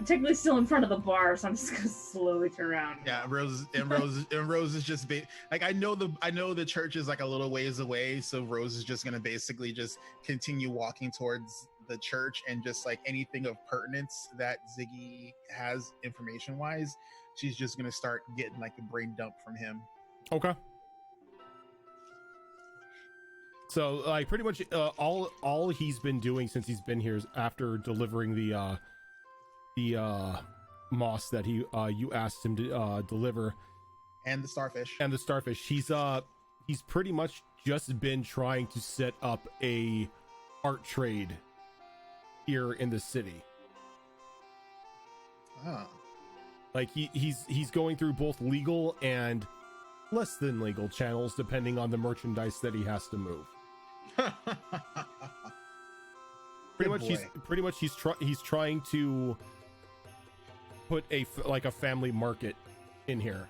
technically still in front of the bar, so I'm just gonna slowly turn around. Yeah, Rose is just like I know the church is like a little ways away, so Rose is just gonna basically just continue walking towards the church, and just like anything of pertinence that Ziggy has information wise, she's just gonna start getting like a brain dump from him. Okay. So like pretty much all he's been doing since he's been here is after delivering the moss that you asked him to deliver, And the starfish. He's pretty much just been trying to set up a art trade here in the city. Like he's going through both legal and less than legal channels depending on the merchandise that he has to move. Pretty much he's trying to put a family market in here,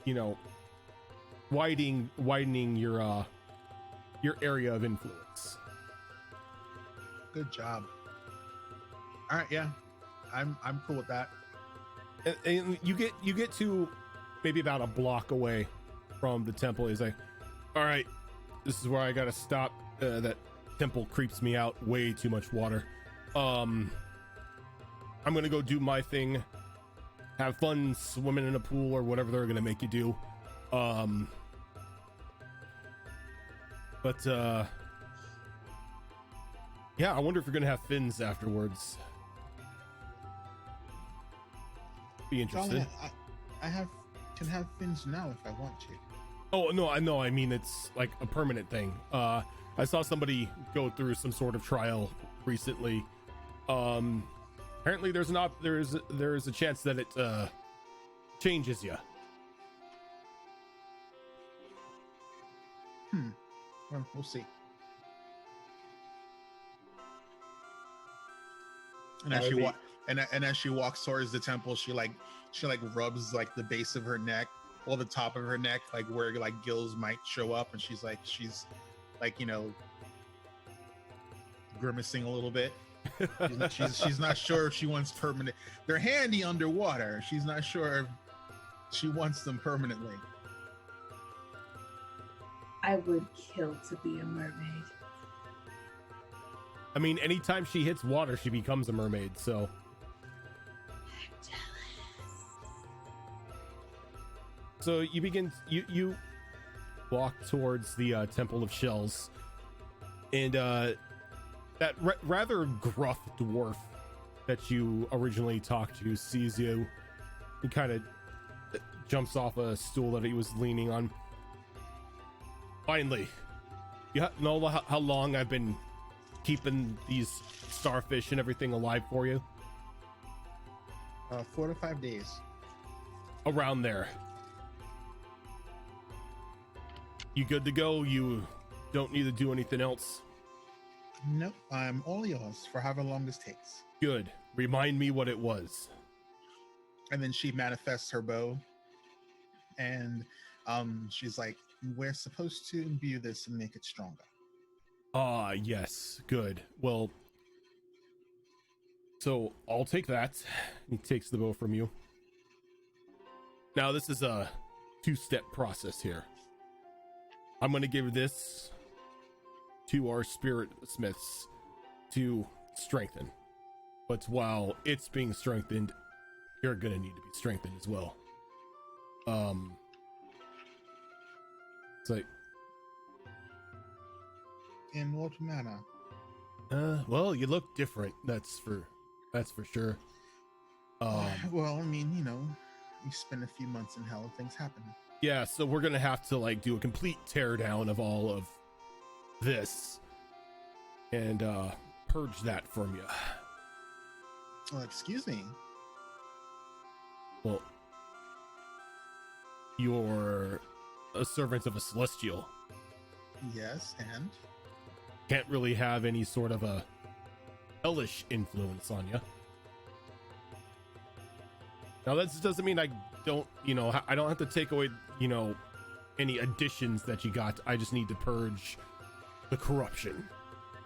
you know, widening your area of influence. Good job. All right, yeah, I'm cool with that. And you get to maybe about a block away from the temple. He's like, all right, this is where I gotta stop. That temple creeps me out. Way too much water. I'm gonna go do my thing. have fun swimming in a pool or whatever they're gonna make you do. But yeah, I wonder if you're gonna have fins afterwards. Be interested. I can have fins now if I want to. Oh no, I know. I mean, it's like a permanent thing. I saw somebody go through some sort of trial recently. Apparently, there's a chance that it changes you. Well, we'll see. And as as she walks towards the temple, she rubs like the base of her neck, or the top of her neck, like where like gills might show up, and she's like grimacing a little bit. She's not sure if she wants permanent. They're handy underwater. She's not sure if she wants them permanently. I would kill to be a mermaid. I mean, anytime she hits water, she becomes a mermaid. So. So you walk towards the Temple of Shells, and that rather gruff dwarf that you originally talked to sees you. He kind of jumps off a stool that he was leaning on. Finally, you know how long I've been keeping these starfish and everything alive for you? 4 to 5 days. Around there. You good to go? You don't need to do anything else? Nope, I'm all yours for however long this takes. Good. Remind me what it was. And then she manifests her bow, and she's like, we're supposed to imbue this and make it stronger. Ah, yes. Good. Well, so I'll take that. He takes the bow from you. Now, this is a 2-step process here. I'm going to give this to our spirit smiths to strengthen. But while it's being strengthened, you're going to need to be strengthened as well. It's like, in what manner? well, you look different. That's for sure. Well, I mean, you know, you spend a few months in hell, things happen. Yeah, so we're gonna have to like do a complete teardown of all of this and purge that from you. Well, excuse me. Well, you're a servant of a celestial. Yes, and? Can't really have any sort of a hellish influence on you. Now that doesn't mean I don't, I don't have to take away, any additions that you got. I just need to purge the corruption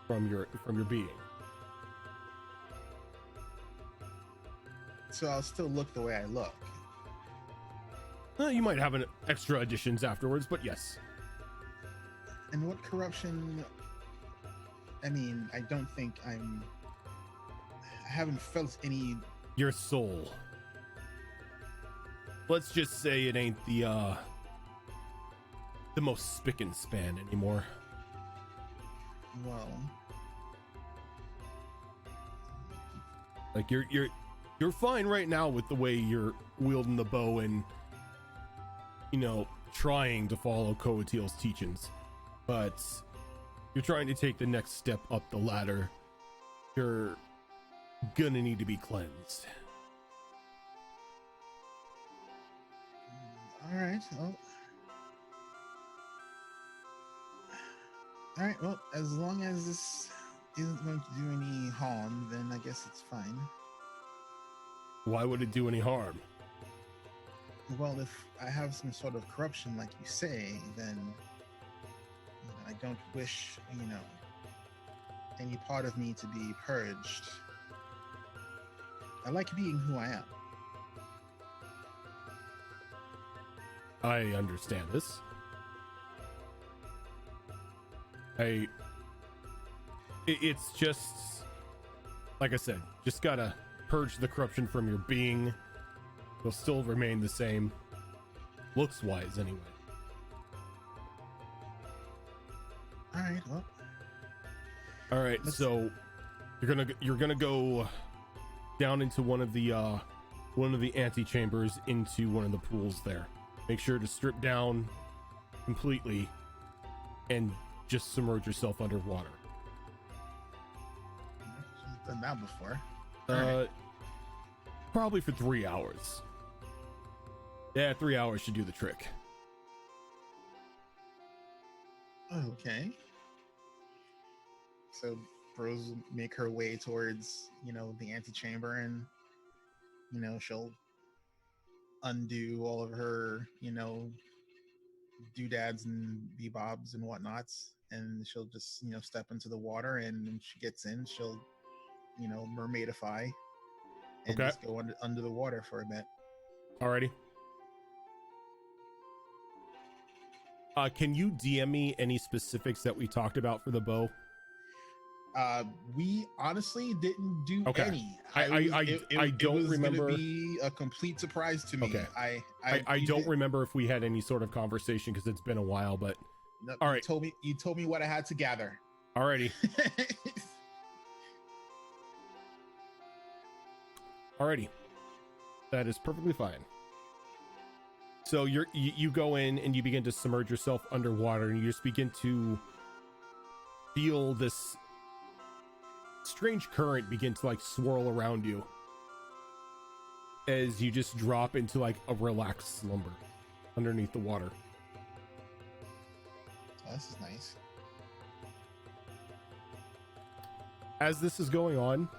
from your being. So I'll still look the way I look. You might have an extra additions afterwards, but yes. And what corruption? I mean, I don't think I haven't felt any. Your soul. Let's just say it ain't the most spick and span anymore. Well, like you're fine right now with the way you're wielding the bow and trying to follow Coatil's teachings, but you're trying to take the next step up the ladder. You're gonna need to be cleansed. all right. Well, as long as this isn't going to do any harm, then I guess it's fine. Why would it do any harm? Well, if I have some sort of corruption, like you say, then I don't wish, any part of me to be purged. I like being who I am. I understand this. It's just, like I said, just gotta purge the corruption from your being They'll still remain the same, looks wise anyway. All right. Well, All right, so you're gonna go down into one of the antechambers into one of the pools there. Make sure to strip down completely and just submerge yourself underwater. I've done that before. Probably for 3 hours. Yeah, 3 hours should do the trick. Okay. So Rose will make her way towards, the antechamber, and, she'll undo all of her, doodads and bebobs and whatnots, and she'll just, step into the water, and when she gets in, she'll, mermaidify and Okay. just go under the water for a bit. Alrighty. Can you DM me any specifics that we talked about for the bow? We honestly didn't do Okay. any. I don't remember. It was gonna be a complete surprise to me. Okay. I I don't remember if we had any sort of conversation because it's been a while, but No, all right. You told me what I had to gather. alrighty. Alrighty. That is perfectly fine. So you go in and you begin to submerge yourself underwater, and you just begin to feel this strange current begin to like swirl around you as you just drop into like a relaxed slumber underneath the water. Oh, this is nice. As this is going on,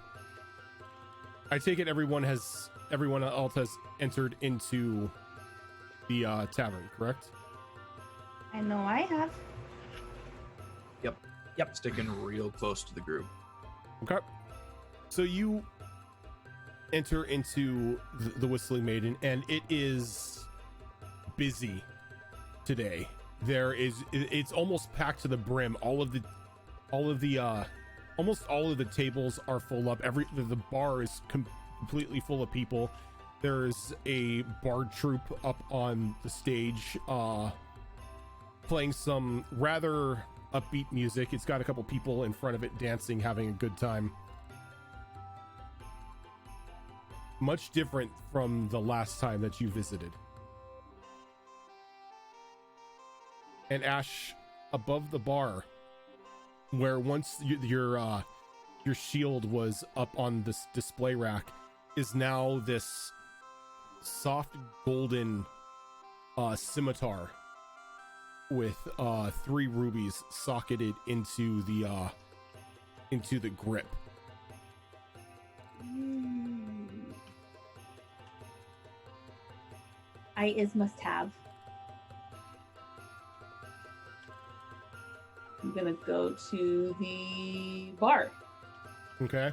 I take it everyone else has entered into the tavern, correct? I know I have. Yep. Sticking real close to the group. Okay. So you enter into the Whistling Maiden, and it is busy today. It's almost packed to the brim. Almost all of the tables are full up. The bar is completely full of people. There's a bard troupe up on the stage, playing some rather upbeat music. It's got a couple people in front of it dancing, having a good time. Much different from the last time that you visited. And Ash, above the bar, where once your shield was up on this display rack, is now this soft golden scimitar with 3 rubies socketed into the grip. I is must have. I'm gonna go to the bar. Okay.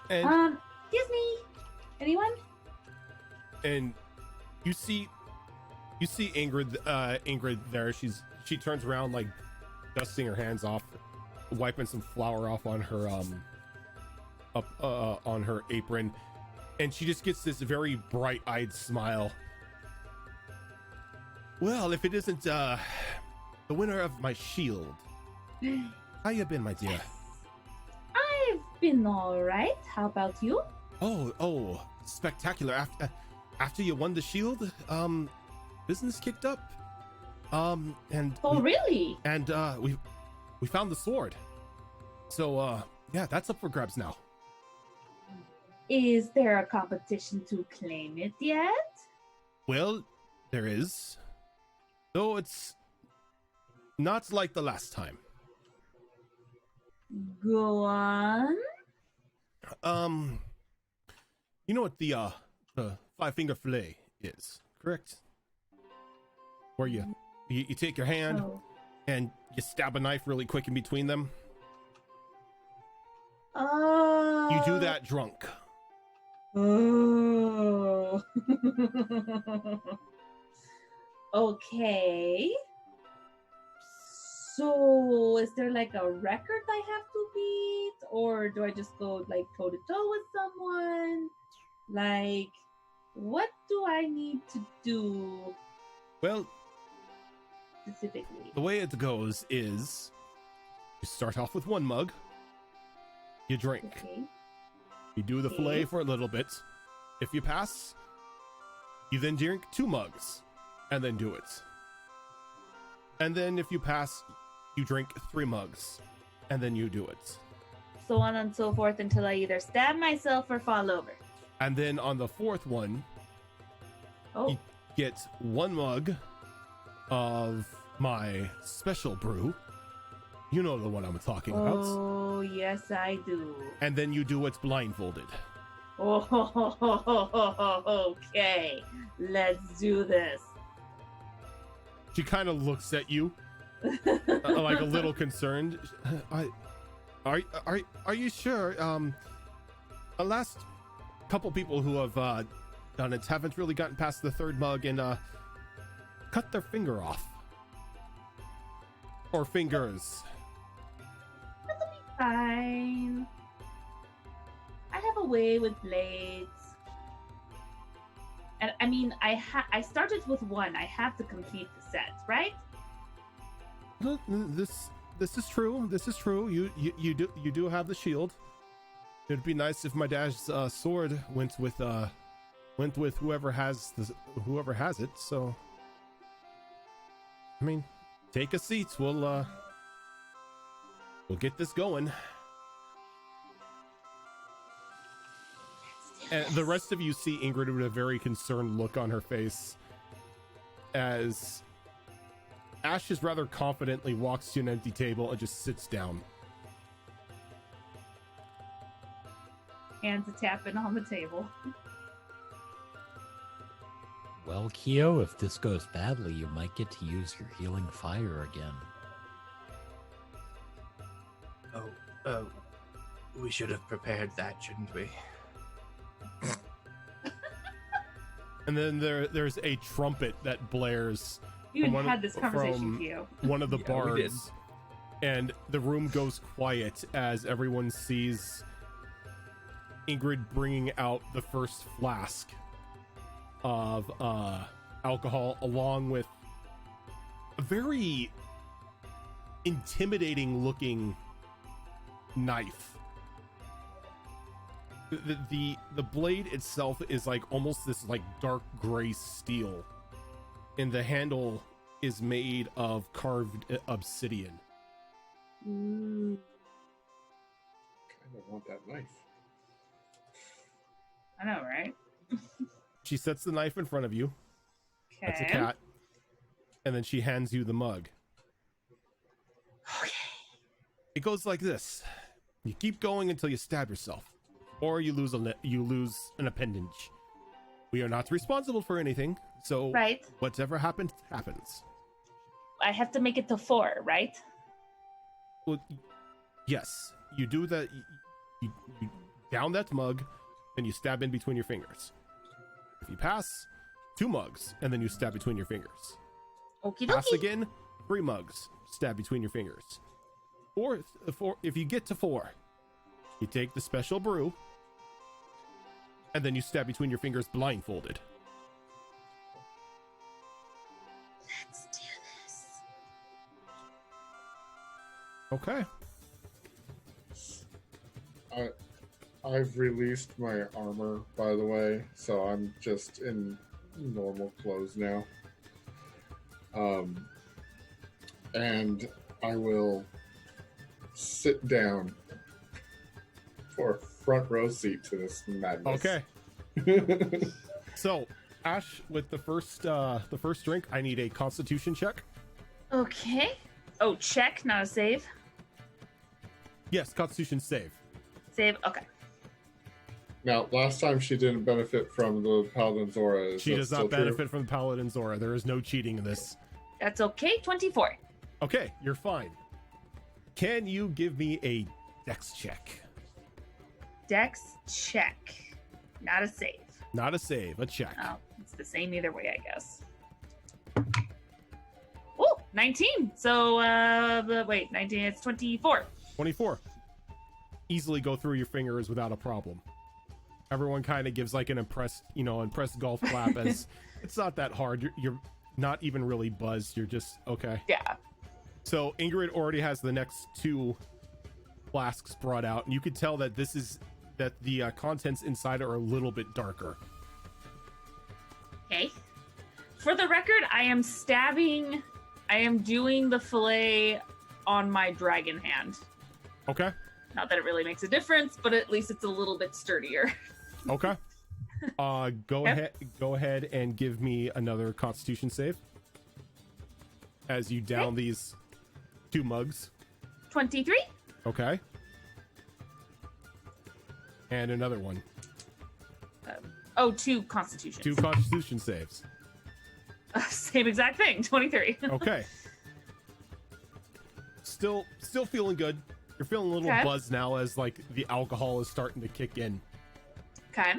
And Excuse me. Anyone? and you see Ingrid there. She turns around, like dusting her hands off, wiping some flour off on her on her apron, and she just gets this very bright-eyed smile. Well, if it isn't the winner of my shield. How you been, my dear? I've been all right. How about you? Oh, spectacular. After you won the shield, business kicked up. And Really? And we found the sword. So yeah, that's up for grabs now. Is there a competition to claim it yet? Well, there is. Though it's not like the last time. Go on. You know what the 5-finger fillet is, correct? Where you take your hand and you stab a knife really quick in between them. You do that drunk. Oh. Okay. So, is there like a record I have to beat, or do I just go like toe to toe with someone? Like, what do I need to do Well, specifically? the way it goes is you start off with 1 mug, you drink, Okay. you do the fillet for a little bit. If you pass, you then drink 2 mugs and then do it. And then if you pass, you drink 3 mugs and then you do it. So on and so forth until I either stab myself or fall over. And then on the 4th one, Oh, You- get 1 mug of my special brew. You know the one I'm talking about. oh yes, I do. And then you do it blindfolded. Oh, okay. Let's do this. She kind of looks at you, like a little concerned. Are you sure? The last couple people who have done it haven't really gotten past the 3rd mug and cut their finger off, or fingers. Fine. I have a way with blades. And I mean, I started with 1. I have to complete the set, right? This is true. This is true. You do have the shield. It'd be nice if my dad's sword went with whoever has it. So, I mean, take a seat. We'll get this going. And the rest of you see Ingrid with a very concerned look on her face as Ash just rather confidently walks to an empty table and just sits down. Hands a tapping on the table. Well, Kyo, if this goes badly, you might get to use your healing fire again. Oh, we should have prepared that, shouldn't we? And then there's a trumpet that blares You From had this conversation, from Kyo. one of the Yeah, we did. bards, and the room goes quiet as everyone sees Ingrid bringing out the first flask of alcohol, along with a very intimidating looking knife. The blade itself is like almost this like dark gray steel, and the handle is made of carved obsidian. Ooh. Kind of want that knife. I know, right? She sets the knife in front of you. Okay. That's a cat. And then she hands you the mug. Okay. It goes like this. You keep going until you stab yourself, or you lose an appendage. We are not responsible for anything, so Right. whatever happens, happens. I have to make it to 4, right? Well, yes, you do that. You down that mug, and you stab in between your fingers. If you pass, 2 mugs, and then you stab between your fingers. Okie Pass dokie. again, 3 mugs, stab between your fingers. Or if you get to 4, you take the special brew, and then you stab between your fingers blindfolded. Let's do this. Okay. I've released my armor, by the way, so I'm just in normal clothes now. And I will sit down for a front row seat to this madness. Okay. So, Ash, with the first drink, I need a Constitution check. Okay. Oh, check, not a save. Yes, Constitution save. Save. Okay. Now, last time she didn't benefit from the Paladin's aura. Is She that does still not true? benefit from the Paladin's aura. There is no cheating in this. That's okay. 24. Okay, you're fine. Can you give me a Dex check? Dex check. Not a save. Not a save, a check. Oh, it's the same either way, I guess. Oh, 19. So, wait, 19, it's 24. 24. Easily go through your fingers without a problem. Everyone kind of gives like an impressed golf clap as it's not that hard. You're not even really buzzed. You're just okay. Yeah. So Ingrid already has the next 2 flasks brought out, and you could tell that the contents inside are a little bit darker. Okay. For the record, I am doing the fillet on my dragon hand. Okay. Not that it really makes a difference, but at least it's a little bit sturdier. Okay. Go ahead and give me another Constitution save as you down these 2 mugs. 23. Okay. And another one. 2 Constitution. 2 Constitution saves. Same exact thing. 23. Okay. Still feeling good. You're feeling a little buzzed now as like the alcohol is starting to kick in. Okay.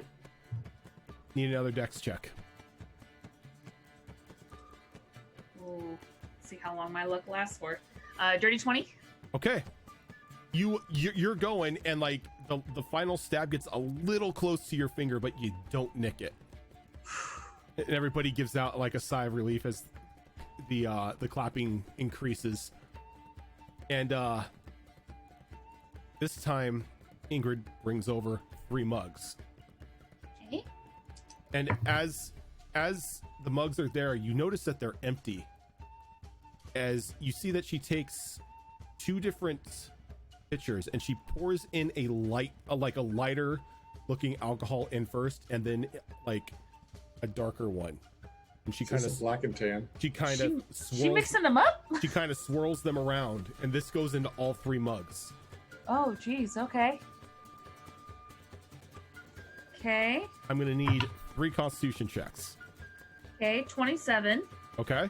Need another dex check. Ooh, see how long my luck lasts for. Dirty 20. Okay. You're going, and like the final stab gets a little close to your finger, but you don't nick it. And everybody gives out like a sigh of relief as the clapping increases. And this time Ingrid brings over 3 mugs. Okay. And as the mugs are there, you notice that they're empty. As you see that she takes 2 different pitchers and she pours in a lighter looking alcohol in first, and then like a darker one. And she kind of black and tan. She mixing them up? She kind of swirls them around, and this goes into all 3 mugs. Oh, geez. Okay. Okay. I'm gonna need 3 Constitution checks. Okay. 27. Okay.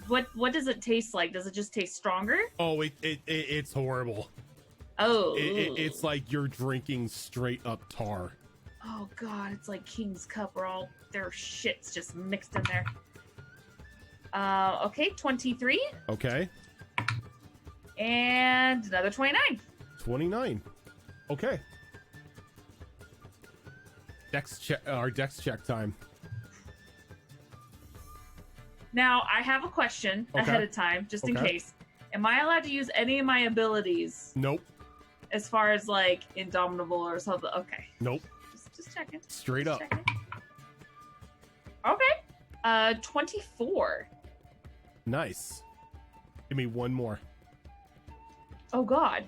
What does it taste like? Does it just taste stronger? Oh, it's horrible. Oh. It's like you're drinking straight up tar. Oh God, it's like King's Cup where all their shit's just mixed in there. Okay, 23. Okay. And another 29. 29. Okay. Dex check time. Now, I have a question ahead of time, just in case. Am I allowed to use any of my abilities? Nope. As far as like Indomitable or something? Okay. Nope. Just checking. Straight up. Checking. Okay. 24. Nice. Give me one more. Oh God.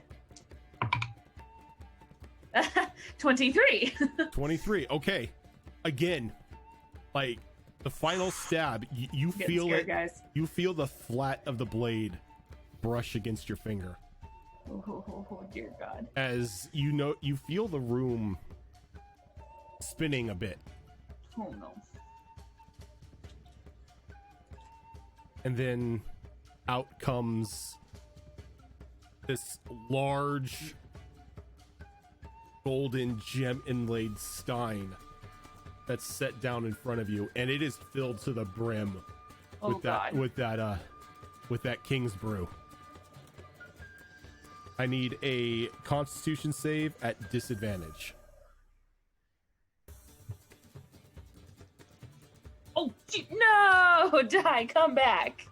23. 23. Okay. Again, like the final stab, you feel scared, it. Guys. You feel the flat of the blade brush against your finger. Oh dear God. As you feel the room spinning a bit. Oh no. And then out comes this large golden gem inlaid stein that's set down in front of you, and it is filled to the brim with that King's Brew. I need a Constitution save at disadvantage. Oh no! Die! Come back!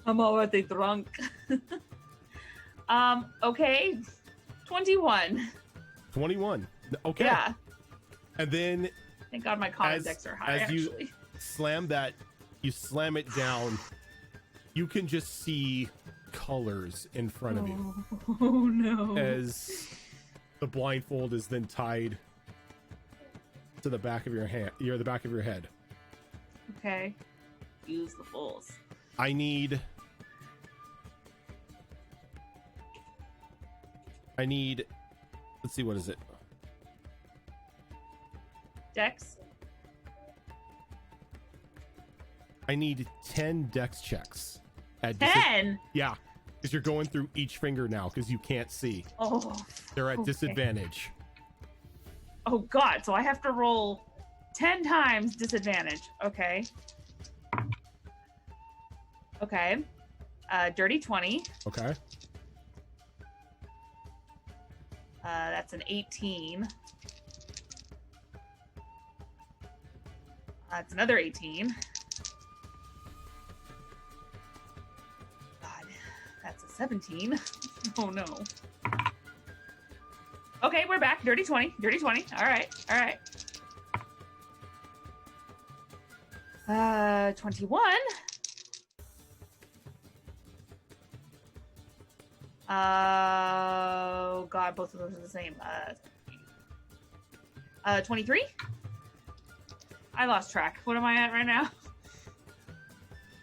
I'm already drunk. Okay. 21. 21. Okay. Yeah. And then Thank God my con and dex are high, as you actually. you slam it down, you can just see colors in front of you. Oh no. As the blindfold is then tied to the back of your hand, the back of your head. Okay. Use the fools. I need, let's see, what is it? Dex? I need 10 dex checks. At 10? Yeah, because you're going through each finger now because you can't see. Oh. They're at okay. disadvantage. Oh God, so I have to roll 10 times disadvantage. Okay. Okay. Dirty 20. Okay. That's an 18. That's another 18. God, that's a 17. Oh no. Okay, we're back. Dirty 20. Dirty 20. All right. All right. 21. Oh God, both of those are the same. 23. I lost track. What am I at right now?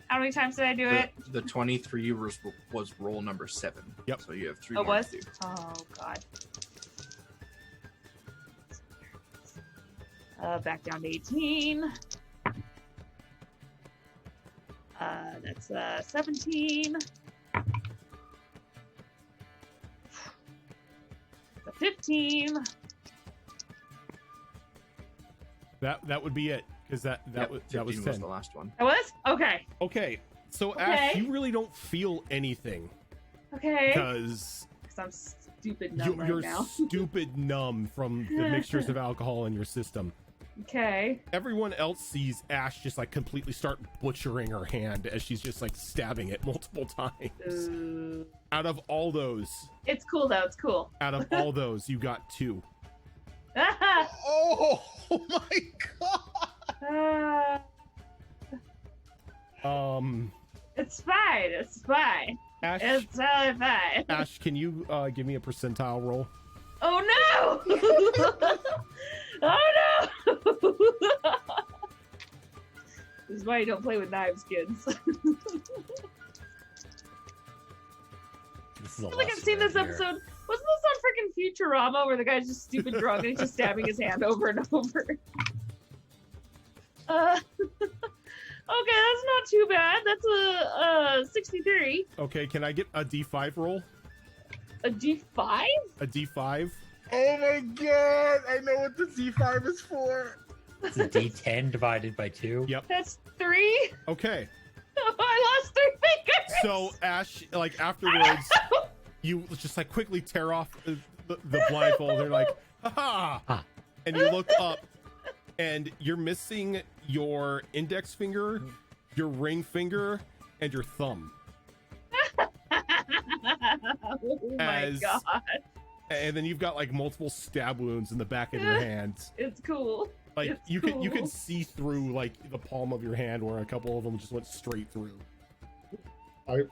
How many times did I do it? The 23 was roll number 7. Yep. So you have 3 Oh, more was? to do. Oh God. Back down to 18. That's 17. The 15. That would be it, because that Yep, was 15 10. was the last one. I was? Okay. Okay, so Okay. Ash, you really don't feel anything Okay. because Because I'm stupid numb right you're now. stupid numb from the mixtures of alcohol in your system. Okay. Everyone else sees Ash just like completely start butchering her hand as she's just like stabbing it multiple times. Out of all those, It's cool though. It's cool. out of all those, you got 2. Oh my god! It's fine. It's fine. Ash, It's totally fine. Ash, can you give me a percentile roll? Oh no! Oh no! This is why you don't play with knives, kids. This is a I feel like I've lesson seen this right here. episode. Wasn't this on freaking Futurama where the guy's just stupid drunk and he's just stabbing his hand over and over? Okay, that's not too bad. That's a 63. Okay, can I get a D5 roll? A D5? A D5? Oh my god! I know what the Z5 is for. It's a D10 divided by 2. Yep. That's 3. Okay. I lost 3 fingers. So Ash, like afterwards, you just like quickly tear off the blindfold. They're like, ha! Ah. And you look up, and you're missing your index finger, your ring finger, and your thumb. Oh my As- god. And then you've got like multiple stab wounds in the back of your hands. It's cool. Like It's you can cool. see through like the palm of your hand, where a couple of them just went straight through. And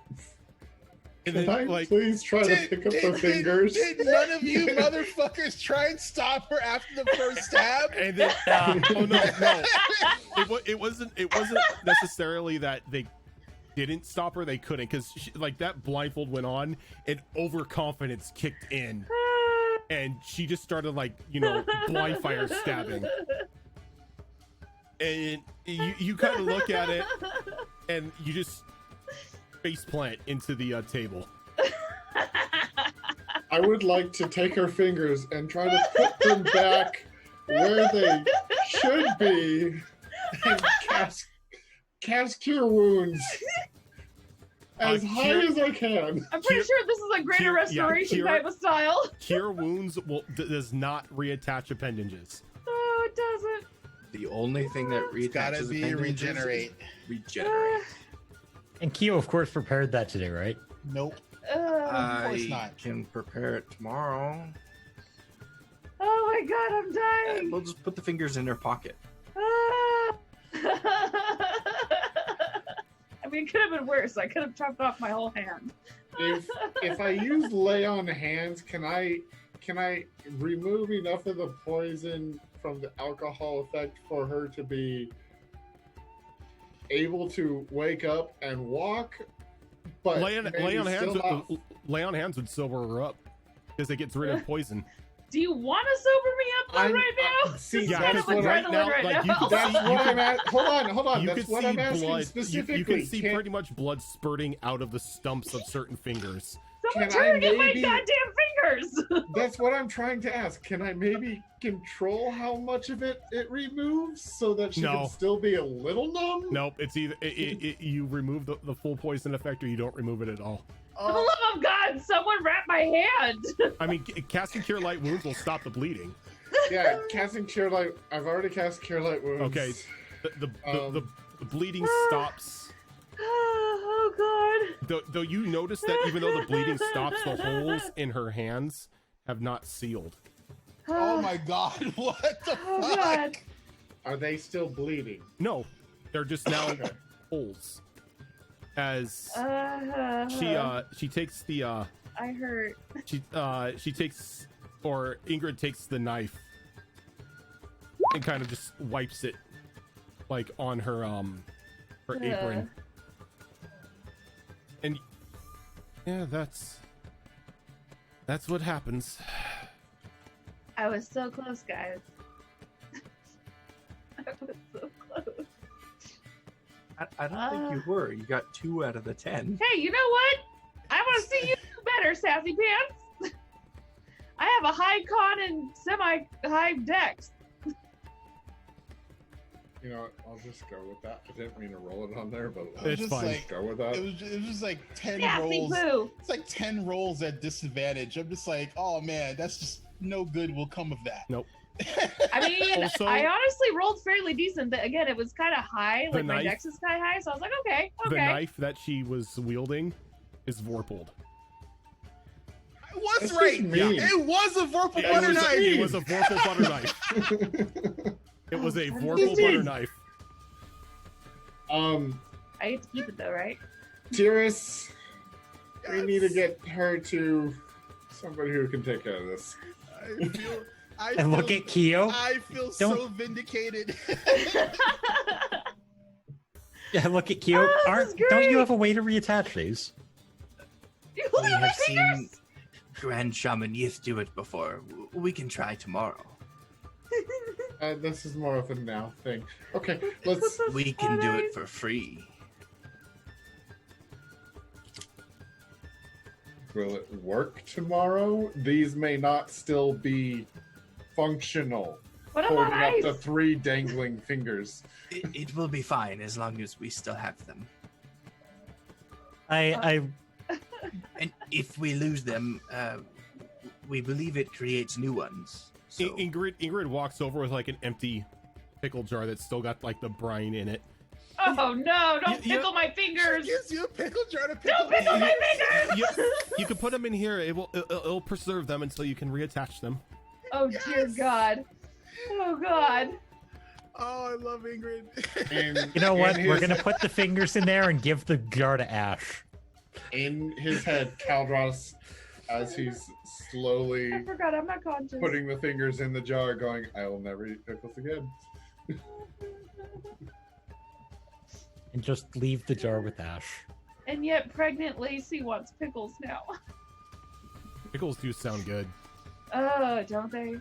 Can then, I like, please try to pick up the fingers? Did none of you motherfuckers try and stop her after the first stab? and then oh no, it wasn't necessarily that they didn't stop her, they couldn't, because like that blindfold went on and overconfidence kicked in, and she just started like, you know, blind fire stabbing. And you kind of look at it and you just face plant into the table. I would like to take her fingers and try to put them back where they should be and cast cure wounds as high as I can. I'm pretty sure this is a greater restoration type of style. Cure wounds does not reattach appendages. Oh, it doesn't. The only thing that It's gotta reattaches be appendages is regenerate. regenerate. And Kyo, of course, prepared that today, right? Nope. Uh, course I not. can prepare it tomorrow. oh my god, I'm dying. We'll just put the fingers in her pocket. Ah. I mean, it could have been worse. I could have chopped off my whole hand. If I use lay on hands, can I remove enough of the poison from the alcohol effect for her to be able to wake up and walk? But Lay on hands. still not- Lay on hands would sober her up because it gets rid of poison. Do you want to sober me up though I'm- right now? see, This is yeah, kind that's of what right adrenaline now, right like, you now. can That's see- what I'm at. Hold on. You That's can what see I'm asking blood. specifically. You can see Can- pretty much blood spurting out of the stumps of certain fingers. Someone Can try I to get my maybe- goddamn fingers. That's what I'm trying to ask. Can I maybe control how much of it removes so that she No. can still be a little numb? Nope, it's either you remove the full poison effect or you don't remove it at all. For the love of God, God, someone wrap my hand. I mean, casting Cure Light Wounds will stop the bleeding. Yeah, casting Cure Light. I've already cast Cure Light Wounds. Okay, the bleeding stops. Oh God. Though you notice that even though the bleeding stops, the holes in her hands have not sealed. Oh my God! What the Oh fuck? God. Are they still bleeding? No, they're just now Okay. holes. As Uh, she takes the I hurt. she takes, or Ingrid takes the knife and kind of just wipes it like on her apron. And yeah, that's what happens. I was so close, guys. I was so close. I don't think you were. You got 2 out of the 10. Hey, you know what? I want to see you do better, Sassy Pants. I have a high con and semi-high dex. You know what? I'll just go with that. I didn't mean to roll it on there, but I was It's just fine. like, go with that. it was just like 10 Sassy rolls. Boo. It's like 10 rolls at disadvantage. I'm just like, oh man, that's just no good will come of that. Nope. I mean, Also- I honestly rolled fairly decent, but again, it was kind of high. The Like my knife- dex is kind of high, so I was like, okay. The knife that she was wielding is vorpaled. It was That's right. just mean. It was a Vorpal It butter was, knife. it was a vorpal butter knife. It was a vorpal butter knife. I get to keep it though, right? TUES, we Yes. need to get her to somebody who can take care of this. And look at Kyo. I feel so vindicated. Yeah, look at Kyo. Oh, this is Don't you great. have a way to reattach these? You We look at my have fingers. seen Grand Shaman Yith do it before. We can try tomorrow. This is more of a now thing. Okay, Put let's. the We can do spot it on. for free. Will it work tomorrow? These may not still be functional. Put 'em on Holding up ice. the 3 dangling fingers. It will be fine as long as we still have them. I And if we lose them, we believe it creates new ones. So Ingrid walks over with like an empty pickle jar that's still got like the brine in it. Oh no! Don't You- pickle my fingers. Gives you a pickle jar to pickle. Don't pickle my fingers. You can put them in here. It'll preserve them until you can reattach them. Oh dear God. Oh God. Oh, I love Ingrid. And you know what? in We're his- gonna put the fingers in there and give the jar to Ash. In his head, Caldros, as he's I slowly forgot I'm not conscious. putting the fingers in the jar, going, "I will never eat pickles again." And just leave the jar with Ash. And yet pregnant Lacey wants pickles now. Pickles do sound good. Oh, don't they?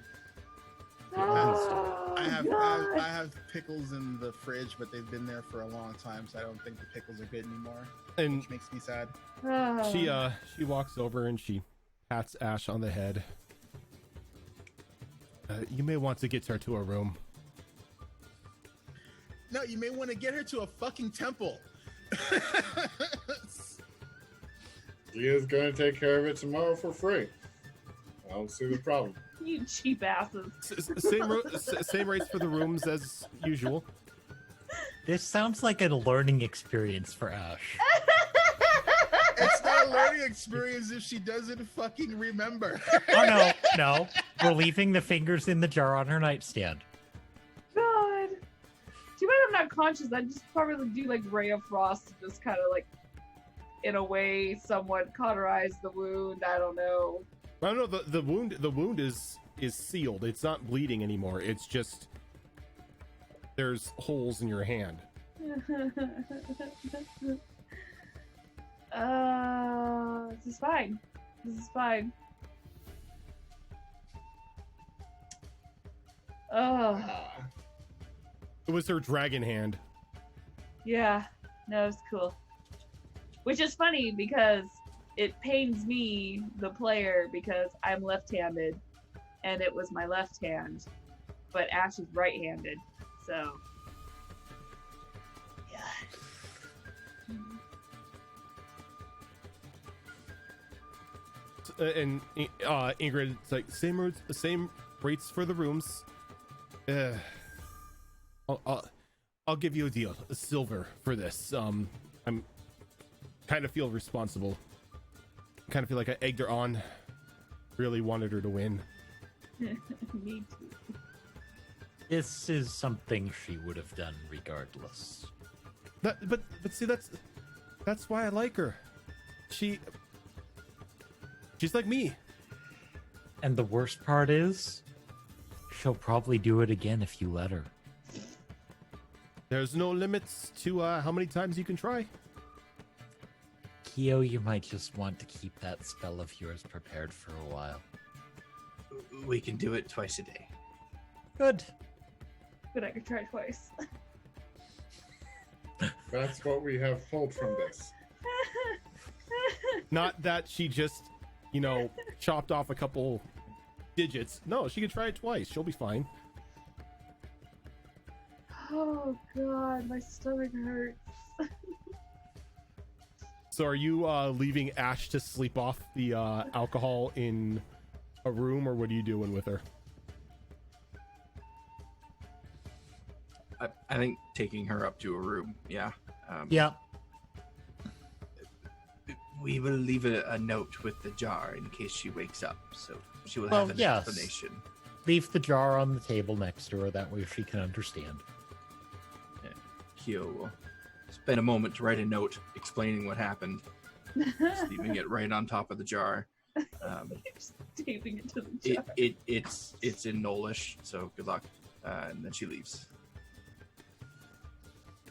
Oh, I God. have pickles in the fridge, but they've been there for a long time, so I don't think the pickles are good anymore, And which makes me sad. Oh. she walks over and she pats Ash on the head. You may want to get her to a room. No, you may want to get her to a fucking temple. He is going to take care of it tomorrow for free. I don't see the problem. You cheap asses. Same rates for the rooms as usual. This sounds like a learning experience for Ash. It's not a learning experience if she doesn't fucking remember. Oh no. We're leaving the fingers in the jar on her nightstand. God. Too bad I'm not conscious. I'd just probably do like Ray of Frost to just kind of like, in a way, somewhat cauterize the wound. I don't know. I don't know. The wound is sealed. It's not bleeding anymore. It's just there's holes in your hand. This is fine. This is fine. Oh, It was her dragon hand. yeah. No, it's cool. Which is funny because it pains me, the player, because I'm left-handed, and it was my left hand, but Ash is right-handed, so. and Ingrid's like, same rates for the rooms. I'll give you a deal, a silver for this. I'm kind of feel responsible. Kind of feel like I egged her on. Really wanted her to win. Me too. This is something she would have done regardless. But see, that's why I like her. She's like me. And the worst part is, she'll probably do it again if you let her. There's no limits to how many times you can try. Kyo, you might just want to keep that spell of yours prepared for a while. We can do it twice a day. Good. But I could try twice. That's what we have pulled from this. Not that she just, chopped off a couple digits. No, she can try it twice. She'll be fine. Oh god, my stomach hurts. So are you leaving Ash to sleep off the alcohol in a room, or what are you doing with her? I think taking her up to a room, yeah. Yeah. We will leave a note with the jar in case she wakes up, so she will Well, have an yes. explanation. Leave the jar on the table next to her, that way she can understand. Kyo will spend a moment to write a note explaining what happened, just leaving it right on top of the jar. Just taping it to the jar. It's in Nolish, so good luck. And then she leaves.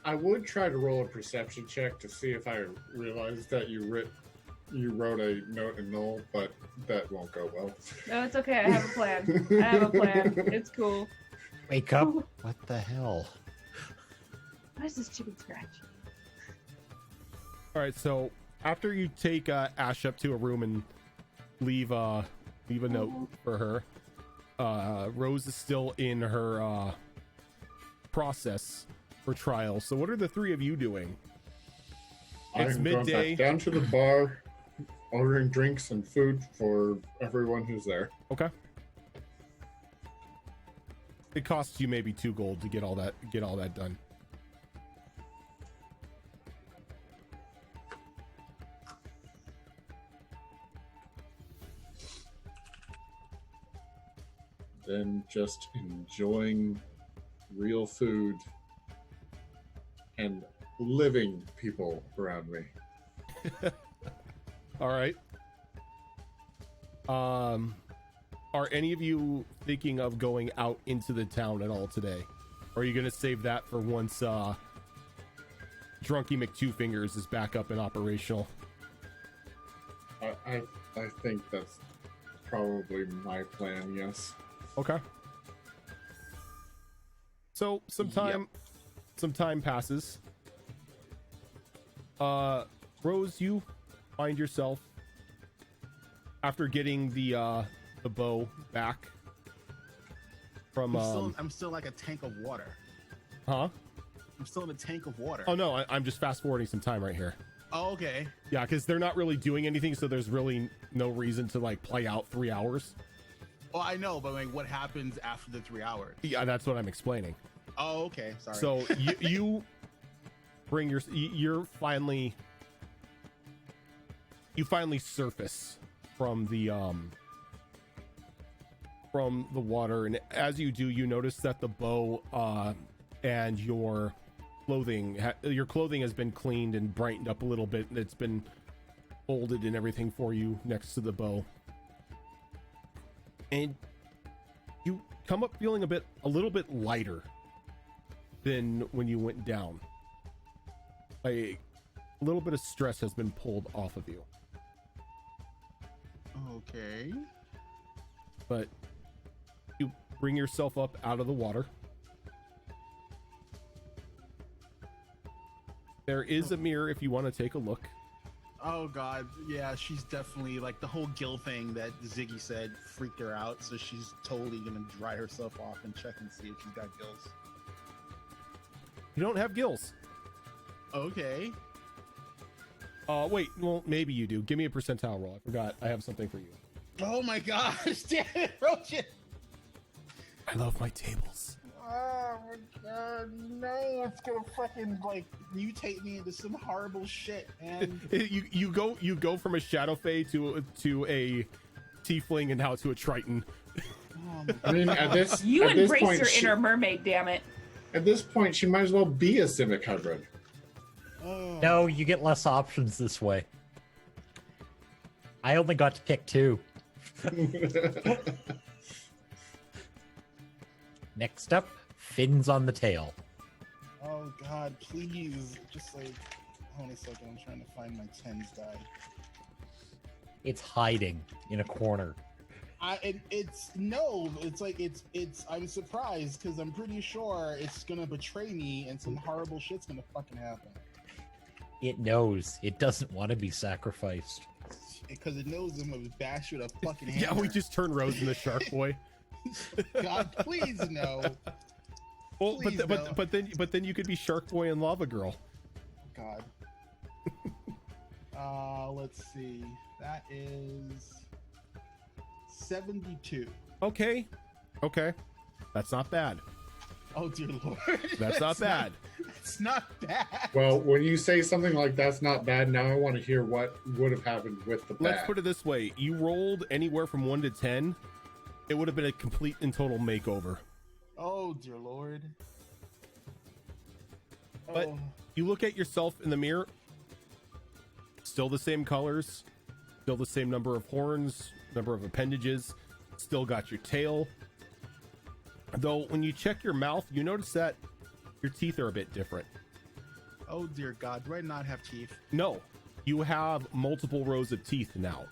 I would try to roll a perception check to see if I realized that you wrote a note in Null, but that won't go well. No, it's okay. I have a plan. It's cool. Wake up! What the hell? Why is this chicken scratch? All right, so after you take Ash up to a room and leave a note for her, Rose is still in her process for trial. So what are the three of you doing? It's I'm going midday. back down to the bar, ordering drinks and food for everyone who's there. Okay. It costs you maybe 2 gold to get all that done. Then just enjoying real food and living people around me. All right. Are any of you thinking of going out into the town at all today? Or are you going to save that for once Drunky McTwofingers is back up and operational? I think that's probably my plan, yes. Okay. So some time passes. Rose, you find yourself after getting the bow back from I'm still like a tank of water. huh? I'm still in a tank of water. Oh no, I'm just fast forwarding some time right here. Oh, okay. Yeah, because they're not really doing anything, so there's really no reason to like play out 3 hours. Well, I know, but like, what happens after the 3 hours? Yeah, that's what I'm explaining. Oh, okay. Sorry. So you bring you finally surface from the water, and as you do, you notice that the bow and your clothing has been cleaned and brightened up a little bit, and it's been folded and everything for you next to the bow, and you come up feeling a little bit lighter than when you went down. A little bit of stress has been pulled off of you. Okay. But you bring yourself up out of the water. There is a mirror if you want to take a look. Oh god, yeah, she's definitely like the whole gill thing that Ziggy said freaked her out, so she's totally gonna dry herself off and check and see if she's got gills. You don't have gills. Okay. Wait, well, maybe you do. Give me a percentile roll. I forgot. I have something for you. Oh my gosh, damn it, Roach. I love my tables. Oh my god, no, it's gonna fucking like mutate me into some horrible shit, man. You go from a shadow fae to a tiefling and now to a triton. Oh my I mean, at this You at this embrace point, your she- inner mermaid, damn it. At this point, she might as well be a civic hybrid. oh. No, you get less options this way. I only got to pick 2. Next up, fins on the tail. Oh god, please, just like, hold on a second, I'm trying to find my tens die. It's hiding in a corner. I'm surprised because I'm pretty sure it's gonna betray me and some horrible shit's gonna fucking happen. It knows. It doesn't want to be sacrificed. Because it knows I'm gonna bash with a fucking hammer. Yeah, we just turn Rose into Shark Boy. God, please no. Well, Please, no. but then you could be Shark Boy and Lava Girl. God. Let's see. That is 72. Okay, that's not bad. Oh dear lord. That's not bad. It's not bad. Well, when you say something like that's not bad, now I want to hear what would have happened with the bad. Let's put it this way: you rolled anywhere from 1 to 10. It would have been a complete and total makeover. Oh dear lord. But Oh. you look at yourself in the mirror, still the same colors, still the same number of horns, number of appendages, still got your tail. Though when you check your mouth, you notice that your teeth are a bit different. Oh dear God, do I not have teeth? No, you have multiple rows of teeth now.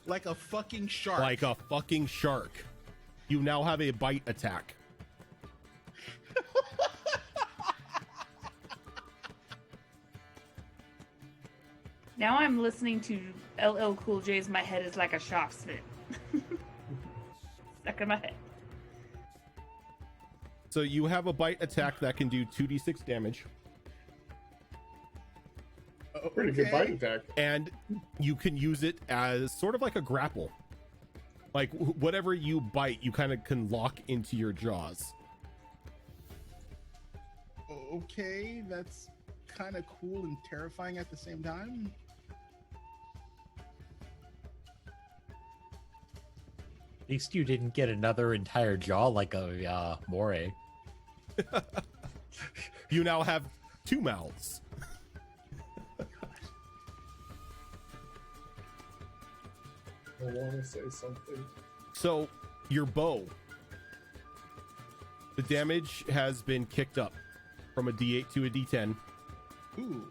Like a fucking shark. Like a fucking shark. You now have a bite attack. Now I'm listening to LL Cool J's "My Head Is Like a Shark Spit." Stuck in my head. So you have a bite attack that can do 2d6 damage, Pretty good bite attack. and you can use it as sort of like a grapple. Like whatever you bite, you kind of can lock into your jaws. Okay, that's kind of cool and terrifying at the same time. At least you didn't get another entire jaw like a moray. You now have 2 mouths. I want to say something. So your bow, the damage has been kicked up from a d8 to a d10, Ooh.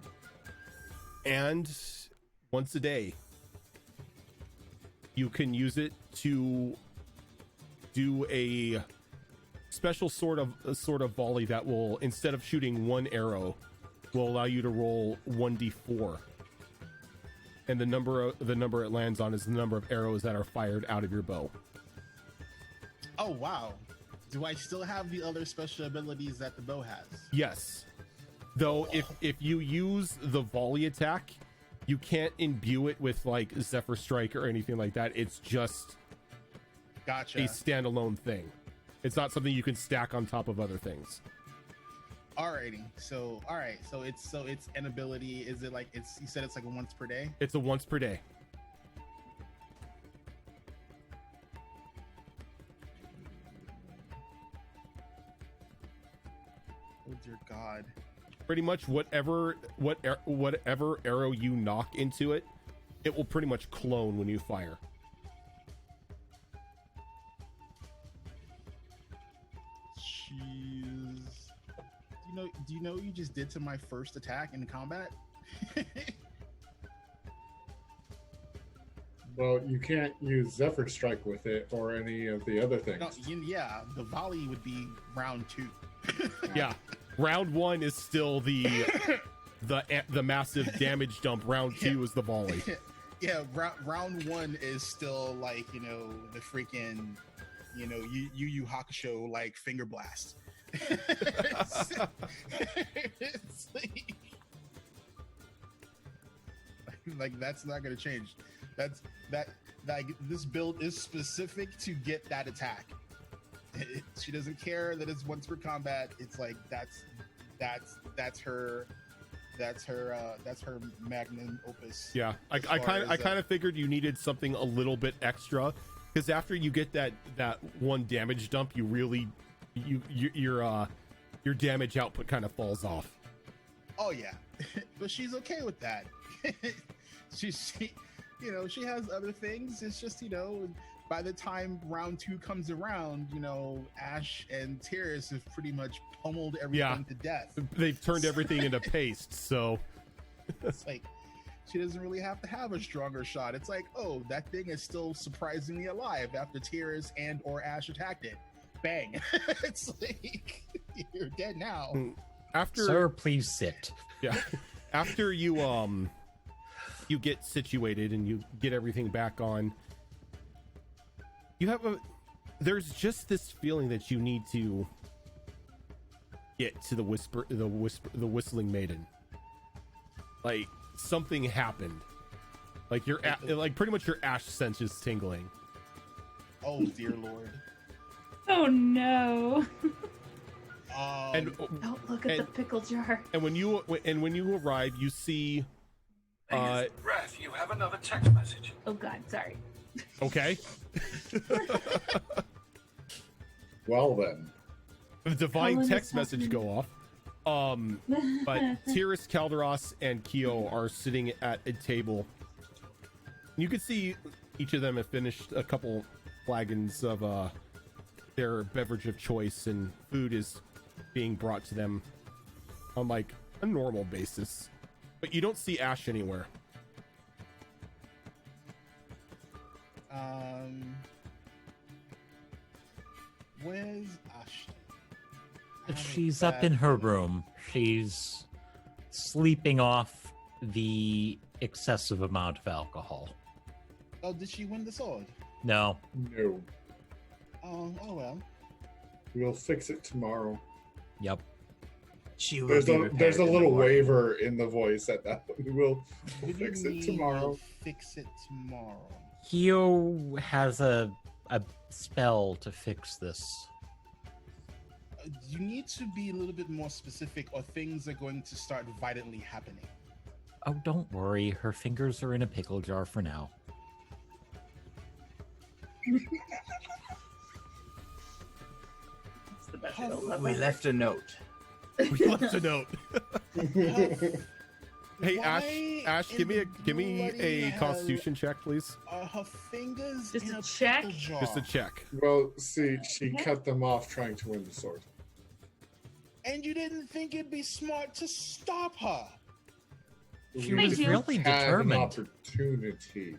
and once a day you can use it to do a special sort of volley that will, instead of shooting 1 arrow, will allow you to roll 1d4, and the number it lands on is the number of arrows that are fired out of your bow. Oh wow. Do I still have the other special abilities that the bow has? Yes, though if you use the volley attack, you can't imbue it with like Zephyr Strike or anything like that. It's just Gotcha. a standalone thing. It's not something you can stack on top of other things. Alrighty. So it's an ability. Is it like you said it's like a once per day? It's a once per day. Oh dear God. Pretty much whatever arrow you knock into it, it will pretty much clone when you fire. Jeez. Do you know what you just did to my first attack in combat? Well, you can't use Zephyr Strike with it or any of the other things. No, yeah, the volley would be round 2. Yeah, round 1 is still the massive damage dump. Round 2 is the volley. Yeah, round 1 is still like, the freaking, Yu Hakusho like finger blast. It's like... Like that's not gonna change. That's that like this build is specific to get that attack. She doesn't care that it's once per combat. It's like that's her magnum opus. Yeah, I kind of figured you needed something a little bit extra, because after you get that one damage dump, you really your damage output kind of falls off. Oh yeah, but she's okay with that. she she has other things. It's just by the time round 2 comes around, Ash and TUES have pretty much pummeled everything to death. They've turned everything into paste, so it's like she doesn't really have to have a stronger shot. It's like, oh, that thing is still surprisingly alive after TUES and or Ash attacked it. Bang. It's like you're dead now. After Sir, please sit. Yeah. After you get situated and you get everything back on, there's just this feeling that you need to get to the whistling maiden. Like something happened. Like like pretty much your Ash sense is tingling. Oh dear Lord. Oh no. And don't look at the pickle jar. And when you arrive, you see Breath, you have another text message. Oh god, sorry. Okay. Well then. The divine Colin text is message happening. go off. But TUES, Calderos, and Kyo are sitting at a table. You can see each of them have finished a couple flagons of their beverage of choice, and food is being brought to them on like a normal basis. But you don't see Ash anywhere. Where's Ash? She's up in her room. She's sleeping off the excessive amount of alcohol. Oh, did she win the sword? No. No. Oh well. We'll fix it tomorrow. Yep. There's a little waver in the voice at that. We'll What do you fix it mean tomorrow. we'll fix it tomorrow. Kyo has a spell to fix this. You need to be a little bit more specific, or things are going to start violently happening. Oh, don't worry. Her fingers are in a pickle jar for now. It's the best little We left a note. We left a note. Hey, Why Ash, give me in a bloody Constitution check, please. Are her fingers Just in a a check? pickle jar? Just a check. Well, see, she cut them off trying to win the sword. And you didn't think it'd be smart to stop her? She Thank was you. really Had an determined. opportunity.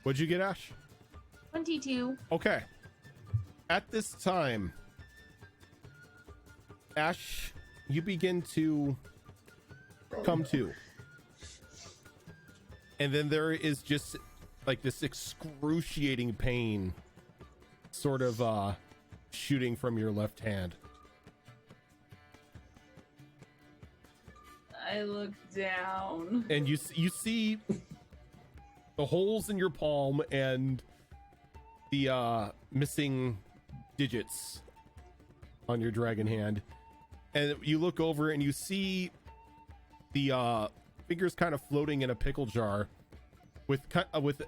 What'd you get, Ash? 22. Okay. At this time, Ash, you begin to come to. And then there is just like this excruciating pain sort of shooting from your left hand. I look down. And you see the holes in your palm and the missing digits on your dragon hand. And you look over and you see the fingers kind of floating in a pickle jar with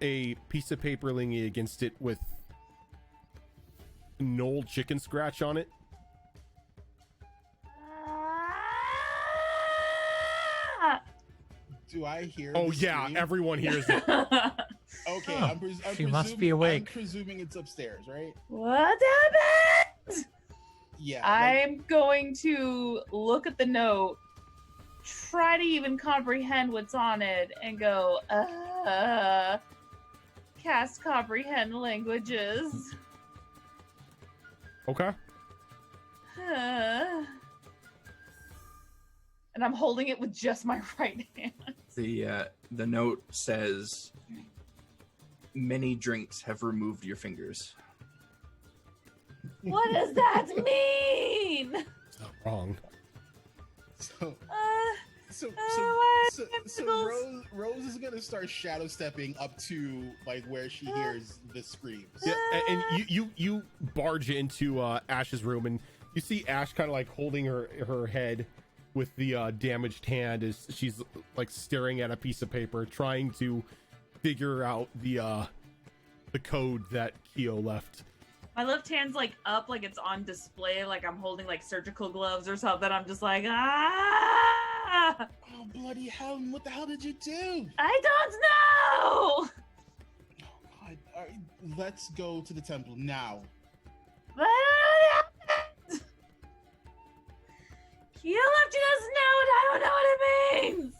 a piece of paper leaning against it with an old chicken scratch on it. Do I hear? Oh the yeah, scream? everyone hears it. Okay, Oh, I'm she must be awake. I'm presuming it's upstairs, right? What happened? Yeah. I'm going to look at the note, try to even comprehend what's on it, and go, cast comprehend languages. Okay. And I'm holding it with just my right hand. The note says, "Many drinks have removed your fingers." What does that mean? It's not wrong. So, Rose is gonna start shadow stepping up to like where she hears the screams. Yeah, and you barge into Ash's room, and you see Ash kind of like holding her head with the damaged hand as she's like staring at a piece of paper, trying to figure out the code that Keo left. My left hand's like up, like it's on display, like I'm holding like surgical gloves or something. I'm just like, ah! Oh, bloody hell! What the hell did you do? I don't know! Oh, God. All right, let's go to the temple now. But Keo left you this note. I don't know what it means.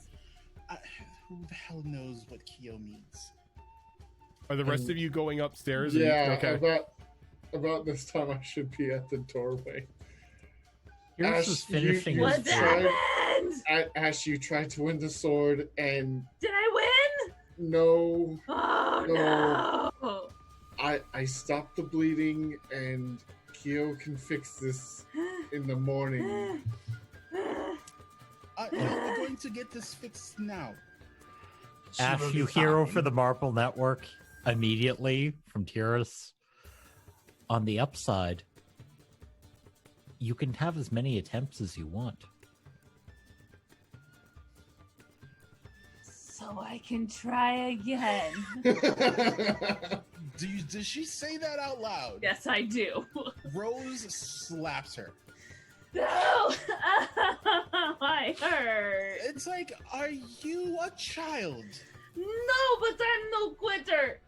Who the hell knows what Keo means? Are the rest of you going upstairs? Yeah, Okay. About this time I should be at the doorway. Yours is finishing his What food. happened? Ash, you tried to win the sword, and Did I win? no, Oh no! I stopped the bleeding, and Keo can fix this in the morning. We're going to get this fixed now. She Ash, will be you hero fine. for the Marble Network immediately from TUES. On the upside, you can have as many attempts as you want. So I can try again. Does she say that out loud? Yes, I do. Rose slaps her. No! I hurt. It's like, are you a child? No, but I'm no quitter.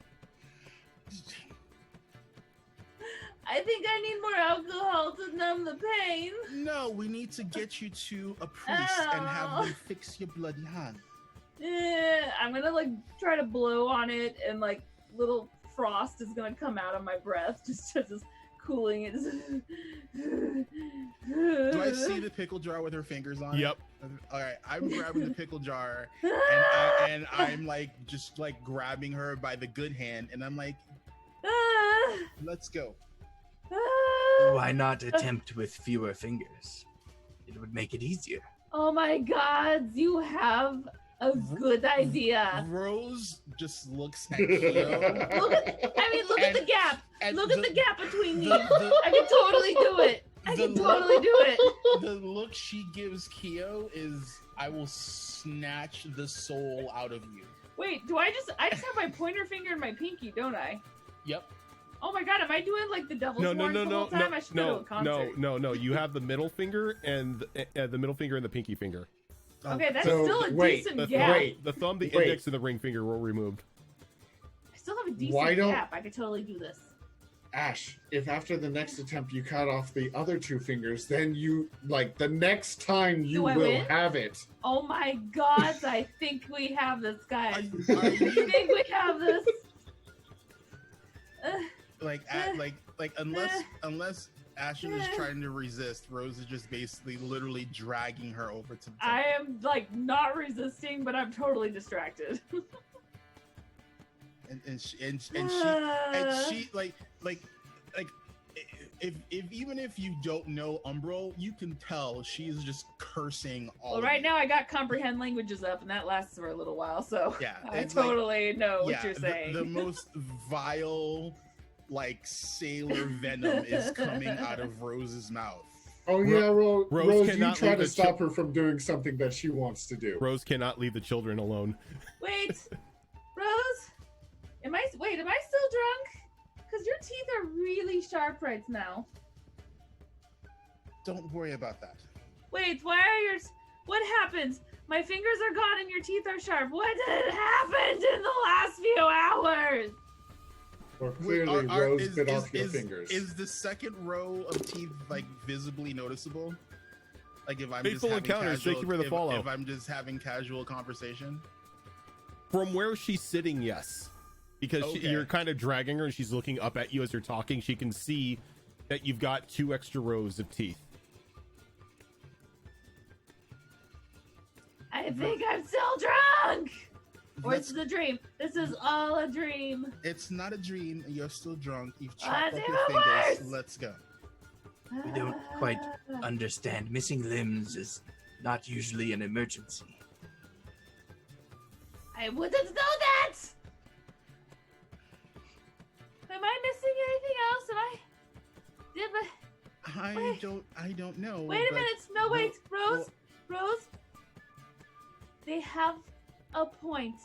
I think I need more alcohol to numb the pain. No, we need to get you to a priest and have them fix your bloody hand. I'm gonna like try to blow on it, and like little frost is gonna come out of my breath just as it's cooling it. Do I see the pickle jar with her fingers on Yep. it? All right, I'm grabbing the pickle jar and I'm like just like grabbing her by the good hand, and I'm like, let's go. Why not attempt with fewer fingers? It would make it easier. Oh my God, you have a good idea. Rose just looks at Keo. Look at the gap. Look at the gap between me. the- I can totally do it. I can totally do it. The look she gives Keo is, I will snatch the soul out of you. Wait, I just have my pointer finger and my pinky, don't I? Yep. Oh my God, am I doing like the devil's horns the whole time? I should go to a concert. No. You have the middle finger and the middle finger and the pinky finger. Okay, that's So, still a wait, decent The, gap. the thumb, the Wait. index, and the ring finger were removed. I still have a decent Why don't- gap. I could totally do this. Ash, if after the next attempt you cut off the other two fingers, then you, like, the next time you Do I will win? have it. Oh my God, I think we have this, Are guys. you, I think we have this. unless Ashen is trying to resist, Rose is just basically literally dragging her over to the temple. I am like not resisting, but I'm totally distracted. and she like if even if you don't know Umbral, you can tell she's just cursing all Well, of right you. now I got comprehend languages up, and that lasts for a little while, so Yeah, I it's like- totally know what Yeah, you're saying. the most vile like sailor venom is coming out of Rose's mouth. Oh yeah, Rose Rose, you cannot try leave to the stop her from doing something that she wants to do. Rose cannot leave the children alone. Wait, Rose, am I still drunk? Because your teeth are really sharp right now. Don't worry about that. Wait, why are yours? What happened? My fingers are gone and your teeth are sharp. What had happened in the last few hours? Or clearly, Rose bit off your is, fingers. Is the second row of teeth like visibly noticeable? Like if I'm Faithful just having encounters, casual, thank you for the follow. If I'm just having casual conversation. From where she's sitting, yes. Because Okay. you're kind of dragging her and she's looking up at you as you're talking. She can see that you've got 2 extra rows of teeth. I think I'm still drunk. Or Let's- it's a dream. This is all a dream. It's not a dream. You're still drunk. You've Ah, chopped it's up your even fingers. worse. Let's go. We don't quite understand. Missing limbs is not usually an emergency. I wouldn't know that! Am I missing anything else? I don't know. Wait a but minute. No, wait. well- Rose. They have a point.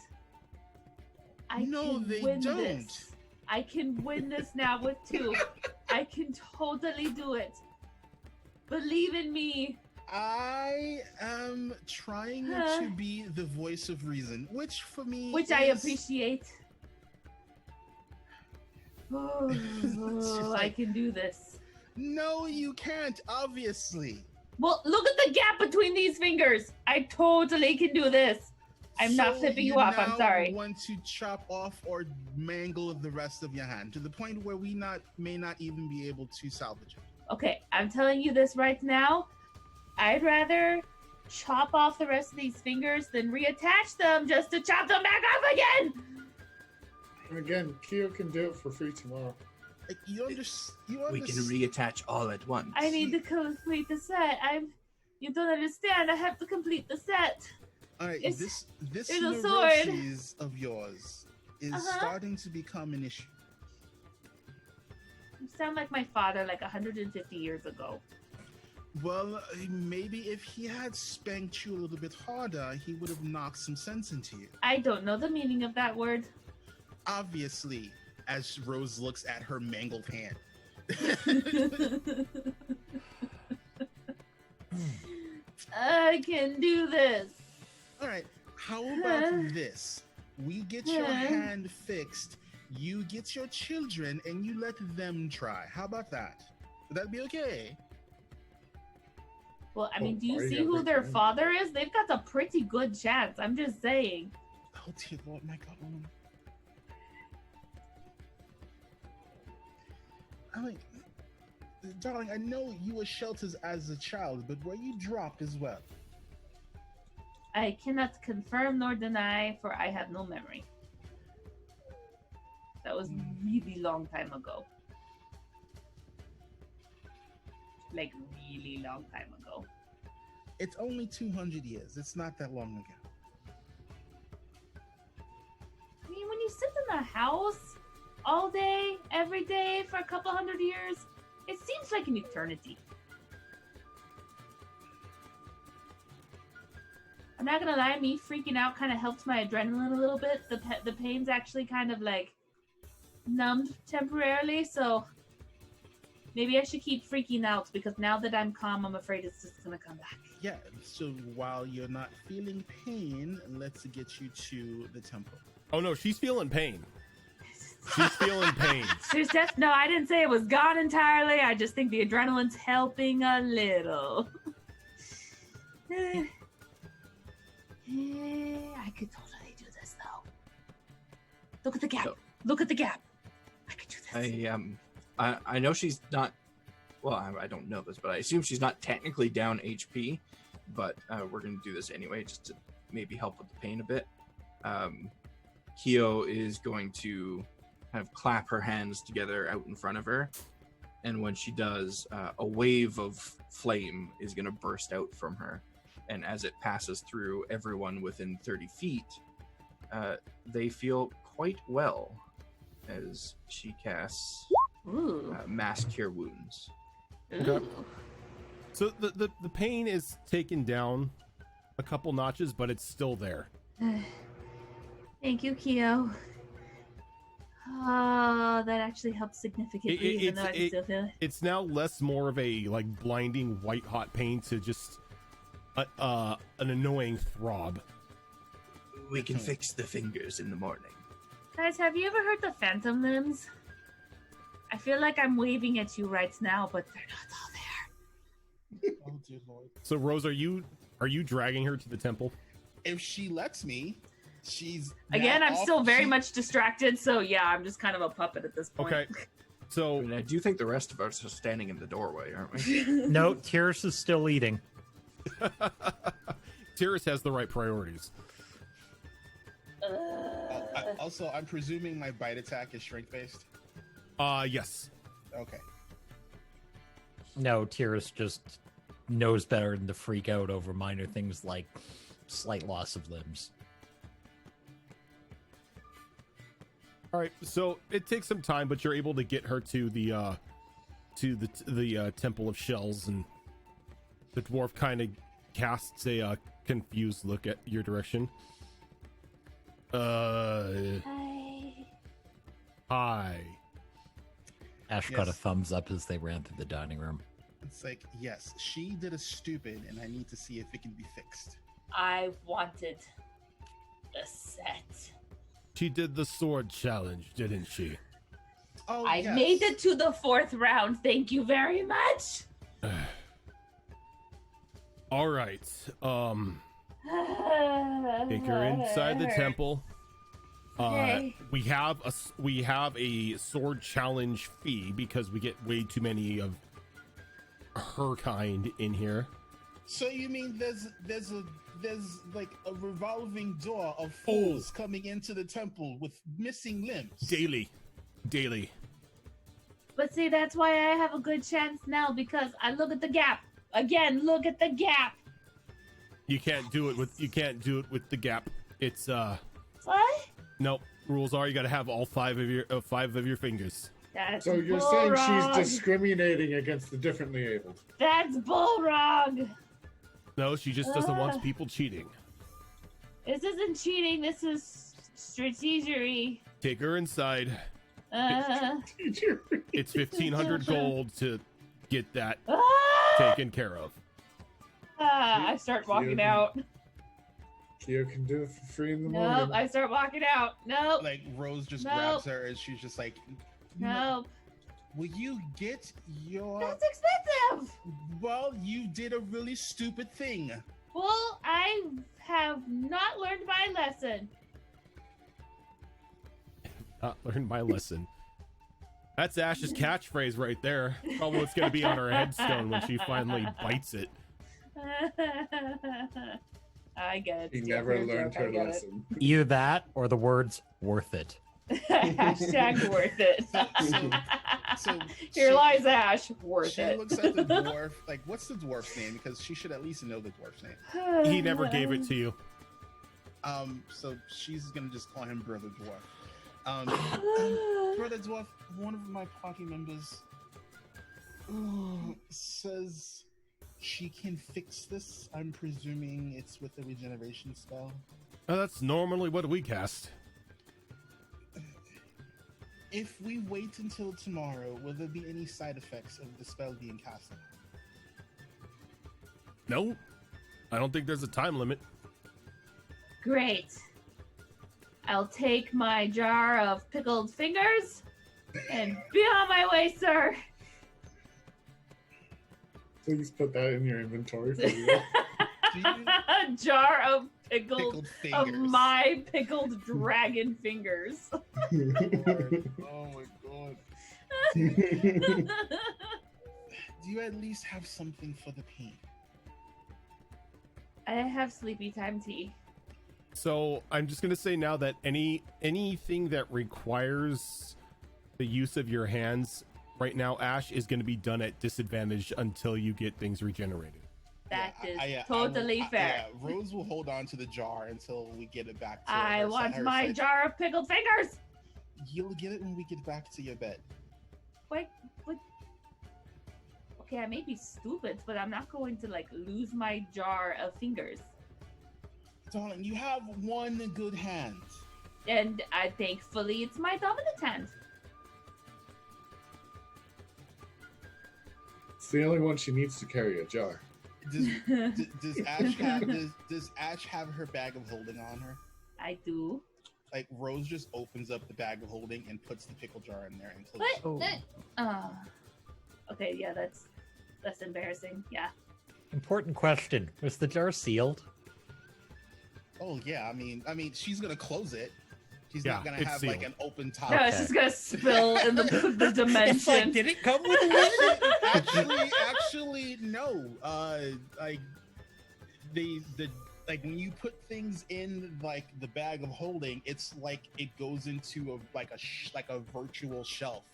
I No, can they win don't. This. I can win this now with 2. I can totally do it. Believe in me. I am trying to be the voice of reason, which for me I is- appreciate. Oh, just I like- can do this. No, you can't, obviously. Well, look at the gap between these fingers. I totally can do this. I'm not So flipping you off. I'm now sorry. Want to chop off or mangle the rest of your hand to the point where we may not even be able to salvage it. Okay, I'm telling you this right now. I'd rather chop off the rest of these fingers than reattach them just to chop them back off again. And again, Keo can do it for free tomorrow. Like, you understand? We can reattach all at once. I need to complete the set. You don't understand. I have to complete the set. All right, It's- this there's a sword. neuroses of yours is starting to become an issue. You sound like my father, like 150 years ago. Well, maybe if he had spanked you a little bit harder, he would have knocked some sense into you. I don't know the meaning of that word. Obviously, as Rose looks at her mangled hand. I can do this. All right, how about this? We get your hand fixed, you get your children, and you let them try. How about that? Would that be okay? Well, I mean, Oh, do you why see you who gotta their be- father is? They've got a pretty good chance. I'm just saying. Oh dear Lord, my God. I mean, darling, I know you were sheltered as a child, but were you dropped as well? I cannot confirm nor deny, for I have no memory. That was really long time ago. Like really long time ago. It's only 200 years. It's not that long ago. I mean, when you sit in a house all day, every day for a couple hundred years, it seems like an eternity. I'm not gonna lie, me freaking out kind of helped my adrenaline a little bit. The pain's actually kind of like numbed temporarily, so maybe I should keep freaking out because now that I'm calm, I'm afraid it's just gonna come back. Yeah, so while you're not feeling pain, let's get you to the temple. Oh no, she's feeling pain. She's feeling pain. No, I didn't say it was gone entirely. I just think the adrenaline's helping a little. I could totally do this though. Look at the gap. So- Look at the gap. I could do this. I know she's not. Well, I don't know this, but I assume she's not technically down HP. But we're gonna do this anyway, just to maybe help with the pain a bit. Keo is going to kind of clap her hands together out in front of her, and when she does, a wave of flame is gonna burst out from her, and as it passes through everyone within 30 feet, they feel quite well as she casts Ooh. mass cure wounds. Okay. So the pain is taken down a couple notches, but it's still there. Thank you, Keo. Oh, that actually helps significantly, even though I can still feel it. It's now less more of a like blinding white hot pain to just an annoying throb. We can fix the fingers in the morning. Guys, have you ever heard the phantom limbs? I feel like I'm waving at you right now, but they're not all there. Oh dear Lord. So Rose, are you dragging her to the temple? If she lets me, she's Again, now I'm off- still very she- much distracted, so yeah, I'm just kind of a puppet at this point. Okay. I So mean, I do think the rest of us are standing in the doorway, aren't we? No, Tyrus is still eating. Tyrus has the right priorities. Also, I'm presuming my bite attack is strength based. Yes. Okay. No, Tyrus just knows better than to freak out over minor things like slight loss of limbs. All right, so it takes some time, but you're able to get her to the Temple of Shells, and the dwarf kind of casts a confused look at your direction. Hi. Ash got a Yes. thumbs up as they ran through the dining room. It's like, yes, she did a stupid, and I need to see if it can be fixed. I wanted the set. She did the sword challenge, didn't she? Oh, I yes. made it to the 4th round. Thank you very much. All right. Take her inside the temple. Okay. We have a sword challenge fee because we get way too many of her kind in here. So you mean there's like a revolving door of fools coming into the temple with missing limbs? Daily. But see, that's why I have a good chance now, because I look at the gap. Again, look at the gap. You can't do it with the gap. It's What? nope. Rules are you got to have all five of your fingers. That's So you're bull saying wrong. she's discriminating against the differently abled? That's bull wrong. No, she just doesn't want people cheating. This isn't cheating. This is strategery. Take her inside. Teacher. It's 1,500 gold to get that Ah! taken care of. I start walking out. Kyo can do it for free in the Nope, morning. I start walking out. Nope, Like Rose just Nope. grabs her and she's just like, nope. Will you get your? That's expensive. Well, you did a really stupid thing. Well, I have not learned my lesson. Not learned my lesson. That's Ash's catchphrase right there. Probably what's going to be on her headstone when she finally bites it. I get it. He Steve. never Your learned joke, I her get it. lesson. Either that or the words worth it. Hashtag worth it. So Here lies Ash. Worth she it. looks at the dwarf. Like, what's the dwarf's name? Because she should at least know the dwarf's name. He never gave it to you. So she's gonna just call him Brother Dwarf. Brother Dwarf, one of my party members says she can fix this. I'm presuming it's with the regeneration spell. That's normally what we cast. If we wait until tomorrow, will there be any side effects of the spell being cast? No, I don't think there's a time limit. Great. I'll take my jar of pickled fingers and be on my way, sir. Please put that in your inventory for real. A jar of Pickled of fingers. my pickled dragon fingers. Oh my god. Do you at least have something for the pain? I have sleepy time tea. So I'm just gonna say now that anything that requires the use of your hands right now, Ash, is gonna be done at disadvantage until you get things regenerated. That is I totally fair. Rose will hold on to the jar until we get it back to I her want her my side. jar of pickled fingers. You'll get it when we get back to your bed. Wait, what? Okay, I may be stupid, but I'm not going to like lose my jar of fingers. Darling, you have one good hand. And thankfully it's my dominant hand. It's the only one she needs to carry a jar. Does Ash have her bag of holding on her? I do. Like Rose just opens up the bag of holding and puts the pickle jar in there and closes What? it. Okay, yeah, that's embarrassing. Yeah. Important question. Was the jar sealed? Oh yeah, I mean she's gonna close it. She's Yeah, not gonna it's have sealed. like an open top. No, it's just gonna spill in the dimension. It's like, did it come with it? Actually, no. Like the like when you put things in like the bag of holding, it's like it goes into a virtual shelf.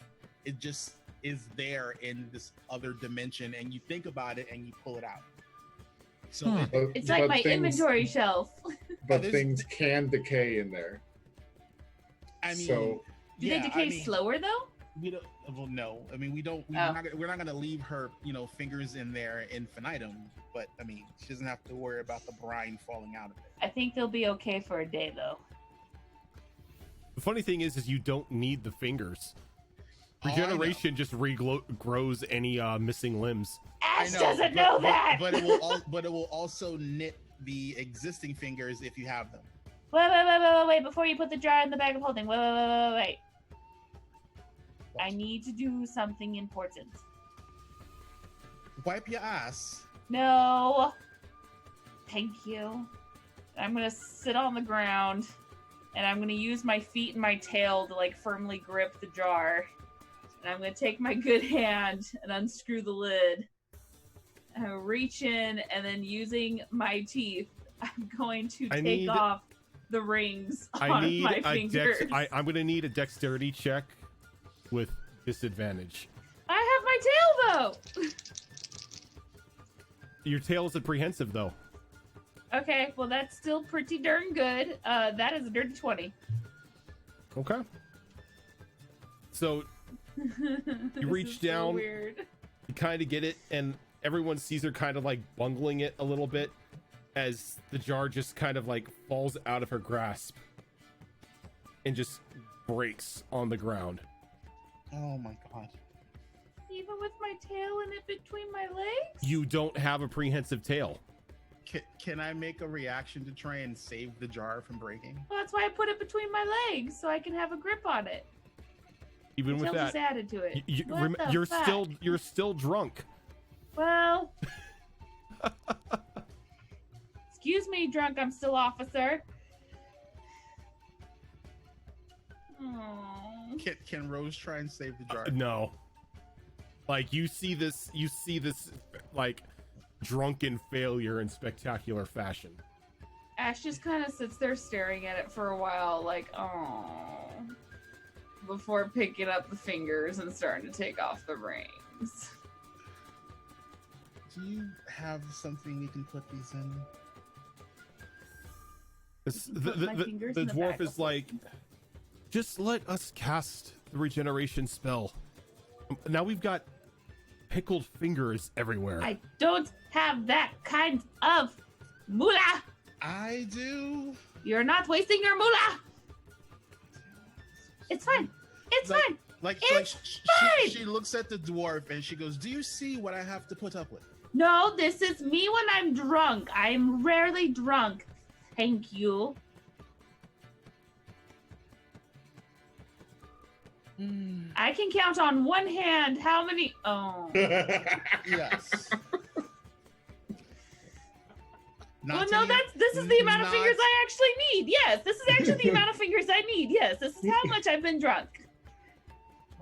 It just is there in this other dimension, and you think about it and you pull it out. So Hmm. It's like my things, inventory shelf. But There's- things can decay in there. I mean, So Do they decay slower though? We don't. Well, no. I mean, we don't. We're not gonna leave her, fingers in there infinitum. But I mean, she doesn't have to worry about the brine falling out of it. I think they'll be okay for a day though. The funny thing is you don't need the fingers. Regeneration just regrows any missing limbs. Ash doesn't know that. But it will also knit the existing fingers if you have them. Wait! Before you put the jar in the bag of holding, wait. I need to do something important. Wipe your ass. No. Thank you. I'm gonna sit on the ground, and I'm gonna use my feet and my tail to like firmly grip the jar. And I'm gonna take my good hand and unscrew the lid. And I reach in, and then using my teeth, I'm going to take off the rings on my fingers. I'm gonna need a dexterity check with disadvantage. I have my tail though. Your tail is apprehensive though. Okay, well that's still pretty darn good. That is a dirty 20. Okay. So you reach down, weird. You kind of get it, and everyone sees her kind of like bungling it a little bit as the jar just kind of like falls out of her grasp and just breaks on the ground. Oh my god. Even with my tail in it between my legs? You don't have a prehensive tail. Can I make a reaction to try and save the jar from breaking? Well, that's why I put it between my legs so I can have a grip on it. Even with that, just added to it. You're still drunk. Well, excuse me, drunk. I'm still officer. Can Rose try and save the jar? No. Like you see this like drunken failure in spectacular fashion. Ash just kind of sits there staring at it for a while, like, oh, before picking up the fingers and starting to take off the rings. Do you have something you can put these in? The dwarf is like, just let us cast the regeneration spell. Now we've got pickled fingers everywhere. I don't have that kind of moolah. I do. You're not wasting your moolah. It's fine. It's fine. She looks at the dwarf and she goes, "Do you see what I have to put up with?" No, this is me when I'm drunk. I'm rarely drunk. Thank you. I can count on one hand how many. Oh. Yes. Well, no, this is the amount of fingers I actually need. Yes, this is actually the amount of fingers I need. Yes, this is how much I've been drunk.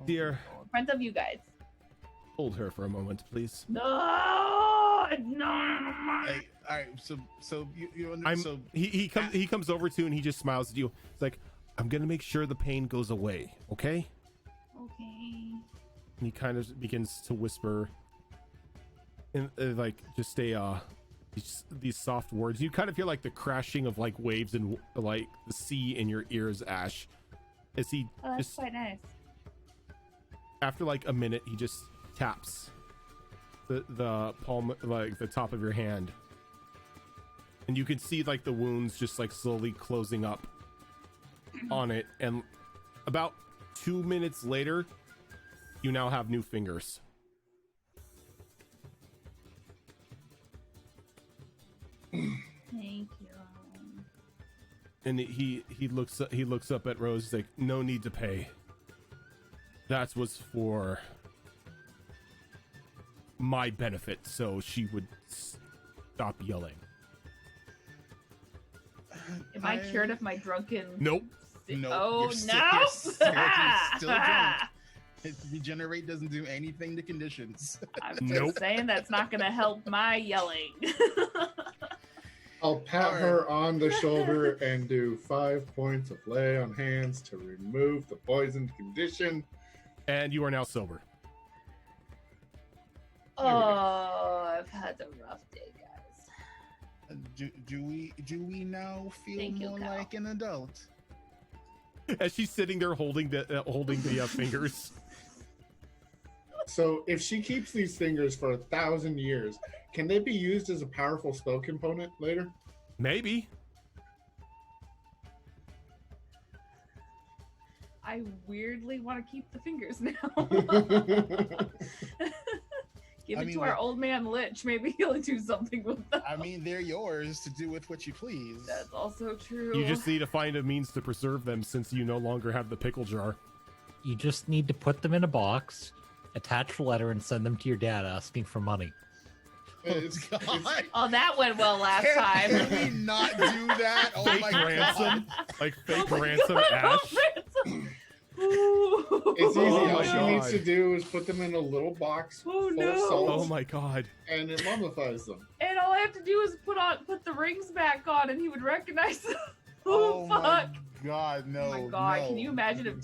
Dear. In front of you guys. Hold her for a moment, please. No. Hey, all right, so he comes over to you and he just smiles at you. It's like, I'm gonna make sure the pain goes away, okay? Okay. And he kind of begins to whisper, and like just these soft words. You kind of hear like the crashing of like waves and like the sea in your ears, Ash. As he that's quite nice. After like a minute, he just taps the palm, like the top of your hand, and you can see like the wounds just like slowly closing up on it. And about 2 minutes later, you now have new fingers. Thank you. And he looks up at Rose. He's like, no need to pay. That was for my benefit, so she would stop yelling. Am I cured of my drunken? Nope. Oh no! You're still drunk. Regenerate doesn't do anything to conditions. I'm just saying that's not going to help my yelling. I'll pat her on the shoulder and do 5 points of lay on hands to remove the poisoned condition. And you are now sober. Oh, I've had a rough day, guys. Do we now feel more like an adult? As she's sitting there holding the fingers. So if she keeps these fingers for 1,000 years, can they be used as a powerful spell component later? Maybe. I weirdly want to keep the fingers now. Give it to our old man Lich. Maybe he'll do something with them. I mean, they're yours to do with what you please. That's also true. You just need to find a means to preserve them since you no longer have the pickle jar. You just need to put them in a box, attach a letter, and send them to your dad asking for money. Oh, that went well last time. Can we not do that? Oh Fake my ransom, god! like fake ransom Ash. It's easy. Oh All my she God. needs to do is put them in a little box full of no. salt, Oh my god. and it mummifies them. And all I have to do is put the rings back on, and he would recognize them. Oh fuck! my god! Oh No! my god! no. Can you imagine if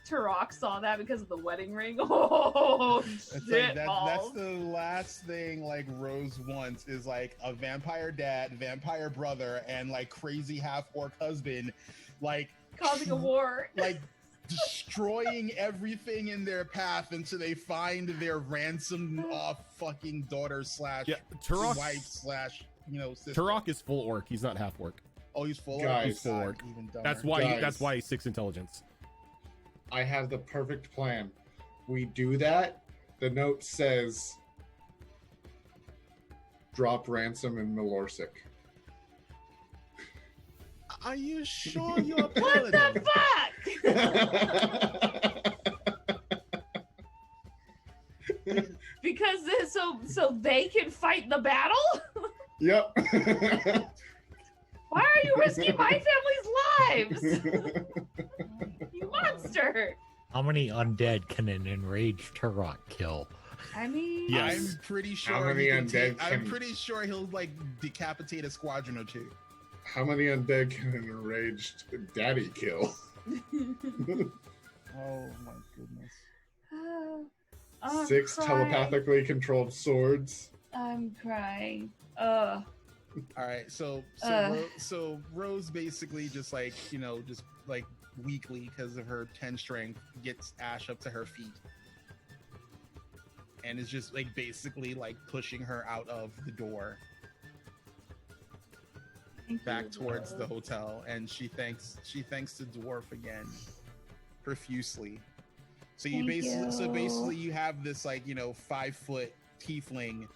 Turok saw that because of the wedding ring? Oh It's shit! like that's balls. the last thing like Rose wants is like a vampire dad, vampire brother, and like crazy half orc husband, like Causing a war. like destroying everything in their path until they find their ransomed off fucking daughter slash Yeah, Turok. wife slash sister. Turok is full orc. He's not half orc. Oh, he's full. Guys. He's full orc. Even dumber. That's why. Guys. That's why he's 6 intelligence. I have the perfect plan. We do that. The note says, "Drop ransom in Milorsic." Are you sure you're a What the fuck? Because so they can fight the battle? Yep. Why are you risking my family's lives? You monster! How many undead can an enraged Turok kill? I mean, Yes. I'm pretty How sure many he can undead I'm can- pretty sure he'll like decapitate a squadron or two. How many undead can an enraged daddy kill? Oh my goodness. I'm 6 crying. telepathically controlled swords. I'm crying. All right, so Uh. so Rose basically just like just like weakly because of her 10 strength gets Ash up to her feet, and is just like basically like pushing her out of the door back towards the hotel, and she thanks the dwarf again profusely. So you basically you have this like 5-foot tiefling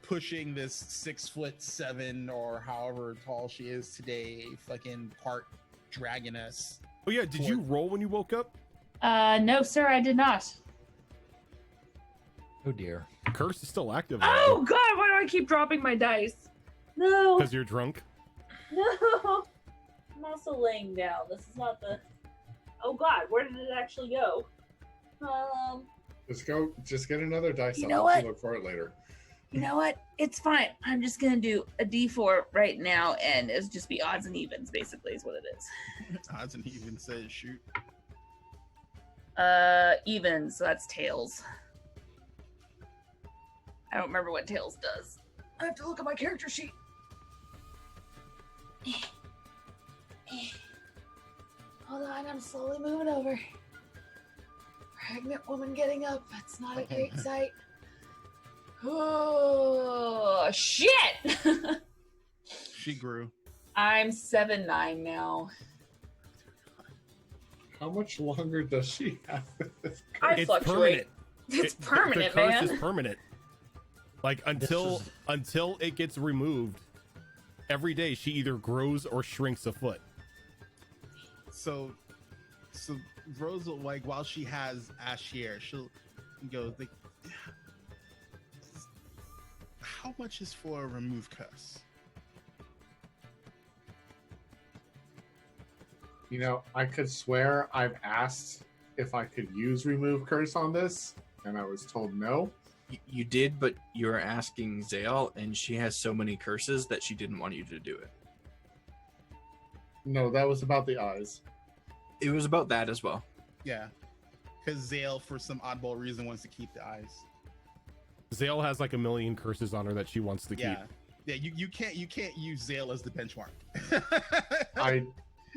pushing this 6'7" or however tall she is today, fucking part dragoness. Oh yeah, did you roll when you woke up? No, sir, I did not. Oh dear. Curse is still active. Oh god, why do I keep dropping my dice? No, Because you're drunk. No. I'm also laying down. This is not the. Oh God, where did it actually go? Just get another dice You out. know We can what? look for it later. You know what? It's fine. I'm just gonna do a D4 right now, and it'll just be odds and evens. Basically, is what it is. Odds and even says shoot. Evens. So that's tails. I don't remember what tails does. I have to look at my character sheet. Hold on, I'm slowly moving over. Pregnant woman getting up. That's not a great sight. Oh, shit! She grew. I'm 7'9" now. How much longer does she have? I It's fluctuate. permanent. It's The permanent, curse man. is permanent. Like until is- until it gets removed, every day she either grows or shrinks a foot. So Rose will, like, while she has Ash here, she'll go like, how much is for a remove curse? You know, I could swear I've asked if I could use remove curse on this, and I was told no. You did, but you were asking Zale, and she has so many curses that she didn't want you to do it. No, that was about the eyes. It was about that as well. Yeah, because Zale, for some oddball reason, wants to keep the eyes. Zale has like a million curses on her that she wants to keep. Yeah, you can't use Zale as the benchmark.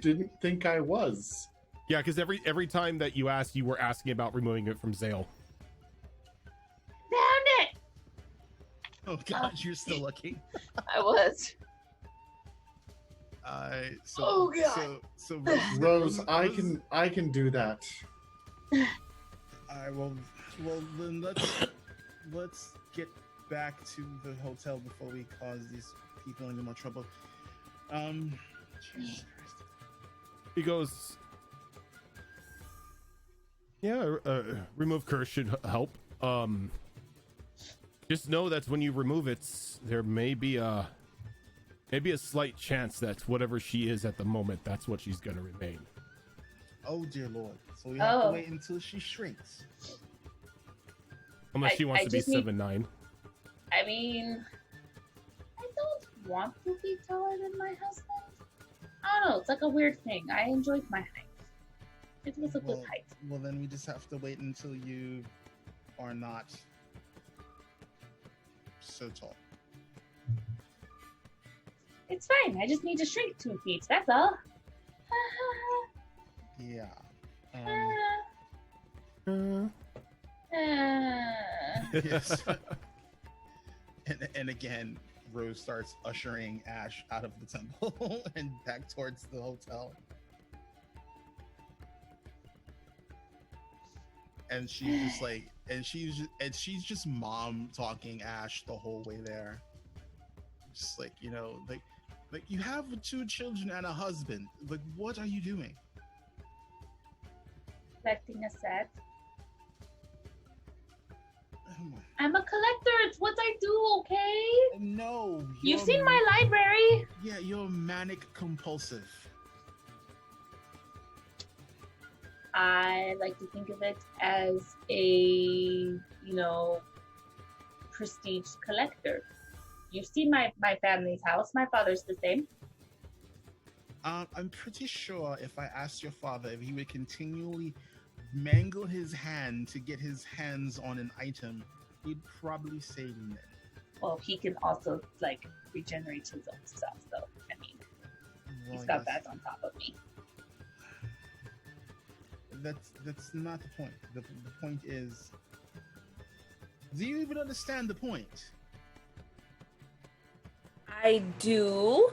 didn't think I was. Yeah, because every time that you asked, you were asking about removing it from Zale. Found it. Oh God, you're still looking. I was. So, Oh, God. So Rose, I can do that. I will. Well, then let's get back to the hotel before we cause these people any more trouble. Jesus Christ. He goes, yeah, remove curse should help. Just know that when you remove it, there may be a slight chance that whatever she is at the moment, that's what she's gonna remain. Oh dear Lord! So we have to Oh. wait until she shrinks. Unless she wants I to be just need- 7'9". I mean, I don't want to be taller than my husband. I don't know. It's like a weird thing. I enjoyed my height. It was a good height. Well, then we just have to wait until you are not so tall. It's fine. I just need to shrink 2 feet. That's all. Yeah. Yes. and again, Rose starts ushering Ash out of the temple and back towards the hotel. And she's just like, she's just mom talking Ash the whole way there. Just like, you know, like you have 2 children and a husband. Like, what are you doing? Collecting a set. Oh my- I'm a collector. It's what I do, okay? No. You've you're seen my library. Yeah, you're manic compulsive. I like to think of it as a, prestige collector. You've seen my family's house. My father's the same. I'm pretty sure if I asked your father if he would continually mangle his hand to get his hands on an item, he'd probably say no. Well, he can also, regenerate his own stuff, so, I mean, Well, he's got that's- that on top of me. That's not the point. The point is, do you even understand the point? I do.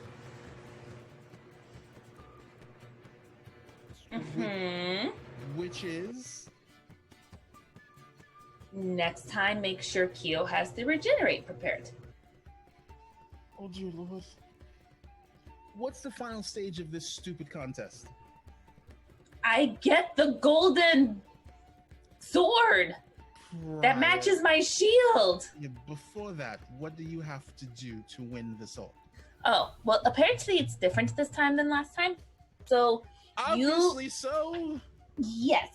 Mm-hmm. Which is, Next time, make sure Kyo has the regenerate prepared. oh dear Lord, what's the final stage of this stupid contest? I get the golden sword that Prior- matches my shield. Yeah, before that, what do you have to do to win the sword? Oh, well, apparently it's different this time than last time. So, Obviously so. yes.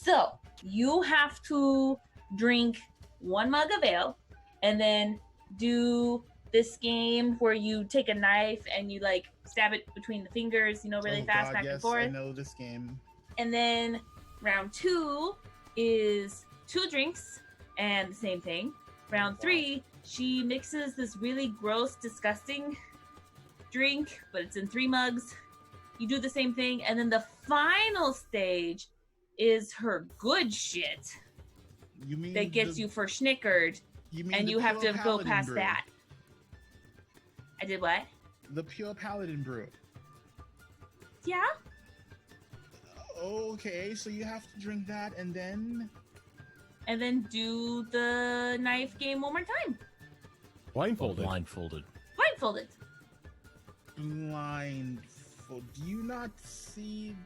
So, you have to drink 1 mug of ale and then do this game where you take a knife and you stab it between the fingers, really Oh, fast, God, back yes, and forth. I know this game. And then round 2 is 2 drinks and the same thing. Round 3, she mixes this really gross, disgusting drink, but it's in 3 mugs. You do the same thing. And then the final stage is her good shit You mean that gets you for snickered. You mean And the you have pure to go paladin past brew. that. I did what? The pure paladin brew. Yeah? Okay, so you have to drink that and then And then do the knife game one more time. Blindfolded. Blindfolded. Blindfolded. blindfold. Do you not see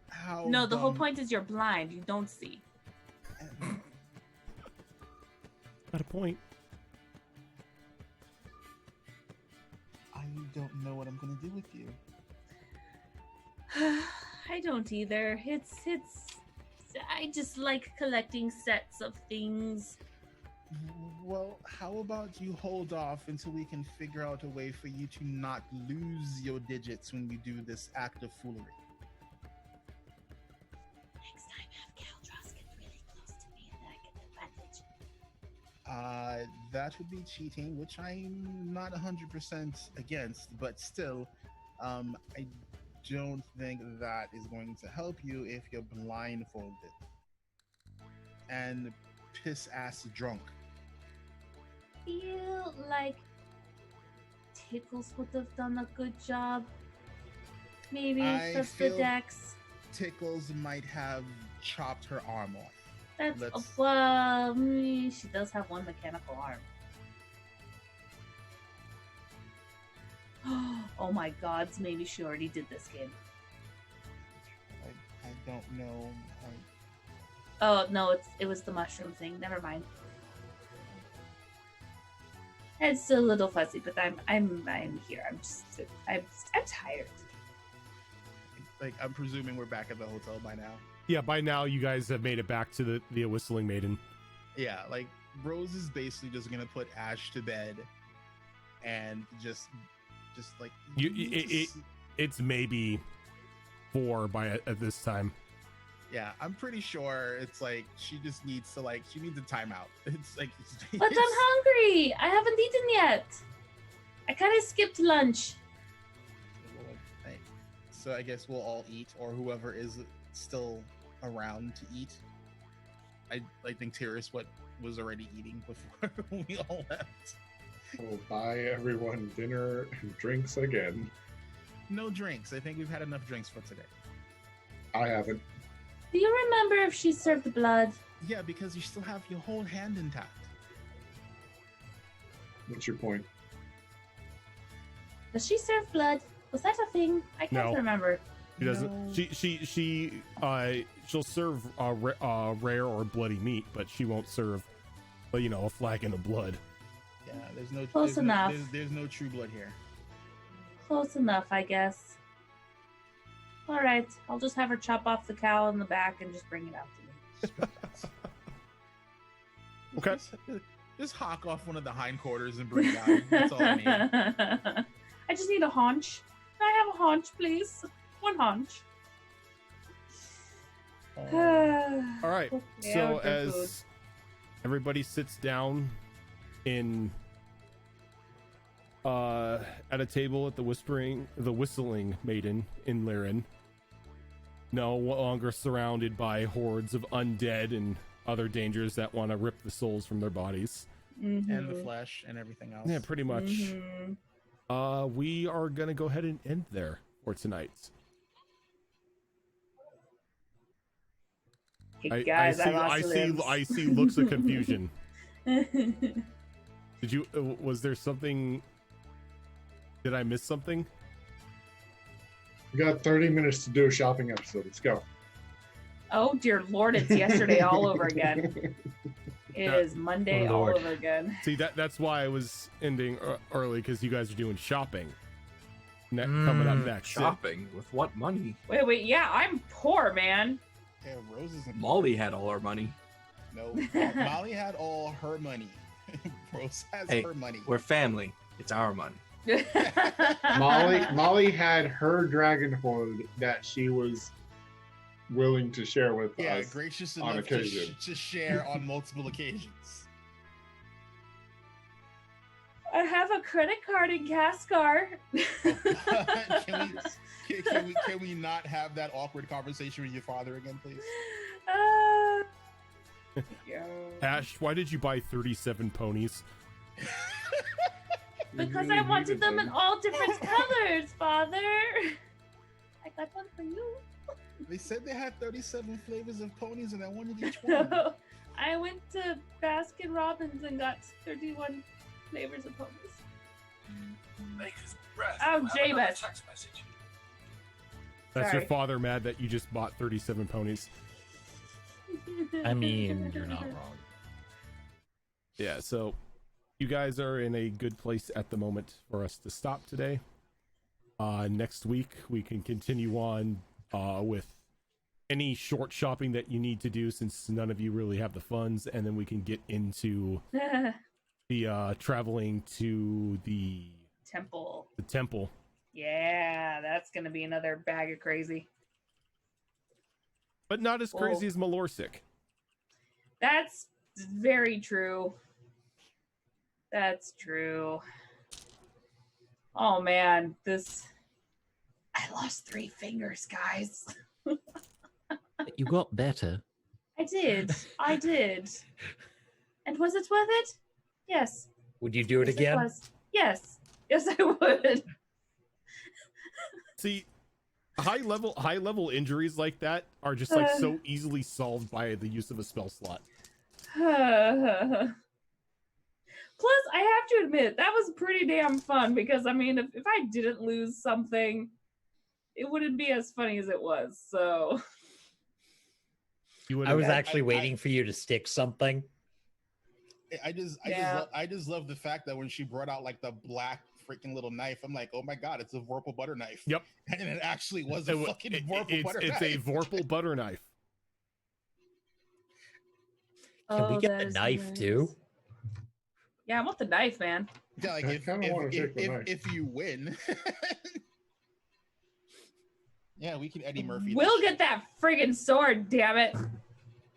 how? No, the whole dumb- point is you're blind. You don't see. Got a point. I don't know what I'm gonna do with you. I don't either. It's I just like collecting sets of things. Well, how about you hold off until we can figure out a way for you to not lose your digits when you do this act of foolery? Next time, have Kaldros get really close to me and then I get the advantage. That would be cheating, which I'm not 100% against, but still, I don't think that is going to help you if you're blindfolded and piss ass drunk. Feel like Tickles would have done a good job. Maybe I just the feel- dex. Tickles might have chopped her arm off. That's let's- well, she does have one mechanical arm. Oh my god, maybe she already did this game. I don't know. Oh no, it was the mushroom thing. Never mind. It's a little fuzzy, but I'm here. I'm tired. Like, I'm presuming we're back at the hotel by now. Yeah, by now you guys have made it back to the Whistling Maiden. Yeah, like Rose is basically just gonna put Ash to bed, and just like It's maybe 4 at this time. yeah, I'm pretty sure it's like she just needs to she needs a timeout. It's like But I'm hungry. I haven't eaten yet. I kind of skipped lunch. So I guess we'll all eat, or whoever is still around to eat. I think Tyrus was already eating before we all left. We'll buy everyone dinner and drinks again. No drinks. I think we've had enough drinks for today. I haven't. Do you remember if she served blood? Yeah, because you still have your whole hand intact. What's your point? Does she serve blood? Was that a thing? I can't No. remember. She doesn't. She'll serve rare or bloody meat, but she won't serve, a flagon of blood. Yeah, there's no Close enough. There's no true blood here. Close enough, I guess. All right, I'll just have her chop off the cow in the back and just bring it out to me. Okay. Just hawk off one of the hindquarters and bring it out. That's all I need. I just need a haunch. Can I have a haunch, please? One haunch. All right. Yeah, So good as food. everybody sits down in at a table at the Whistling Maiden in Lyran, no longer surrounded by hordes of undead and other dangers that want to rip the souls from their bodies. And the Mhm. flesh and everything else. Yeah, pretty much. Mhm. We are gonna go ahead and end there for tonight. Hey guys, I see looks of confusion. Did you? Was there something? Did I miss something? We got 30 minutes to do a shopping episode. Let's go. Oh dear Lord, it's yesterday all over again. It is Monday Oh, all Lord. over again. See, that's why I was ending early, because you guys are doing shopping. Coming up next. Shopping with what money? Wait, yeah, I'm poor, man. Yeah, Rose isn't. Molly had all our money. No, Molly had all her money. Rose has Hey, her money. we're family. It's our money. Molly had her dragon hoard that she was willing to share with Yeah, us gracious on enough occasion. to share on multiple occasions. I have a credit card in Cascar. Can we not have that awkward conversation with your father again, please? Ash, why did you buy 37 ponies? Because I wanted them in all different colors, Father. I got one for you. They said they had 37 flavors of ponies and I wanted each one. I went to Baskin Robbins and got 31 flavors of ponies. Maker's breath. Oh, You have another Jameis. text message. That's Sorry. your father mad that you just bought 37 ponies. I mean, you're not wrong. Yeah, so you guys are in a good place at the moment for us to stop today. Next week we can continue on with any short shopping that you need to do, since none of you really have the funds, and then we can get into the traveling to the Temple. temple. Yeah, that's gonna be another bag of crazy. But not as crazy Oh. as Malorsic. That's very true. That's true. Oh man, this I lost 3 fingers, guys. You got better. I did. I did. And was it worth it? Yes. Would you do it Yes, again? was. Yes. Yes, I would. See, high level injuries like that are just like so easily solved by the use of a spell slot. Plus, I have to admit, that was pretty damn fun because, I mean, if I didn't lose something, it wouldn't be as funny as it was, so... I was actually waiting for you to stick something. I just love the fact that when she brought out like the black freaking little knife, I'm like, oh my god, it's a Vorpal butter knife. Yep. And it actually was a fucking Vorpal butter knife. It's a Vorpal butter knife. Can we get the knife too? Yeah, I want the knife, man. Yeah, like if you win. Yeah, we can Eddie Murphy. We'll get that friggin' sword, damn it.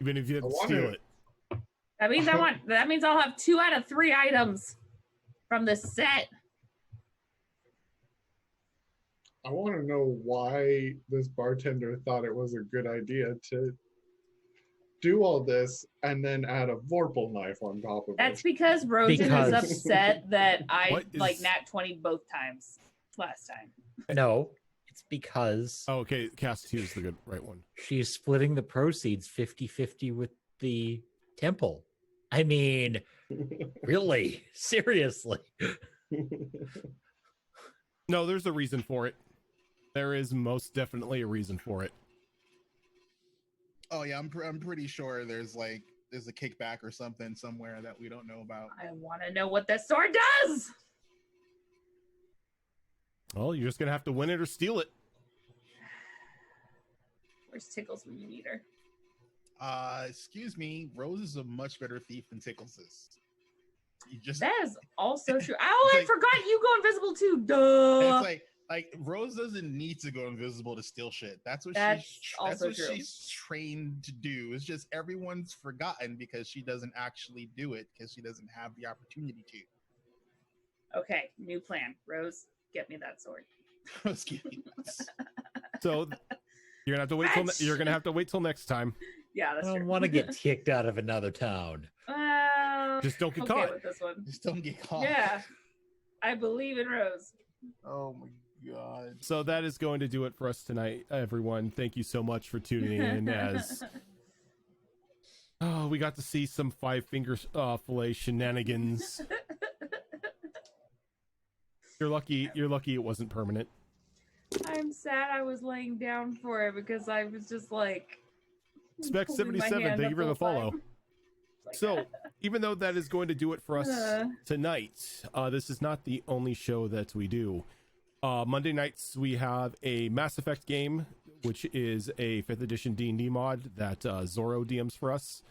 Even if you didn't steal it. That means that means I'll have 2 out of 3 items from the set. I want to know why this bartender thought it was a good idea to do all this and then add a Vorpal knife on top of it. That's because Rosen is upset that I like nat 20 both times last time. No, it's because... Oh, okay, Cass is the right one. She's splitting the proceeds 50-50 with the temple. I mean, really? Seriously? No, there's a reason for it. There is most definitely a reason for it. Oh yeah, I'm pretty sure there's a kickback or something somewhere that we don't know about. I want to know what that sword does. Well, you're just gonna have to win it or steal it. Where's Tickles when you need her? Excuse me, Rose is a much better thief than Tickles is. That is also true. Oh, I forgot you go invisible too. Duh. It's like Rose doesn't need to go invisible to steal shit. That's what she's trained to do. It's just everyone's forgotten because she doesn't actually do it because she doesn't have the opportunity to. Okay, new plan. Rose, get me that sword. Rose, get me that sword. So you're gonna have to wait till next time. Yeah, that's I true. don't want to get kicked out of another town. Just don't get okay caught. With this one. Just don't get caught. Yeah, I believe in Rose. Oh my god. So that is going to do it for us tonight, everyone. Thank you so much for tuning in. As we got to see some 5 finger fillet shenanigans. You're lucky it wasn't permanent. I'm sad I was laying down for it because I was just like Spec 77, thank you for the follow. So, even though that is going to do it for us tonight, this is not the only show that we do. Monday nights we have a Mass Effect game, which is a 5th edition D&D mod that Zorro DMs for us.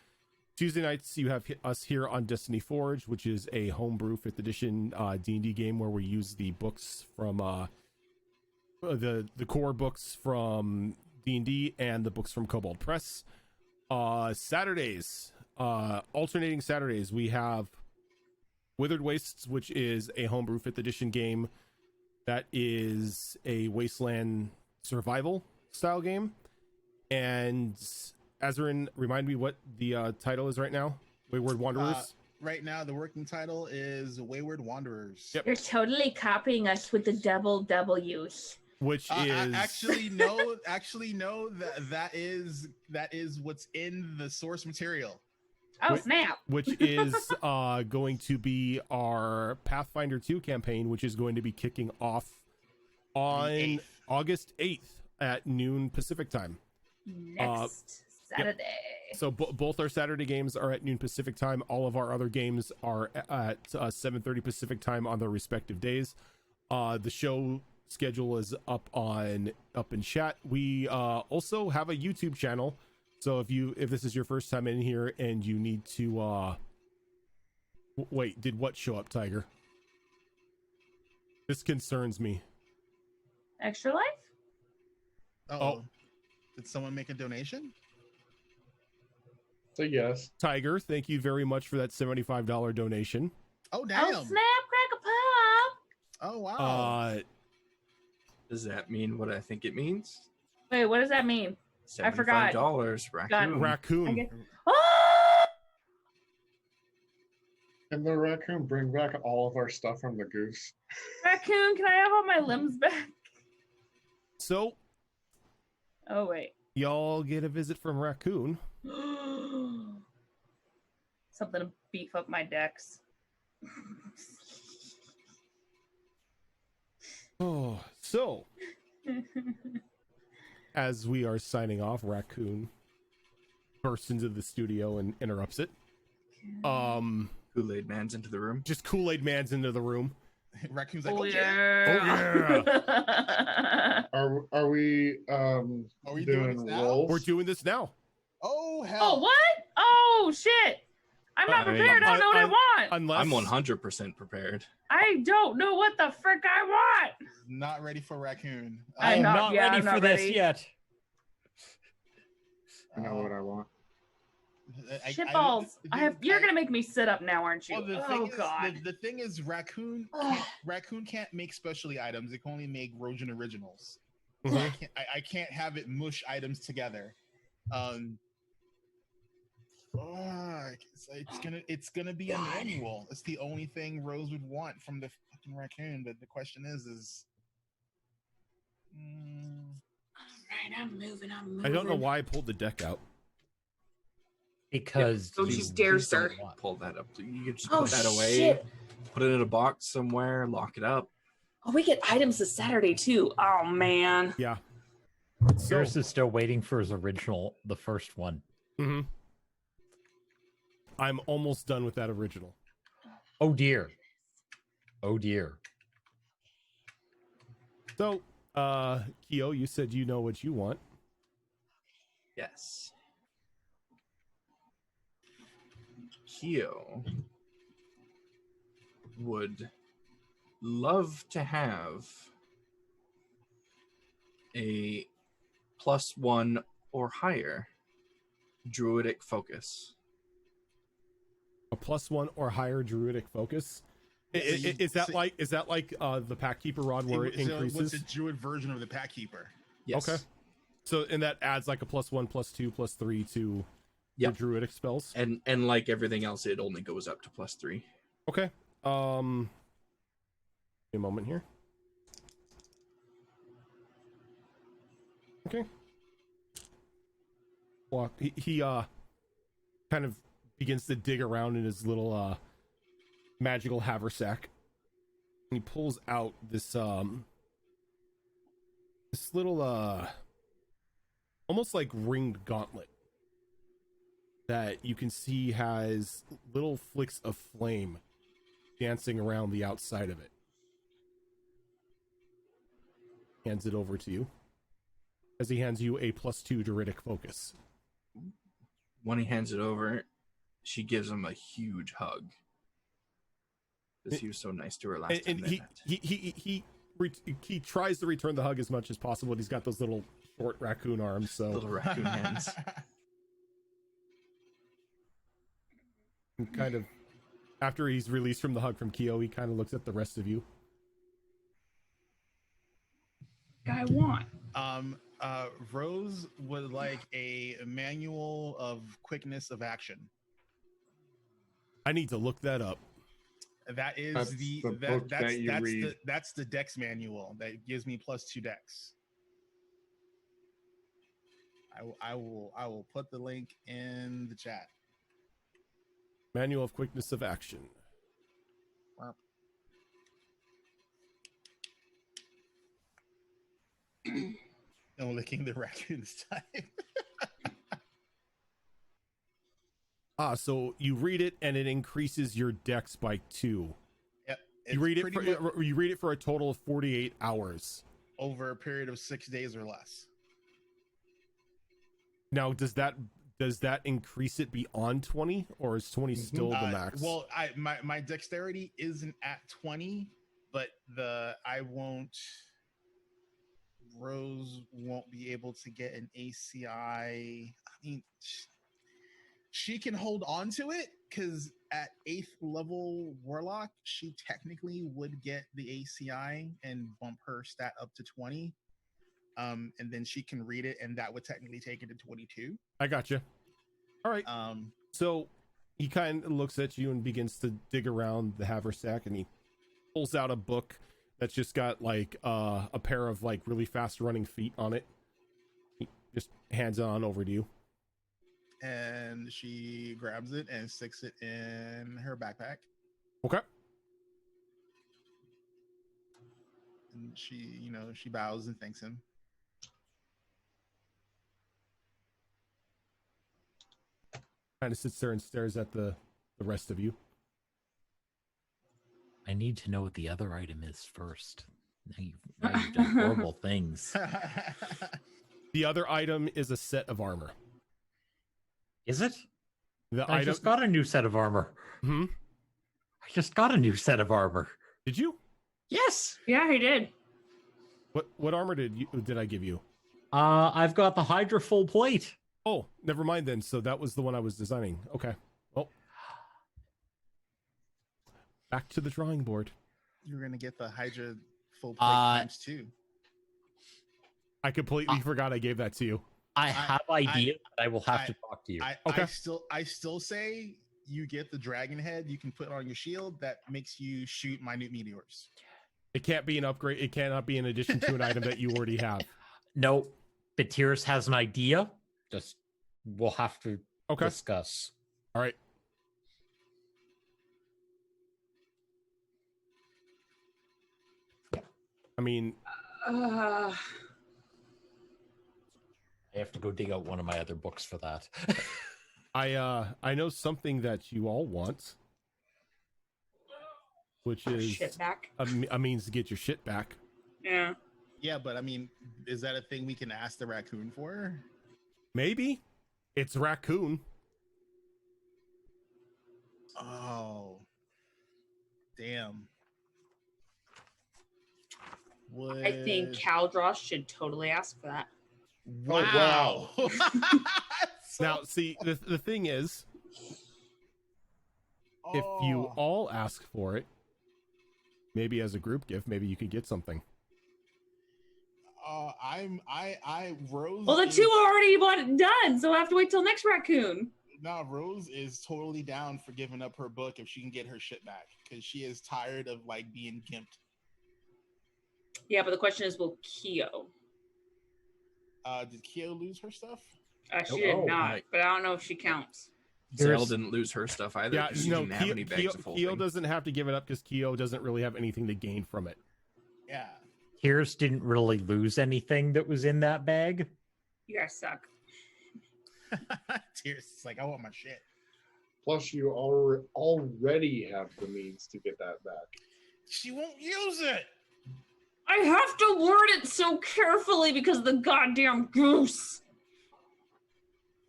Tuesday nights you have us here on Destiny Forge, which is a homebrew 5th edition D&D game where we use the books from the core books from D&D and the books from Cobalt Press. Saturdays, alternating Saturdays, we have Withered Wastes, which is a homebrew 5th edition game that is a wasteland survival style game. And Azarin, remind me what the title is right now. Wayward Wanderers. Right now, the working title is Wayward Wanderers. Yep. You're totally copying us with the double W's. Which is actually no. That is what's in the source material. Oh, snap! Which is going to be our Pathfinder 2 campaign, which is going to be kicking off on August 8th at noon Pacific time. Next Saturday. Yep. So both our Saturday games are at noon Pacific time. All of our other games are at 7:30 Pacific time on their respective days. The show schedule is up in chat. We also have a YouTube channel. So if this is your first time in here and you need to wait, did what show up, Tiger? This concerns me. Extra Life? Oh. Did someone make a donation? So yes. Tiger, thank you very much for that $75 donation. Oh damn. Oh snap, crack a pop. Oh wow. Does that mean what I think it means? Wait, what does that mean? I forgot. $75 raccoon. Raccoon. Oh! Can the raccoon bring back all of our stuff from the goose? Raccoon, can I have all my limbs back? So Oh, wait. y'all get a visit from Raccoon. Something to beef up my decks. Oh, so as we are signing off, Raccoon bursts into the studio and interrupts it. Kool-Aid Man's into the room. Just Kool-Aid Man's into the room. Raccoon's like, Oh, okay. yeah. Are we we doing doing this now? rolls? We're doing this now. Oh, hell. Oh, what? Oh, shit. I'm not I mean, prepared. I don't know what I want. Unless I'm 100% prepared. I don't know what the frick I want. Not ready for Raccoon. I am not ready I'm for not this ready. yet. I know what I want. Shitballs. You're gonna make me sit up now, aren't you? Well, the Oh thing God. Is, the thing is, Raccoon can't make specialty items. It can only make Rojan originals. So I can't have it mush items together. It's gonna be a manual. It's the only thing Rose would want from the fucking Raccoon. But the question is. Alright, I'm moving. I don't know why I pulled the deck out. Because Don't you dare, sir. Pull that up. You can just Oh, put that away. shit. Put it in a box somewhere. Lock it up. Oh, we get items this Saturday too. Oh man. Yeah. Yours is still waiting for his original, the first one. Mm-hmm. I'm almost done with that original. Oh dear. Oh dear. So, Kyo, you said you know what you want. Yes. Kyo would love to have a +1 or higher druidic focus. A +1 or higher druidic focus. Is that like the Pack Keeper rod where it increases? What's the druid version of the Pack Keeper? Yes. Okay. So and that adds like a +1, +2, +3 to Yep. the druidic spells. And like everything else, it only goes up to +3. Okay. A moment here. Okay. Well, he kind of begins to dig around in his little magical haversack. And he pulls out this little almost like ringed gauntlet that you can see has little flicks of flame dancing around the outside of it. Hands it over to you as he hands you a +2 druidic focus. When he hands it over, she gives him a huge hug. Because he was so nice to her last time. And he tries to return the hug as much as possible. He's got those little short raccoon arms, so Little raccoon hands. And kind of after he's released from the hug from Kyo, he kind of looks at the rest of you. I want. Rose would like a manual of quickness of action. I need to look that up. That is That's the book that you read. That's the Dex manual that gives me +2 Dex. I will put the link in the chat. Manual of quickness of action. No licking the raccoon this time. So you read it and it increases your dex by 2. Yep. You read it for a total of 48 hours. Over a period of 6 days or less. Now, does that increase it beyond 20, or is 20 still the max? Well, my dexterity isn't at 20, but Rose won't be able to get an ACI. I mean, She can hold on to it because at 8th level warlock, she technically would get the ACI and bump her stat up to 20. And then she can read it, and that would technically take it to 22. I got you. All right. So he kind of looks at you and begins to dig around the haversack, and he pulls out a book that's just got like a pair of like really fast running feet on it. He just hands it on over to you. And she grabs it and sticks it in her backpack. Okay. And she bows and thanks him. Kind of sits there and stares at the rest of you. I need to know what the other item is first. Now you've done horrible things. The other item is a set of armor. Is it? I just got a new set of armor. Hmm? I just got a new set of armor. Did you? Yes. Yeah, he did. What armor did I give you? I've got the Hydra full plate. Oh, never mind then. So that was the one I was designing. Okay. Well, back to the drawing board. You're gonna get the Hydra full plate times 2. I completely forgot I gave that to you. I have ideas, but I will have to talk to you. Okay. I still say you get the dragon head. You can put on your shield that makes you shoot minute meteors. It can't be an upgrade. It cannot be in addition to an item that you already have. No, but Tears has an idea. Just we'll have to discuss. All right. I mean, I have to go dig out one of my other books for that. I know something that you all want, which is shit back. a means to get your shit back. Yeah. Yeah, but I mean, is that a thing we can ask the raccoon for? Maybe. It's raccoon. Oh. Damn. I think Caldross should totally ask for that. Wow. Now, see, the thing is, if you all ask for it, maybe as a group gift, maybe you could get something. Rose. Well, the two already bought it done, so I have to wait till next raccoon. No, Rose is totally down for giving up her book if she can get her shit back because she is tired of like being gimped. Yeah, but the question is, will Kyo? Did Kyo lose her stuff? She did not, but I don't know if she counts. Zell didn't lose her stuff either. Yeah, she didn't have any bags of Kyo holding. doesn't have to give it up because Kyo doesn't really have anything to gain from it. Yeah. Tears didn't really lose anything that was in that bag. You guys suck. Tears is like, I want my shit. Plus, you already have the means to get that back. She won't use it. I have to word it so carefully because of the goddamn goose.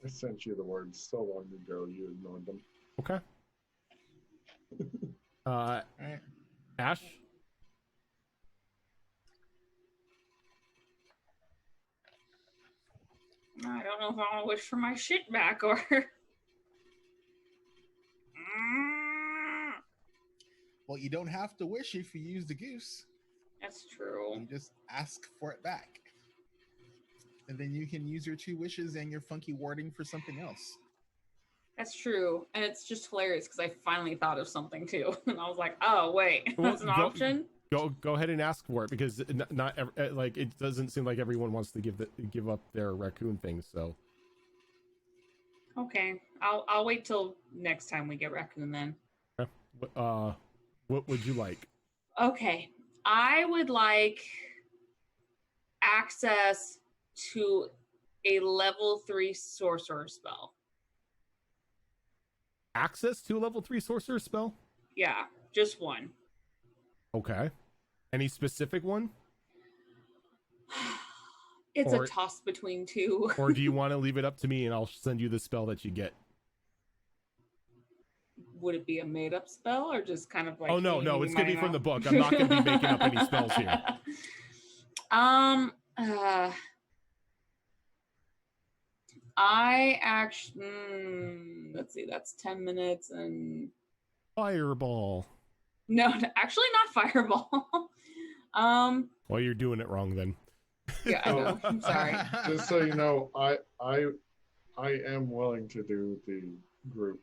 I sent you the words so long ago, you ignored them. Okay. Right. Ash? I don't know if I want to wish for my shit back or... Well, you don't have to wish if you use the goose. That's true. You just ask for it back. And then you can use your 2 wishes and your funky wording for something else. That's true. And it's just hilarious because I finally thought of something too. And I was like, oh, wait, that's an option? Go ahead and ask for it because not like it doesn't seem like everyone wants to give up their raccoon thing. So okay, I'll wait till next time we get raccoon then. okay. What would you like? Okay, I would like access to a level 3 sorcerer spell. Access to a level 3 sorcerer spell? Yeah, just one. Okay. Any specific one? It's a toss between 2. Or do you want to leave it up to me and I'll send you the spell that you get? Would it be a made-up spell or just kind of like... Oh, no, it's going to be from the book. I'm not going to be making up any spells here. let's see, that's 10 minutes and Fireball. no, actually not fireball. Well, you're doing it wrong then. Yeah, I know. I'm sorry. Just so you know, I am willing to do the group.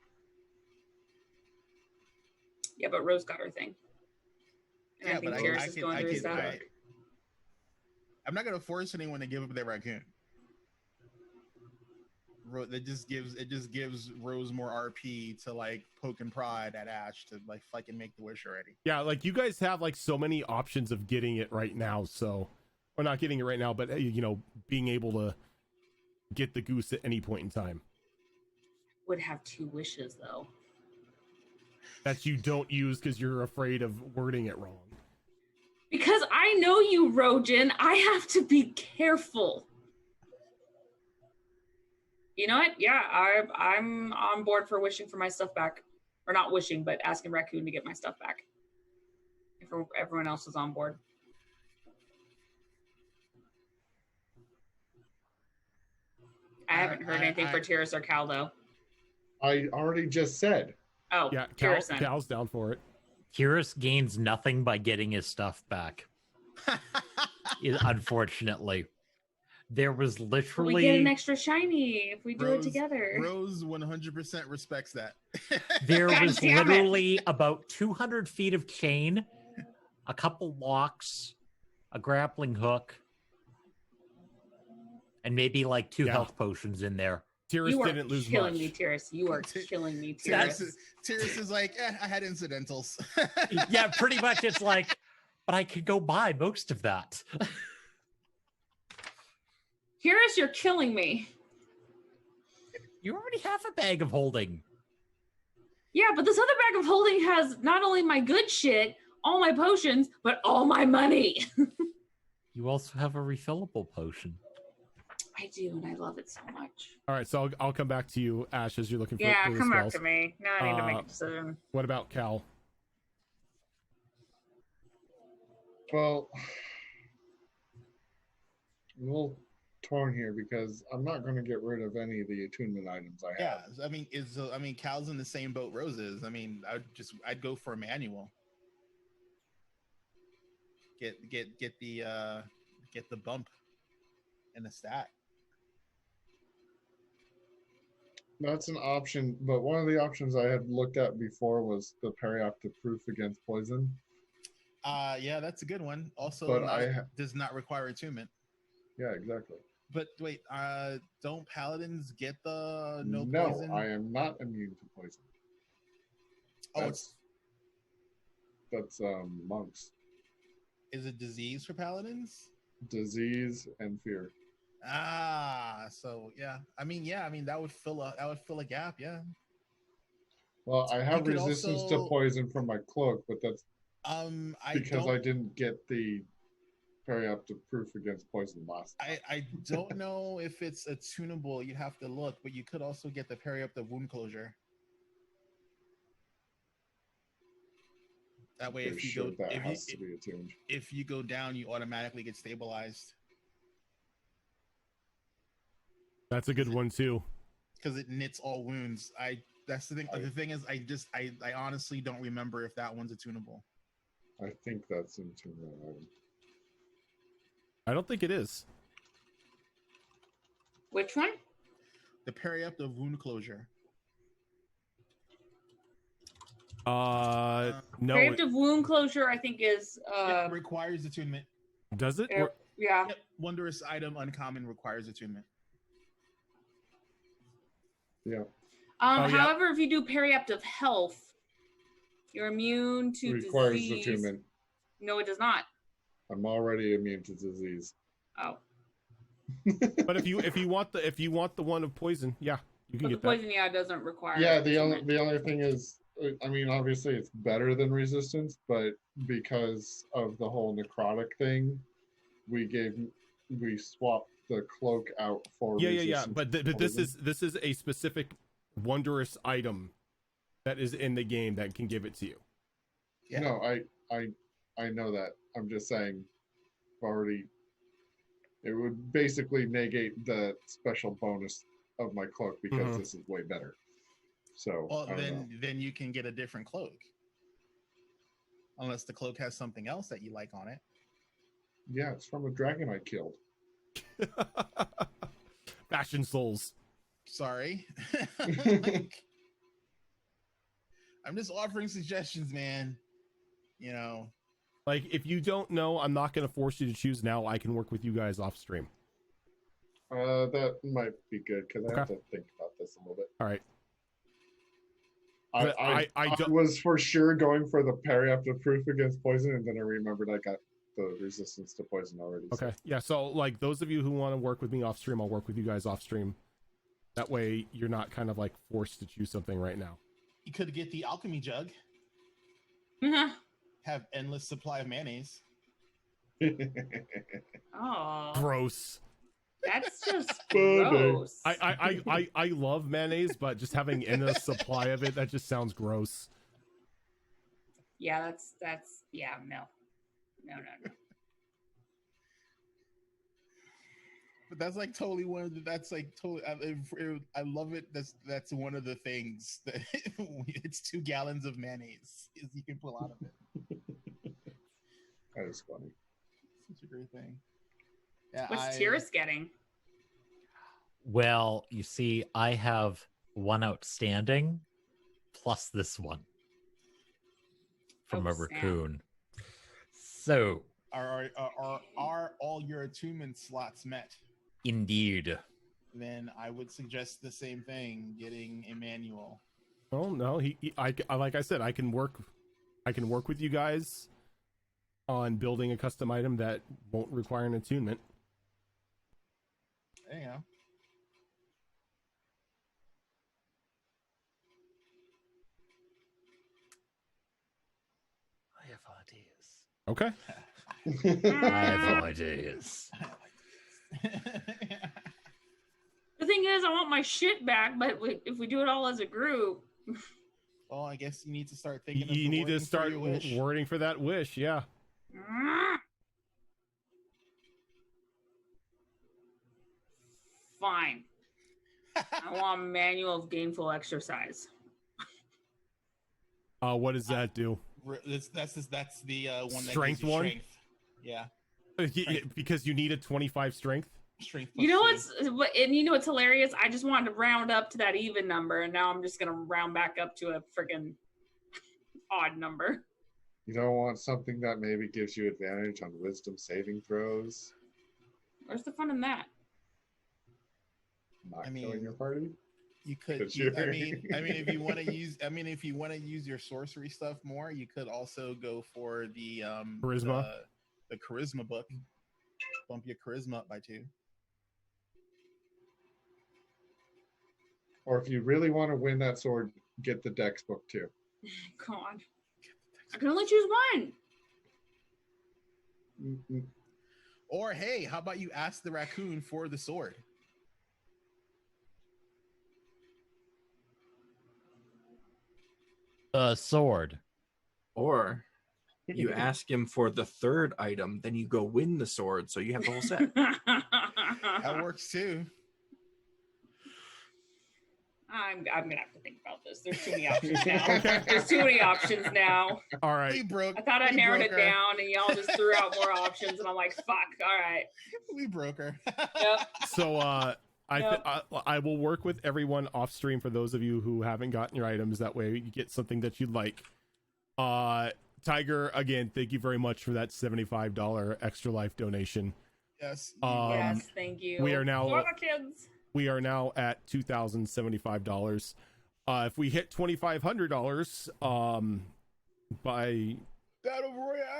Yeah, but Rose got her thing. And Yeah, I think but Cheers is going through his stuff. I'm not gonna force anyone to give up their raccoon. It just gives Rose more RP to like poke and prod at Ash to like fucking make the wish already. Yeah, like you guys have like so many options of getting it right now, so or not getting it right now, but you know, being able to get the goose at any point in time. Would have 2 wishes though. That you don't use because you're afraid of wording it wrong. Because I know you, Rojan. I have to be careful. You know what? Yeah, I'm on board for wishing for my stuff back. Or not wishing, but asking Raccoon to get my stuff back. If everyone else is on board. I haven't heard anything for Tiras or Cal, though. I already just said. Oh, Yeah, Tiras then. Cal's down for it. Tiras gains nothing by getting his stuff back. Unfortunately. There was literally... We get an extra shiny if we do Rose, it together. Rose 100% respects that. There God was damn it. literally about 200 feet of chain, a couple locks, a grappling hook, and maybe like 2 health potions in there. Tiras You are didn't lose killing much. me, Tiras. You are killing me, Tiras. Tiras is like, I had incidentals. Yeah, pretty much. It's like, but I could go buy most of that. Tiras, you're killing me. You already have a bag of holding. Yeah, but this other bag of holding has not only my good shit, all my potions, but all my money. You also have a refillable potion. I do, and I love it so much. All right, so I'll come back to you, Ash, as you're looking for Yeah, for the come back spells. to me. Now I need to make a decision. What about Cal? Well, I'm a little torn here because I'm not going to get rid of any of the attunement items I have. Yeah, I mean, Cal's in the same boat Rose is. I mean, I'd go for a manual. Get the bump in the stat. That's an option, but one of the options I had looked at before was the perioptic proof against poison. Yeah, that's a good one. Also, But does not require attunement. Yeah, exactly. But wait, don't paladins get the no No, poison? I am not immune to poison. Oh, That's monks. Is it disease for paladins? Disease and fear. So yeah. I mean, that would fill a gap, yeah. Well, I have resistance to poison from my cloak, but that's because I didn't get the perioptic proof against poison last time. I don't know if it's attunable. You'd have to look, but you could also get the perioptic wound closure. That way, if you go down, you automatically get stabilized. That's a good one too. Because it knits all wounds. That's the thing. The thing is, I honestly don't remember if that one's attunable. I think that's an attunable item. I don't think it is. Which one? The perioptic wound closure. No. Perioptic wound closure, I think, is it requires attunement. Does it? Yeah. Yep. Wondrous item, uncommon, requires attunement. Yeah. However, if you do perioptic health, you're immune to requires disease. attunement. No, it does not. I'm already immune to disease. Oh. But if you want the one of poison, yeah, you can get the poison, that doesn't require. Yeah, the only thing is, I mean, obviously it's better than resistance, but because of the whole necrotic thing, we swapped the cloak out for resistance. Yeah. But this is a specific wondrous item that is in the game that can give it to you. Yeah. No, I know that. I'm just saying, it would basically negate the special bonus of my cloak because this is way better. So Well, I don't know. then you can get a different cloak, unless the cloak has something else that you like on it. Yeah, it's from a dragon I killed. Fashion souls. Sorry. I'm just offering suggestions, man. You know. Like, if you don't know, I'm not going to force you to choose now. I can work with you guys off stream. That might be good because I have Okay. to think about this a little bit. All right. I was for sure going for the parry after proof against poison, and then I remembered I got the resistance to poison already. Okay. So. Yeah. So, like, those of you who want to work with me off stream, I'll work with you guys off stream. That way, you're not kind of like forced to choose something right now. You could get the alchemy jug. Have endless supply of mayonnaise. Oh, Gross. that's just gross. I love mayonnaise, but just having endless supply of it, that just sounds gross. Yeah, that's yeah, no. But that's like totally one of the, that's like totally, I love it. That's one of the things that it's 2 gallons of mayonnaise is you can pull out of it. That is funny. Such a great thing. Yeah, What's Tyrus getting? Well, you see, I have one outstanding plus this one from a snap. raccoon. So, are all your attunement slots met? indeed. Then I would suggest the same thing, getting Emmanuel. Oh no, I like I said, I can work with you guys on building a custom item that won't require an attunement. There you go. I have ideas. Okay. I have ideas. The thing is, I want my shit back, but if we do it all as a group, Well, I guess you need to start thinking. Of You the need to wording for start your wish. wording for that wish, yeah. fine. I want a manual of gainful exercise. What does that do? That's the one. Strength that gives you one? Strength. Yeah. Because you need a 25 strength. Strength. You know what's hilarious? I just wanted to round up to that even number, and now I'm just gonna round back up to a freaking odd number. You don't want something that maybe gives you advantage on wisdom saving throws? Where's the fun in that? Not killing your party? You could. Because I mean, if you want to use, your sorcery stuff more, you could also go for the Charisma. The charisma book. Bump your charisma up by 2. Or if you really want to win that sword, get the dex book too. God, I can only choose one. Mm-mm. Or hey, how about you ask the raccoon for the sword? Sword. Or you ask him for the 3rd item, then you go win the sword, so you have the whole set. That works too. I'm gonna have to think about this. There's too many options now. There's too many options now. All right. We broke. I thought I narrowed it her. down, and y'all just threw out more options, and I'm like, fuck. All right. We broke her. Yep. So I will work with everyone off stream for those of you who haven't gotten your items. That way you get something that you'd like. Tiger, again, thank you very much for that $75 extra life donation. Yes. Yes, thank you. We are now For the kids. We are now at $2,075. If we hit $2,500 by Battle Royale.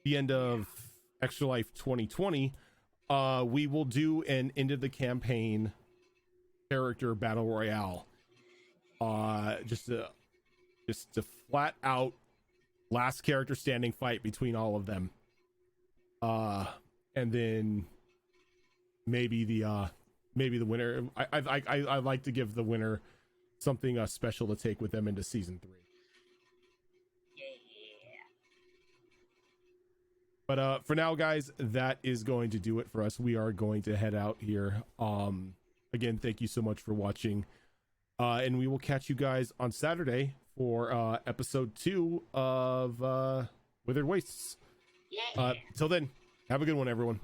the end of Extra Life 2020, we will do an end of the campaign character battle royale. Just a flat out last character standing fight between all of them. And then maybe the winner. I like to give the winner something special to take with them into season 3. But for now, guys, that is going to do it for us. We are going to head out here. Again, thank you so much for watching. And we will catch you guys on Saturday for episode 2 of Withered Wastes. Till then, have a good one, everyone.